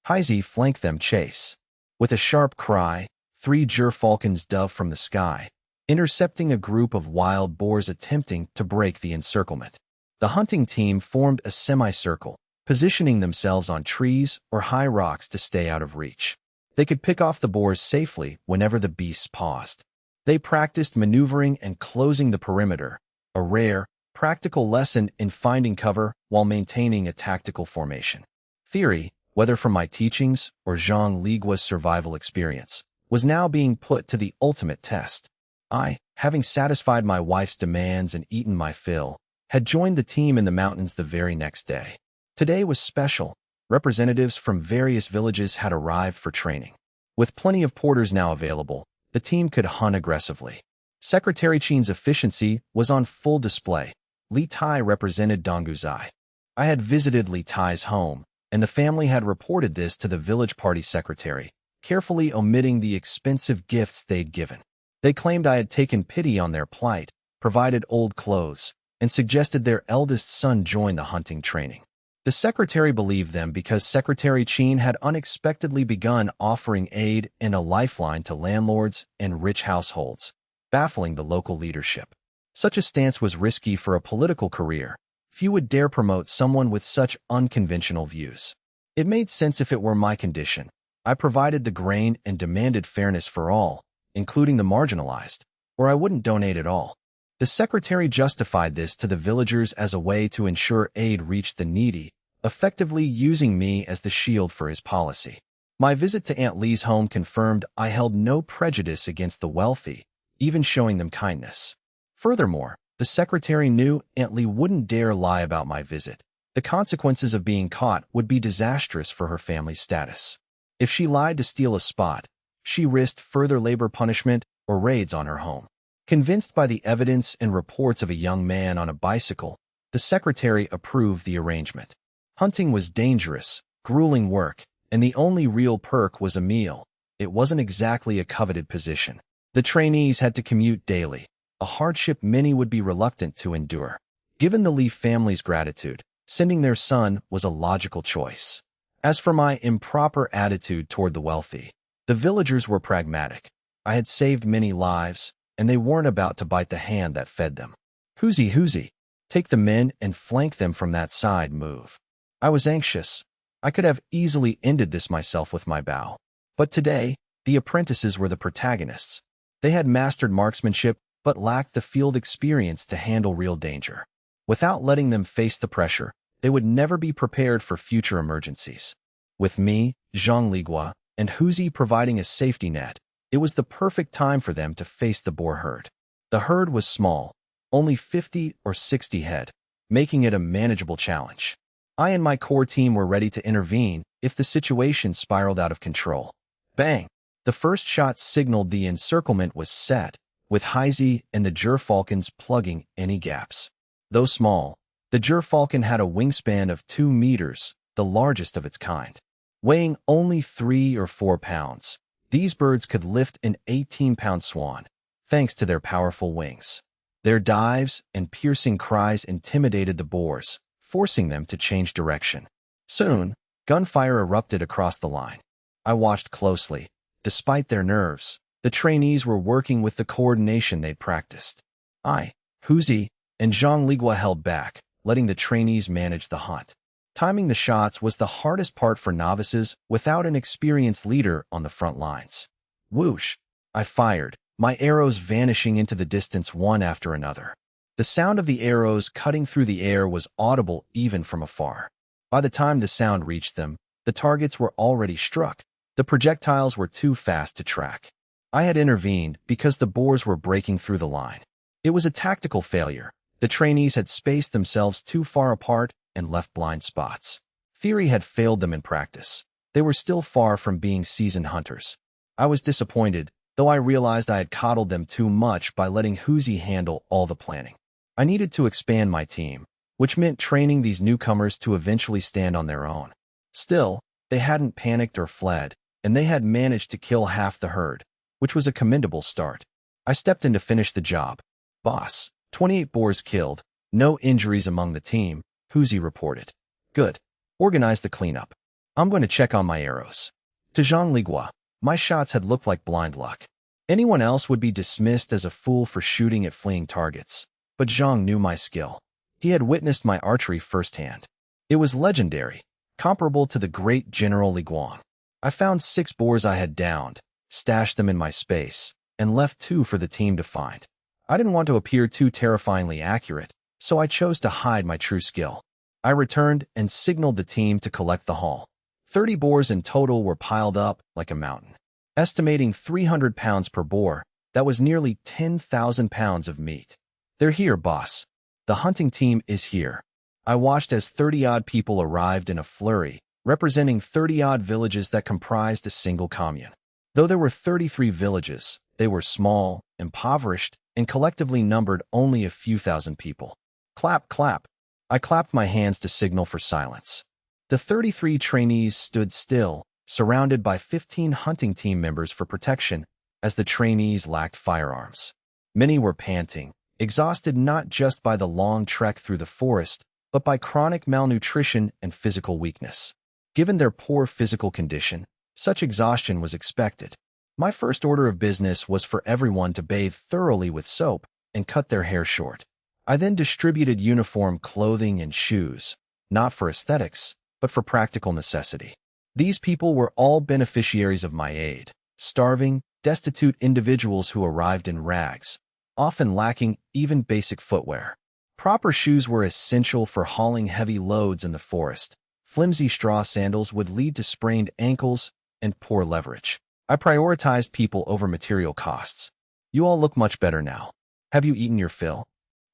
Heisey flanked them chase. With a sharp cry, 3 gerfalcons dove from the sky, intercepting a group of wild boars attempting to break the encirclement. The hunting team formed a semicircle, positioning themselves on trees or high rocks to stay out of reach. They could pick off the boars safely whenever the beasts paused. They practiced maneuvering and closing the perimeter, a rare, practical lesson in finding cover while maintaining a tactical formation. Theory, whether from my teachings or Zhang Ligua's survival experience, was now being put to the ultimate test. I, having satisfied my wife's demands and eaten my fill, had joined the team in the mountains the very next day. Today was special. Representatives from various villages had arrived for training. With plenty of porters now available, the team could hunt aggressively. Secretary Qin's efficiency was on full display. Li Tai represented Donguzai. I had visited Li Tai's home, and the family had reported this to the village party secretary, carefully omitting the expensive gifts they'd given. They claimed I had taken pity on their plight, provided old clothes, and suggested their eldest son join the hunting training. The secretary believed them because Secretary Qin had unexpectedly begun offering aid and a lifeline to landlords and rich households, baffling the local leadership. Such a stance was risky for a political career. Few would dare promote someone with such unconventional views. It made sense if it were my condition. I provided the grain and demanded fairness for all, including the marginalized, or I wouldn't donate at all. The secretary justified this to the villagers as a way to ensure aid reached the needy, effectively using me as the shield for his policy. My visit to Aunt Lee's home confirmed I held no prejudice against the wealthy, even showing them kindness. Furthermore, the secretary knew Aunt Lee wouldn't dare lie about my visit. The consequences of being caught would be disastrous for her family's status. If she lied to steal a spot, she risked further labor punishment or raids on her home. Convinced by the evidence and reports of a young man on a bicycle, the secretary approved the arrangement. Hunting was dangerous, grueling work, and the only real perk was a meal. It wasn't exactly a coveted position. The trainees had to commute daily, a hardship many would be reluctant to endure. Given the Lee family's gratitude, sending their son was a logical choice. As for my improper attitude toward the wealthy, the villagers were pragmatic. I had saved many lives, and they weren't about to bite the hand that fed them. Hoosie, take the men and flank them from that side move. I was anxious. I could have easily ended this myself with my bow. But today, the apprentices were the protagonists. They had mastered marksmanship, but lacked the field experience to handle real danger. Without letting them face the pressure, they would never be prepared for future emergencies. With me, Zhang Ligua, and Hoosie providing a safety net, it was the perfect time for them to face the boar herd. The herd was small, only 50 or 60 head, making it a manageable challenge. I and my core team were ready to intervene if the situation spiraled out of control. Bang! The first shot signaled the encirclement was set, with Heisey and the gerfalcons plugging any gaps. Though small, the gerfalcon had a wingspan of 2 meters, the largest of its kind. Weighing only 3 or 4 pounds, these birds could lift an 18-pound swan, thanks to their powerful wings. Their dives and piercing cries intimidated the boars, forcing them to change direction. Soon, gunfire erupted across the line. I watched closely. Despite their nerves, the trainees were working with the coordination they'd practiced. I, Huzi, and Zhang Ligua held back, letting the trainees manage the hunt. Timing the shots was the hardest part for novices without an experienced leader on the front lines. Whoosh! I fired, my arrows vanishing into the distance one after another. The sound of the arrows cutting through the air was audible even from afar. By the time the sound reached them, the targets were already struck. The projectiles were too fast to track. I had intervened because the boars were breaking through the line. It was a tactical failure. The trainees had spaced themselves too far apart and left blind spots. Theory had failed them in practice. They were still far from being seasoned hunters. I was disappointed, though I realized I had coddled them too much by letting Huzi handle all the planning. I needed to expand my team, which meant training these newcomers to eventually stand on their own. Still, they hadn't panicked or fled, and they had managed to kill half the herd, which was a commendable start. I stepped in to finish the job. Boss, 28 boars killed, no injuries among the team, Huzi reported. Good. Organize the cleanup. I'm going to check on my arrows. To Zhang Ligua, my shots had looked like blind luck. Anyone else would be dismissed as a fool for shooting at fleeing targets, but Zhang knew my skill. He had witnessed my archery firsthand. It was legendary, comparable to the great General Li Guang. I found 6 boars I had downed, stashed them in my space, and left 2 for the team to find. I didn't want to appear too terrifyingly accurate, so I chose to hide my true skill. I returned and signaled the team to collect the haul. 30 boars in total were piled up like a mountain. Estimating 300 pounds per boar, that was nearly 10,000 pounds of meat. They're here, boss. The hunting team is here. I watched as 30-odd people arrived in a flurry, representing 30-odd villages that comprised a single commune. Though there were 33 villages, they were small, impoverished, and collectively numbered only a few thousand people. Clap, clap. I clapped my hands to signal for silence. The 33 trainees stood still, surrounded by 15 hunting team members for protection, as the trainees lacked firearms. Many were panting, exhausted not just by the long trek through the forest, but by chronic malnutrition and physical weakness. Given their poor physical condition, such exhaustion was expected. My first order of business was for everyone to bathe thoroughly with soap and cut their hair short. I then distributed uniform clothing and shoes, not for aesthetics, but for practical necessity. These people were all beneficiaries of my aid, starving, destitute individuals who arrived in rags, often lacking even basic footwear. Proper shoes were essential for hauling heavy loads in the forest. Flimsy straw sandals would lead to sprained ankles and poor leverage. I prioritized people over material costs. You all look much better now. Have you eaten your fill?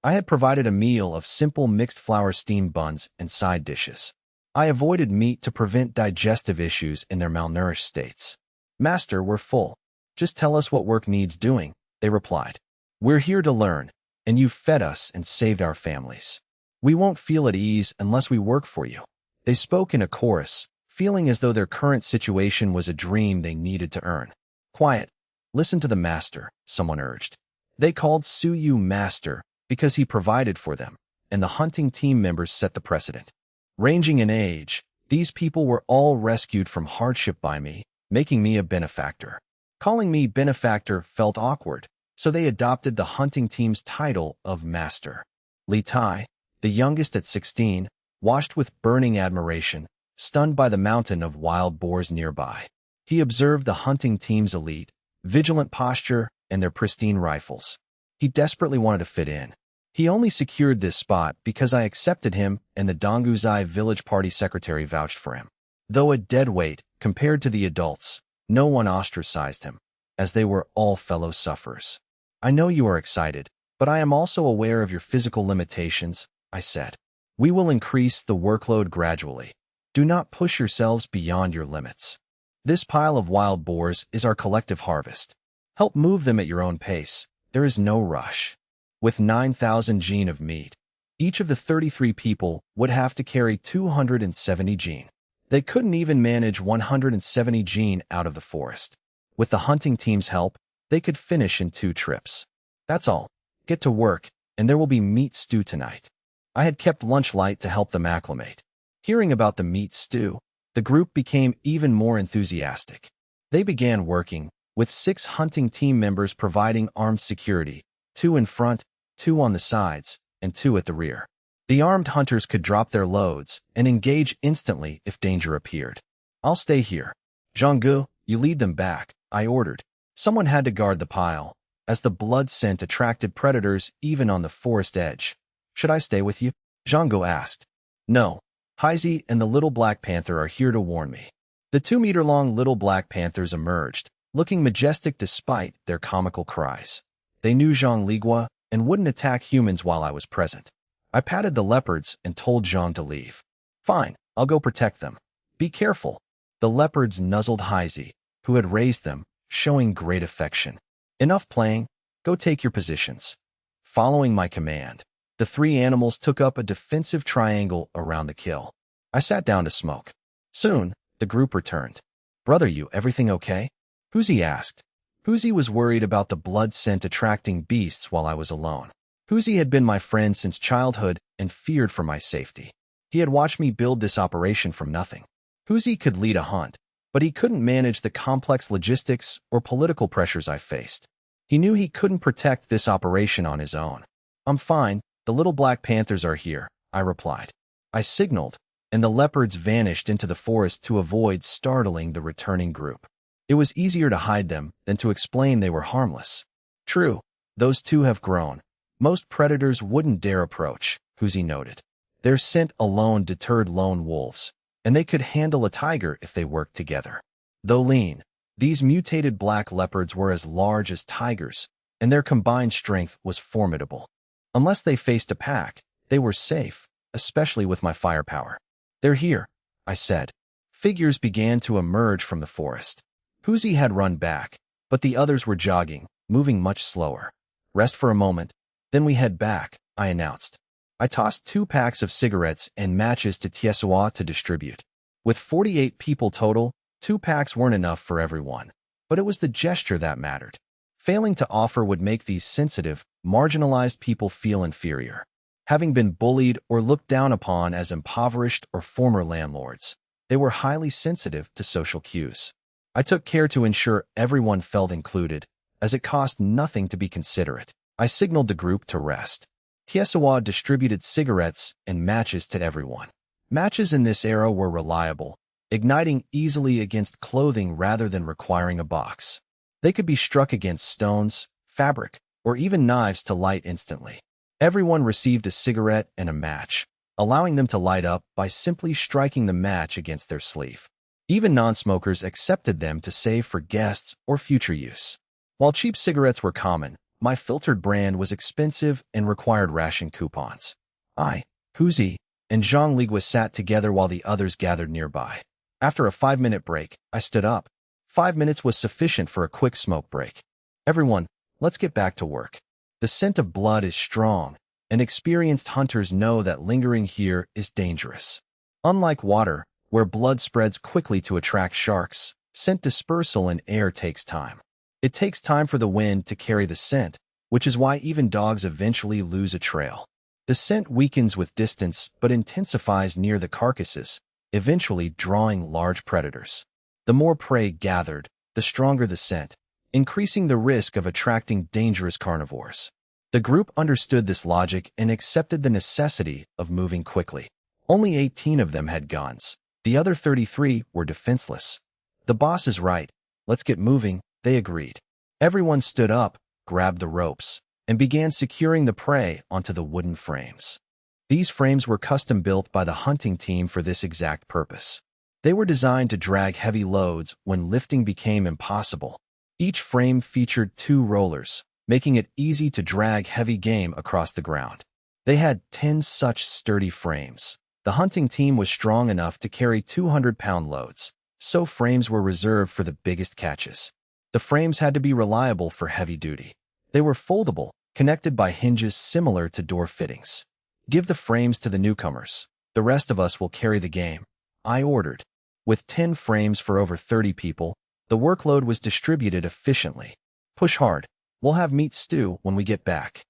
I had provided a meal of simple mixed flour steamed buns and side dishes. I avoided meat to prevent digestive issues in their malnourished states. Master, we're full. Just tell us what work needs doing, they replied. We're here to learn, and you've fed us and saved our families. We won't feel at ease unless we work for you. They spoke in a chorus, feeling as though their current situation was a dream they needed to earn. Quiet. Listen to the master, someone urged. They called Suyu master because he provided for them, and the hunting team members set the precedent. Ranging in age, these people were all rescued from hardship by me, making me a benefactor. Calling me benefactor felt awkward, so they adopted the hunting team's title of master. Li Tai, the youngest at 16, watched with burning admiration, stunned by the mountain of wild boars nearby. He observed the hunting team's elite, vigilant posture, and their pristine rifles. He desperately wanted to fit in. He only secured this spot because I accepted him and the Donguzai village party secretary vouched for him. Though a deadweight compared to the adults, no one ostracized him, as they were all fellow sufferers. I know you are excited, but I am also aware of your physical limitations, I said. We will increase the workload gradually. Do not push yourselves beyond your limits. This pile of wild boars is our collective harvest. Help move them at your own pace. There is no rush. With 9,000 jin of meat, each of the 33 people would have to carry 270 jin. They couldn't even manage 170 jin out of the forest. With the hunting team's help, they could finish in 2 trips. That's all. Get to work, and there will be meat stew tonight. I had kept lunch light to help them acclimate. Hearing about the meat stew, the group became even more enthusiastic. They began working, with 6 hunting team members providing armed security, 2 in front, 2 on the sides, and 2 at the rear. The armed hunters could drop their loads and engage instantly if danger appeared. I'll stay here. Zhanggu, you lead them back, I ordered. Someone had to guard the pile, as the blood scent attracted predators even on the forest edge. Should I stay with you? Zhanggu asked. No. Heisey and the little black panther are here to warn me. The 2-meter-long little black panthers emerged, looking majestic despite their comical cries. They knew Zhang Ligua and wouldn't attack humans while I was present. I patted the leopards and told Zhang to leave. Fine, I'll go protect them. Be careful. The leopards nuzzled Heisey, who had raised them, showing great affection. Enough playing, go take your positions. Following my command, the 3 animals took up a defensive triangle around the kill. I sat down to smoke. Soon, the group returned. Brother, everything okay? Huzi asked. Huzi was worried about the blood scent attracting beasts while I was alone. Huzi had been my friend since childhood and feared for my safety. He had watched me build this operation from nothing. Huzi could lead a hunt, but he couldn't manage the complex logistics or political pressures I faced. He knew he couldn't protect this operation on his own. I'm fine, the little black panthers are here, I replied. I signaled, and the leopards vanished into the forest to avoid startling the returning group. It was easier to hide them than to explain they were harmless. True, those 2 have grown. Most predators wouldn't dare approach, Huzi noted. Their scent alone deterred lone wolves, and they could handle a tiger if they worked together. Though lean, these mutated black leopards were as large as tigers, and their combined strength was formidable. Unless they faced a pack, they were safe, especially with my firepower. They're here, I said. Figures began to emerge from the forest. Huzi had run back, but the others were jogging, moving much slower. Rest for a moment, then we head back, I announced. I tossed 2 packs of cigarettes and matches to Tiesua to distribute. With 48 people total, 2 packs weren't enough for everyone, but it was the gesture that mattered. Failing to offer would make these sensitive, marginalized people feel inferior. Having been bullied or looked down upon as impoverished or former landlords, they were highly sensitive to social cues. I took care to ensure everyone felt included, as it cost nothing to be considerate. I signaled the group to rest. Tiesua distributed cigarettes and matches to everyone. Matches in this era were reliable, igniting easily against clothing rather than requiring a box. They could be struck against stones, fabric, or even knives to light instantly. Everyone received a cigarette and a match, allowing them to light up by simply striking the match against their sleeve. Even non-smokers accepted them to save for guests or future use. While cheap cigarettes were common, my filtered brand was expensive and required ration coupons. I, Huzi, and Zhang Ligua sat together while the others gathered nearby. After a 5-minute break, I stood up. 5 minutes was sufficient for a quick smoke break. Everyone, let's get back to work. The scent of blood is strong, and experienced hunters know that lingering here is dangerous. Unlike water, where blood spreads quickly to attract sharks, scent dispersal in air takes time. It takes time for the wind to carry the scent, which is why even dogs eventually lose a trail. The scent weakens with distance but intensifies near the carcasses, eventually drawing large predators. The more prey gathered, the stronger the scent, increasing the risk of attracting dangerous carnivores. The group understood this logic and accepted the necessity of moving quickly. Only 18 of them had guns. The other 33 were defenseless. The boss is right. Let's get moving, they agreed. Everyone stood up, grabbed the ropes, and began securing the prey onto the wooden frames. These frames were custom-built by the hunting team for this exact purpose. They were designed to drag heavy loads when lifting became impossible. Each frame featured 2 rollers, making it easy to drag heavy game across the ground. They had 10 such sturdy frames. The hunting team was strong enough to carry 200-pound loads, so frames were reserved for the biggest catches. The frames had to be reliable for heavy duty. They were foldable, connected by hinges similar to door fittings. Give the frames to the newcomers. The rest of us will carry the game, I ordered. With 10 frames for over 30 people, the workload was distributed efficiently. Push hard. We'll have meat stew when we get back.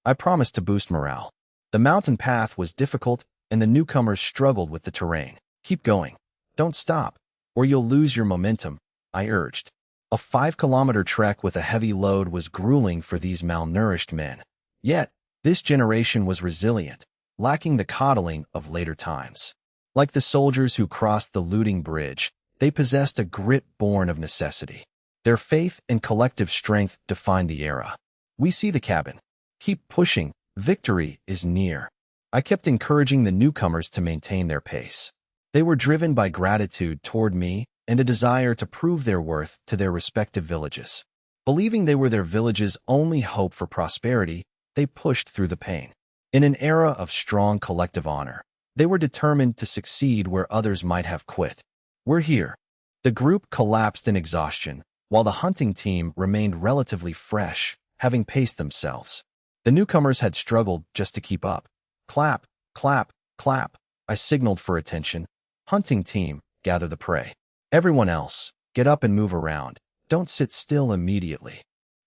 I promised to boost morale. The mountain path was difficult, and the newcomers struggled with the terrain. Keep going. Don't stop, or you'll lose your momentum, I urged. A 5-kilometer trek with a heavy load was grueling for these malnourished men. Yet, this generation was resilient, lacking the coddling of later times. Like the soldiers who crossed the looting bridge, they possessed a grit born of necessity. Their faith and collective strength defined the era. We see the cabin. Keep pushing. Victory is near. I kept encouraging the newcomers to maintain their pace. They were driven by gratitude toward me and a desire to prove their worth to their respective villages. Believing they were their village's only hope for prosperity, they pushed through the pain. In an era of strong collective honor, they were determined to succeed where others might have quit. We're here. The group collapsed in exhaustion, while the hunting team remained relatively fresh, having paced themselves. The newcomers had struggled just to keep up. Clap, clap, clap. I signaled for attention. Hunting team, gather the prey. Everyone else, get up and move around. Don't sit still immediately.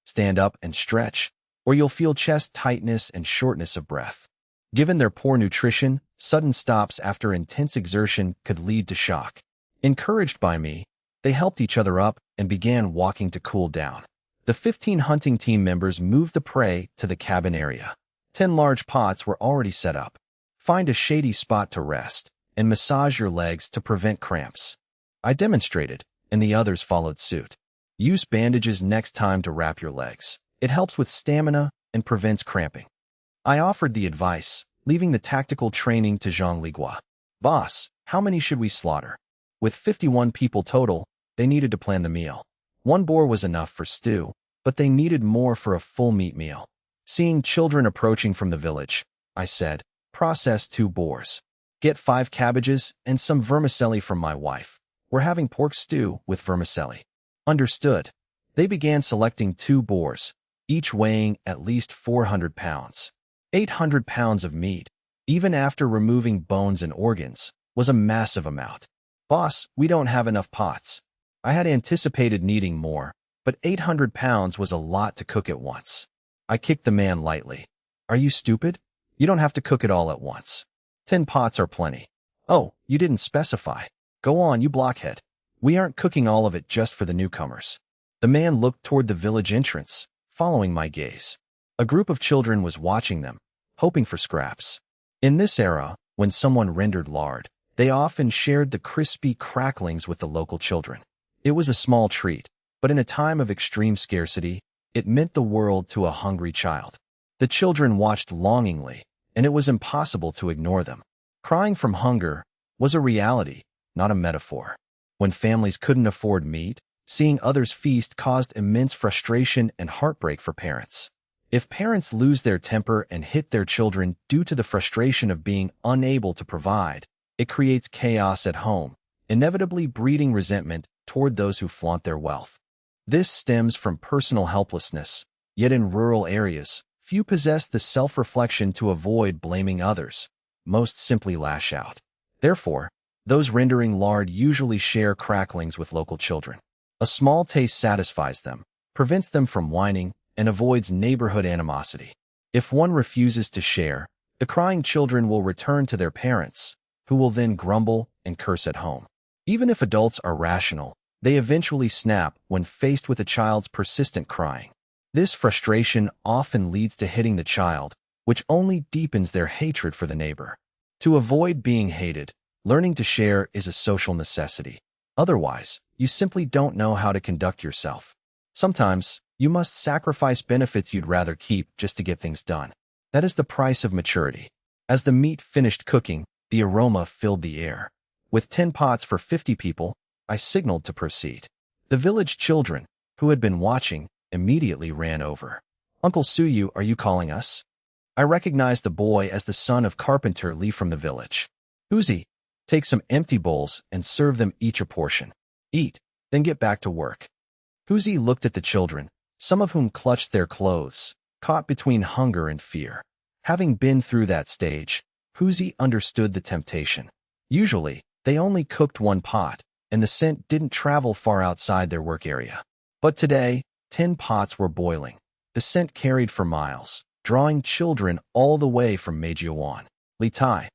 Stand up and stretch, or you'll feel chest tightness and shortness of breath. Given their poor nutrition, sudden stops after intense exertion could lead to shock. Encouraged by me, they helped each other up and began walking to cool down. The 15 hunting team members moved the prey to the cabin area. 10 large pots were already set up. Find a shady spot to rest and massage your legs to prevent cramps. I demonstrated, and the others followed suit. Use bandages next time to wrap your legs. It helps with stamina and prevents cramping. I offered the advice, leaving the tactical training to Zhang Ligua. Boss, how many should we slaughter? With 51 people total, they needed to plan the meal. 1 boar was enough for stew, but they needed more for a full meat meal. Seeing children approaching from the village, I said, process 2 boars. Get 5 cabbages and some vermicelli from my wife. We're having pork stew with vermicelli. Understood. They began selecting 2 boars, each weighing at least 400 pounds. 800 pounds of meat, even after removing bones and organs, was a massive amount. Boss, we don't have enough pots. I had anticipated needing more, but 800 pounds was a lot to cook at once. I kicked the man lightly. Are you stupid? You don't have to cook it all at once. 10 pots are plenty. Oh, you didn't specify. Go on, you blockhead. We aren't cooking all of it just for the newcomers. The man looked toward the village entrance, following my gaze. A group of children was watching them, hoping for scraps. In this era, when someone rendered lard, they often shared the crispy cracklings with the local children. It was a small treat, but in a time of extreme scarcity, it meant the world to a hungry child. The children watched longingly, and it was impossible to ignore them. Crying from hunger was a reality, not a metaphor. When families couldn't afford meat, seeing others feast caused immense frustration and heartbreak for parents. If parents lose their temper and hit their children due to the frustration of being unable to provide, it creates chaos at home, inevitably breeding resentment toward those who flaunt their wealth. This stems from personal helplessness, yet in rural areas, few possess the self-reflection to avoid blaming others. Most simply lash out. Therefore, those rendering lard usually share cracklings with local children. A small taste satisfies them, prevents them from whining, and avoids neighborhood animosity. If one refuses to share, the crying children will return to their parents, who will then grumble and curse at home. Even if adults are rational, they eventually snap when faced with a child's persistent crying. This frustration often leads to hitting the child, which only deepens their hatred for the neighbor. To avoid being hated, learning to share is a social necessity. Otherwise, you simply don't know how to conduct yourself. Sometimes, you must sacrifice benefits you'd rather keep just to get things done. That is the price of maturity. As the meat finished cooking, the aroma filled the air. With 10 pots for 50 people, I signaled to proceed. The village children, who had been watching, immediately ran over. Uncle Suyu, are you calling us? I recognized the boy as the son of Carpenter Lee from the village. Huzi, take some empty bowls and serve them each a portion. Eat, then get back to work. Huzi looked at the children, some of whom clutched their clothes, caught between hunger and fear. Having been through that stage, Huzi understood the temptation. Usually, they only cooked one pot, and the scent didn't travel far outside their work area. But today, 10 pots were boiling. The scent carried for miles, drawing children all the way from Manhwa. Li Tai.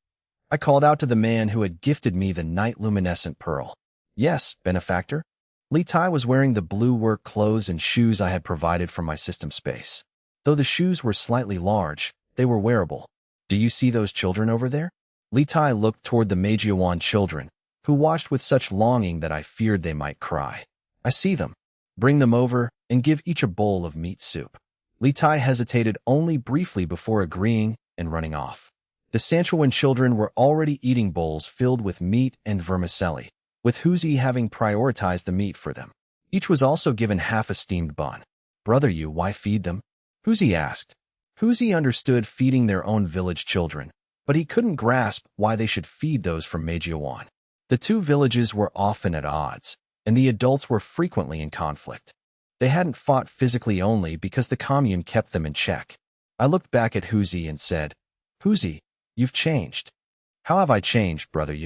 I called out to the man who had gifted me the night-luminescent pearl. Yes, benefactor? Li Tai was wearing the blue work clothes and shoes I had provided from my system space. Though the shoes were slightly large, they were wearable. Do you see those children over there? Li Tai looked toward the Manhwa children, who watched with such longing that I feared they might cry. I see them. Bring them over and give each a bowl of meat soup. Li Tai hesitated only briefly before agreeing and running off. The Sanshuiwan children were already eating bowls filled with meat and vermicelli, with Huzi having prioritized the meat for them. Each was also given half a steamed bun. Brother, why feed them? Huzi asked. Huzi understood feeding their own village children, but he couldn't grasp why they should feed those from Manhwa. The two villages were often at odds, and the adults were frequently in conflict. They hadn't fought physically only because the commune kept them in check. I looked back at Huzi and said, Huzi, you've changed. How have I changed, brother?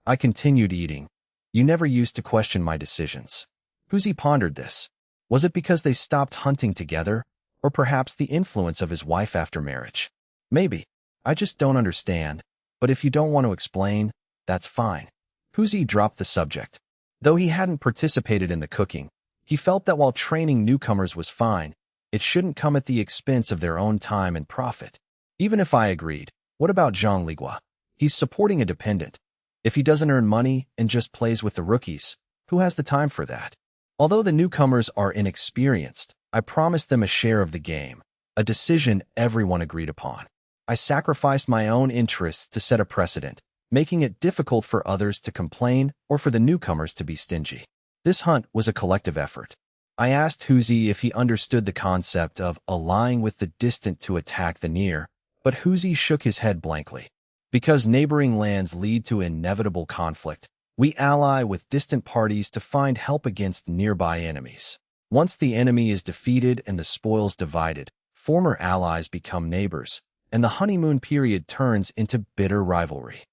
I continued eating. You never used to question my decisions. Huzi pondered this. Was it because they stopped hunting together, or perhaps the influence of his wife after marriage? Maybe. I just don't understand, but if you don't want to explain, that's fine. Huzi dropped the subject. Though he hadn't participated in the cooking, he felt that while training newcomers was fine, it shouldn't come at the expense of their own time and profit. Even if I agreed, what about Zhang Ligua? He's supporting a dependent. If he doesn't earn money and just plays with the rookies, who has the time for that? Although the newcomers are inexperienced, I promised them a share of the game, a decision everyone agreed upon. I sacrificed my own interests to set a precedent, making it difficult for others to complain or for the newcomers to be stingy. This hunt was a collective effort. I asked Huzi if he understood the concept of allying with the distant to attack the near, but Huzi shook his head blankly. Because neighboring lands lead to inevitable conflict, we ally with distant parties to find help against nearby enemies. Once the enemy is defeated and the spoils divided, former allies become neighbors, and the honeymoon period turns into bitter rivalry.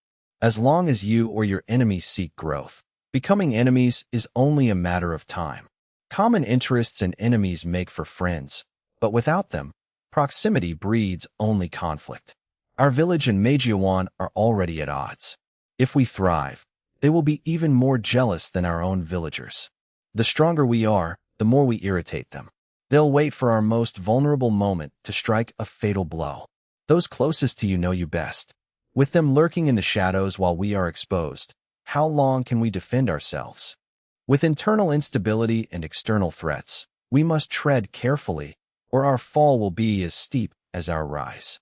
As long as you or your enemies seek growth, becoming enemies is only a matter of time. Common interests and enemies make for friends, but without them, proximity breeds only conflict. Our village and Manhwa are already at odds. If we thrive, they will be even more jealous than our own villagers. The stronger we are, the more we irritate them. They'll wait for our most vulnerable moment to strike a fatal blow. Those closest to you know you best. With them lurking in the shadows while we are exposed, how long can we defend ourselves? With internal instability and external threats, we must tread carefully, or our fall will be as steep as our rise.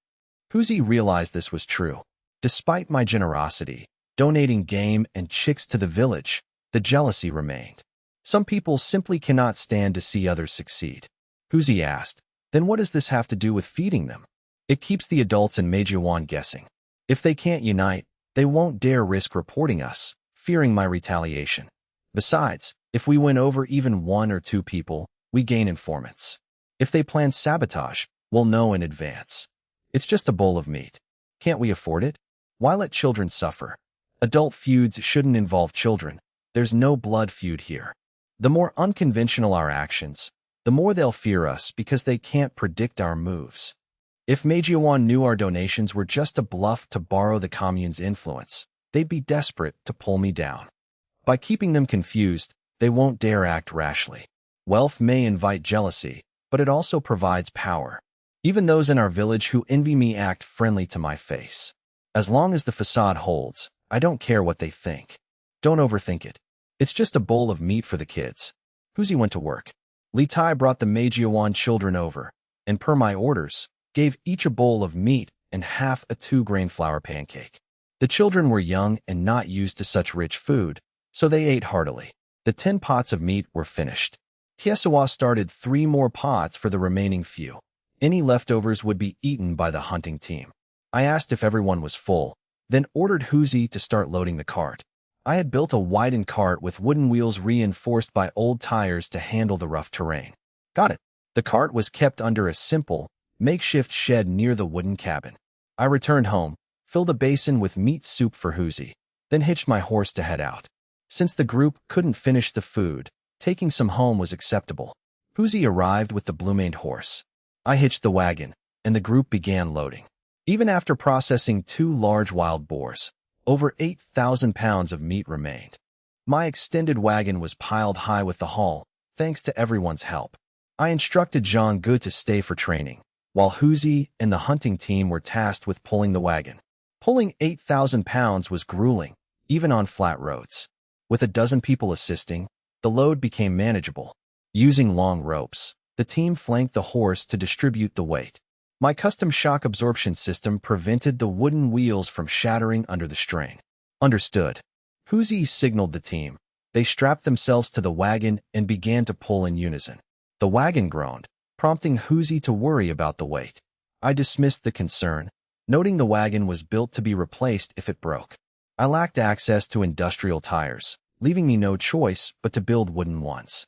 Huzi realized this was true. Despite my generosity, donating game and chicks to the village, the jealousy remained. Some people simply cannot stand to see others succeed. Huzi asked, then what does this have to do with feeding them? It keeps the adults in Manhwa guessing. If they can't unite, they won't dare risk reporting us, fearing my retaliation. Besides, if we win over even 1 or 2 people, we gain informants. If they plan sabotage, we'll know in advance. It's just a bowl of meat. Can't we afford it? Why let children suffer? Adult feuds shouldn't involve children. There's no blood feud here. The more unconventional our actions, the more they'll fear us because they can't predict our moves. If Manhwa knew our donations were just a bluff to borrow the commune's influence, they'd be desperate to pull me down. By keeping them confused, they won't dare act rashly. Wealth may invite jealousy, but it also provides power. Even those in our village who envy me act friendly to my face. As long as the facade holds, I don't care what they think. Don't overthink it. It's just a bowl of meat for the kids. Huzi went to work. Li Tai brought the Manhwa children over, and per my orders, gave each a bowl of meat and half a 2-grain flour pancake. The children were young and not used to such rich food, so they ate heartily. The 10 pots of meat were finished. Tiesawa started 3 more pots for the remaining few. Any leftovers would be eaten by the hunting team. I asked if everyone was full, then ordered Huzi to start loading the cart. I had built a widened cart with wooden wheels reinforced by old tires to handle the rough terrain. Got it. The cart was kept under a simple, makeshift shed near the wooden cabin. I returned home, filled a basin with meat soup for Huzi, then hitched my horse to head out. Since the group couldn't finish the food, taking some home was acceptable. Huzi arrived with the blue-maned horse. I hitched the wagon, and the group began loading. Even after processing 2 large wild boars, over 8,000 pounds of meat remained. My extended wagon was piled high with the haul, thanks to everyone's help. I instructed Zhang Gu to stay for training, while Huzi and the hunting team were tasked with pulling the wagon. Pulling 8,000 pounds was grueling, even on flat roads. With a dozen people assisting, the load became manageable. Using long ropes, the team flanked the horse to distribute the weight. My custom shock absorption system prevented the wooden wheels from shattering under the strain. Understood. Huzi signaled the team. They strapped themselves to the wagon and began to pull in unison. The wagon groaned, prompting Huzi to worry about the weight. I dismissed the concern, noting the wagon was built to be replaced if it broke. I lacked access to industrial tires, leaving me no choice but to build wooden ones.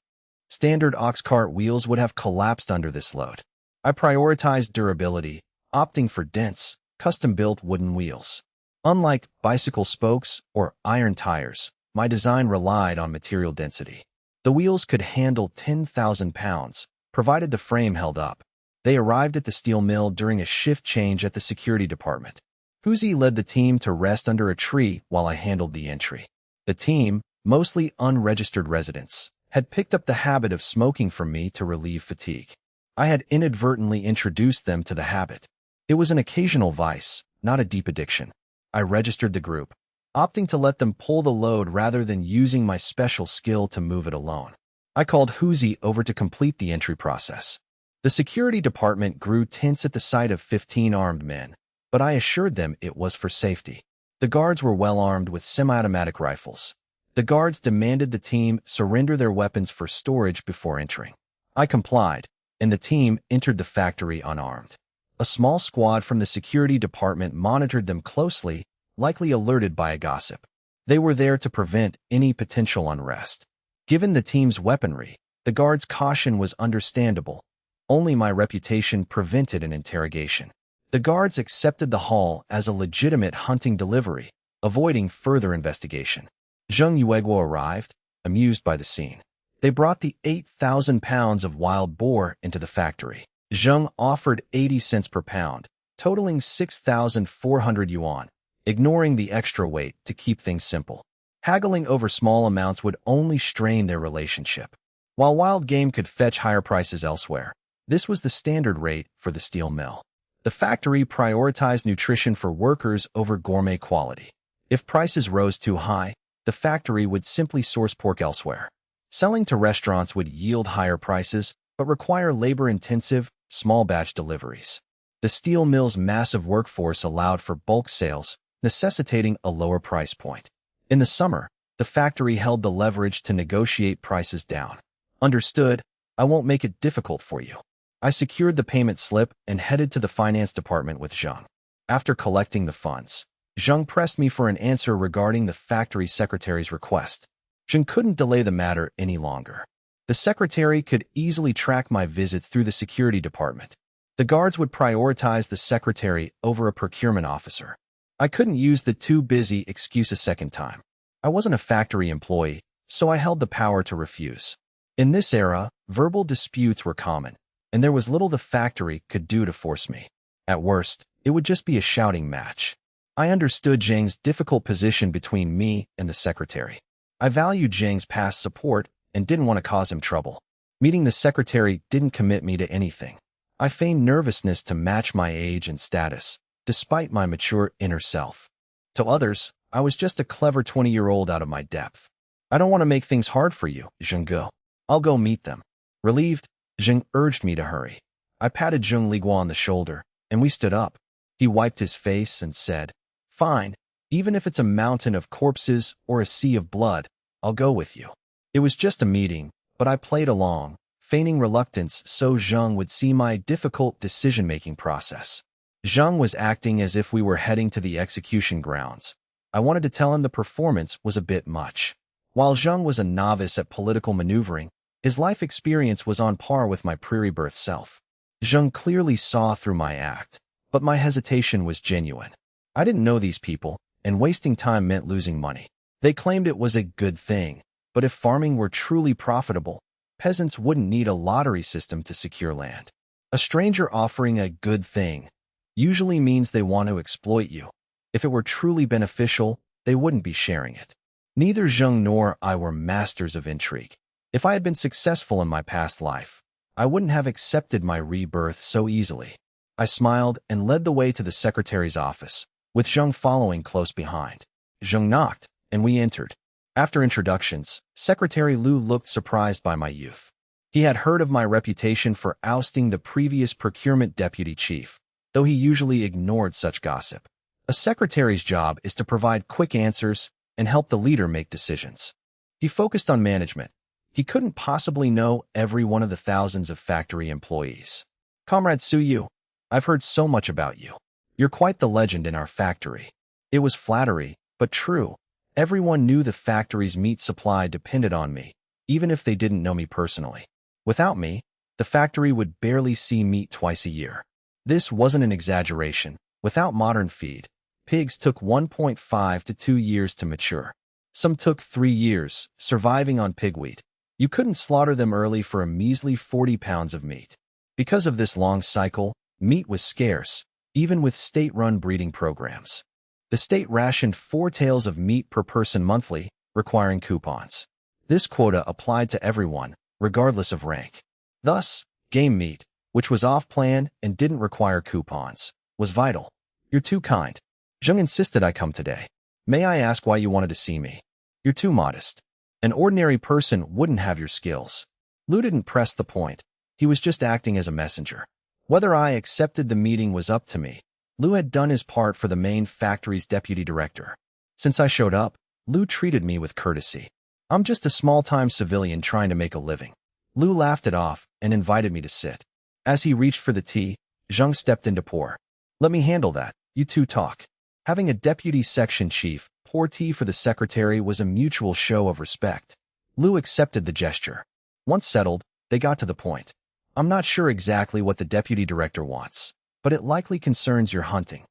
Standard ox cart wheels would have collapsed under this load. I prioritized durability, opting for dense, custom-built wooden wheels. Unlike bicycle spokes or iron tires, my design relied on material density. The wheels could handle 10,000 pounds, provided the frame held up. They arrived at the steel mill during a shift change at the security department. Huzi led the team to rest under a tree while I handled the entry. The team, mostly unregistered residents, had picked up the habit of smoking from me to relieve fatigue. I had inadvertently introduced them to the habit. It was an occasional vice, not a deep addiction. I registered the group, opting to let them pull the load rather than using my special skill to move it alone. I called Huzi over to complete the entry process. The security department grew tense at the sight of 15 armed men, but I assured them it was for safety. The guards were well armed with semi-automatic rifles. The guards demanded the team surrender their weapons for storage before entering. I complied, and the team entered the factory unarmed. A small squad from the security department monitored them closely, likely alerted by a gossip. They were there to prevent any potential unrest. Given the team's weaponry, the guards' caution was understandable. Only my reputation prevented an interrogation. The guards accepted the haul as a legitimate hunting delivery, avoiding further investigation. Zheng Yueguo arrived, amused by the scene. They brought the 8,000 pounds of wild boar into the factory. Zheng offered 80 cents per pound, totaling 6,400 yuan, ignoring the extra weight to keep things simple. Haggling over small amounts would only strain their relationship. While wild game could fetch higher prices elsewhere, this was the standard rate for the steel mill. The factory prioritized nutrition for workers over gourmet quality. If prices rose too high, the factory would simply source pork elsewhere. Selling to restaurants would yield higher prices, but require labor-intensive, small-batch deliveries. The steel mill's massive workforce allowed for bulk sales, necessitating a lower price point. In the summer, the factory held the leverage to negotiate prices down. Understood, I won't make it difficult for you. I secured the payment slip and headed to the finance department with Zheng. After collecting the funds, Zheng pressed me for an answer regarding the factory secretary's request. Zheng couldn't delay the matter any longer. The secretary could easily track my visits through the security department. The guards would prioritize the secretary over a procurement officer. I couldn't use the too busy excuse a second time. I wasn't a factory employee, so I held the power to refuse. In this era, verbal disputes were common, and there was little the factory could do to force me. At worst, it would just be a shouting match. I understood Zheng's difficult position between me and the secretary. I valued Zheng's past support and didn't want to cause him trouble. Meeting the secretary didn't commit me to anything. I feigned nervousness to match my age and status, despite my mature inner self. To others, I was just a clever 20-year-old out of my depth. I don't want to make things hard for you, Zheng Gu. I'll go meet them. Relieved, Zheng urged me to hurry. I patted Zheng Liguo on the shoulder, and we stood up. He wiped his face and said, "Fine, even if it's a mountain of corpses or a sea of blood, I'll go with you." It was just a meeting, but I played along, feigning reluctance so Zhang would see my difficult decision-making process. Zhang was acting as if we were heading to the execution grounds. I wanted to tell him the performance was a bit much. While Zhang was a novice at political maneuvering, his life experience was on par with my pre-rebirth self. Zhang clearly saw through my act, but my hesitation was genuine. I didn't know these people, and wasting time meant losing money. They claimed it was a good thing, but if farming were truly profitable, peasants wouldn't need a lottery system to secure land. A stranger offering a good thing usually means they want to exploit you. If it were truly beneficial, they wouldn't be sharing it. Neither Zhang nor I were masters of intrigue. If I had been successful in my past life, I wouldn't have accepted my rebirth so easily. I smiled and led the way to the secretary's office, with Zhang following close behind. Zhang knocked, and we entered. After introductions, Secretary Lu looked surprised by my youth. He had heard of my reputation for ousting the previous procurement deputy chief, though he usually ignored such gossip. A secretary's job is to provide quick answers and help the leader make decisions. He focused on management. He couldn't possibly know every one of the thousands of factory employees. Comrade Suyu, I've heard so much about you. You're quite the legend in our factory. It was flattery, but true. Everyone knew the factory's meat supply depended on me, even if they didn't know me personally. Without me, the factory would barely see meat twice a year. This wasn't an exaggeration. Without modern feed, pigs took 1.5 to 2 years to mature. Some took 3 years, surviving on pigweed. You couldn't slaughter them early for a measly 40 pounds of meat. Because of this long cycle, meat was scarce, even with state-run breeding programs. The state rationed 4 taels of meat per person monthly, requiring coupons. This quota applied to everyone, regardless of rank. Thus, game meat, which was off-plan and didn't require coupons, was vital. You're too kind. Zhang insisted I come today. May I ask why you wanted to see me? You're too modest. An ordinary person wouldn't have your skills. Lu didn't press the point. He was just acting as a messenger. Whether I accepted the meeting was up to me. Lu had done his part for the main factory's deputy director. Since I showed up, Lu treated me with courtesy. I'm just a small-time civilian trying to make a living. Lu laughed it off and invited me to sit. As he reached for the tea, Zhang stepped in to pour. Let me handle that. You two talk. Having a deputy section chief pour tea for the secretary was a mutual show of respect. Lu accepted the gesture. Once settled, they got to the point. I'm not sure exactly what the deputy director wants, but it likely concerns your hunting.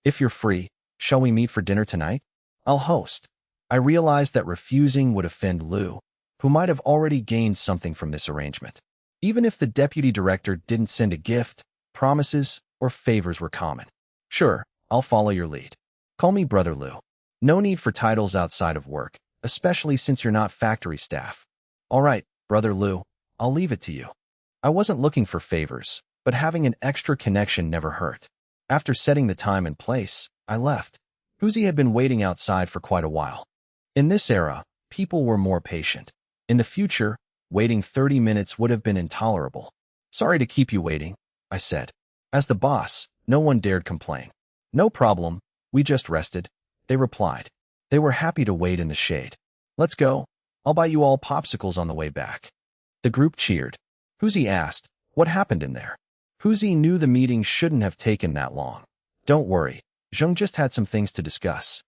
If you're free, shall we meet for dinner tonight? I'll host. I realized that refusing would offend Lu, who might have already gained something from this arrangement. Even if the deputy director didn't send a gift, promises or favors were common. Sure, I'll follow your lead. Call me Brother Lu. No need for titles outside of work, especially since you're not factory staff. All right, Brother Lu, I'll leave it to you. I wasn't looking for favors, but having an extra connection never hurt. After setting the time and place, I left. Huzi had been waiting outside for quite a while. In this era, people were more patient. In the future, waiting 30 minutes would have been intolerable. Sorry to keep you waiting, I said. As the boss, no one dared complain. No problem, we just rested, they replied. They were happy to wait in the shade. Let's go. I'll buy you all popsicles on the way back. The group cheered. Huzi asked, what happened in there? Huzi knew the meeting shouldn't have taken that long. Don't worry, Zhang just had some things to discuss.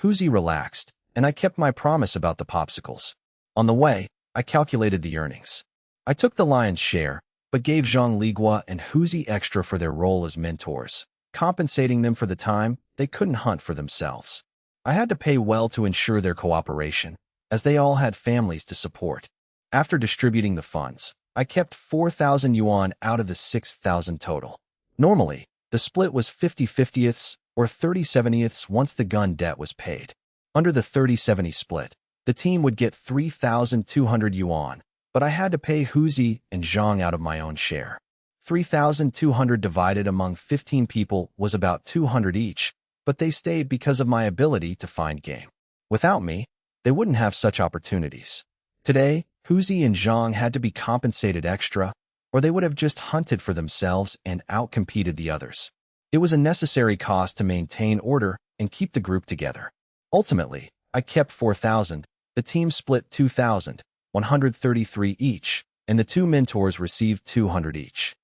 Huzi relaxed, and I kept my promise about the popsicles. On the way, I calculated the earnings. I took the lion's share, but gave Zhang Ligua and Huzi extra for their role as mentors, compensating them for the time they couldn't hunt for themselves. I had to pay well to ensure their cooperation, as they all had families to support. After distributing the funds, I kept 4,000 yuan out of the 6,000 total. Normally, the split was 50/50ths or 30/70ths once the gun debt was paid. Under the 30/70 split, the team would get 3,200 yuan, but I had to pay Huzi and Zhang out of my own share. 3,200 divided among 15 people was about 200 each, but they stayed because of my ability to find game. Without me, they wouldn't have such opportunities. Today, Huzi and Zhang had to be compensated extra, or they would have just hunted for themselves and outcompeted the others. It was a necessary cost to maintain order and keep the group together. Ultimately, I kept 4,000, the team split 2,000, 133 each, and the two mentors received 200 each.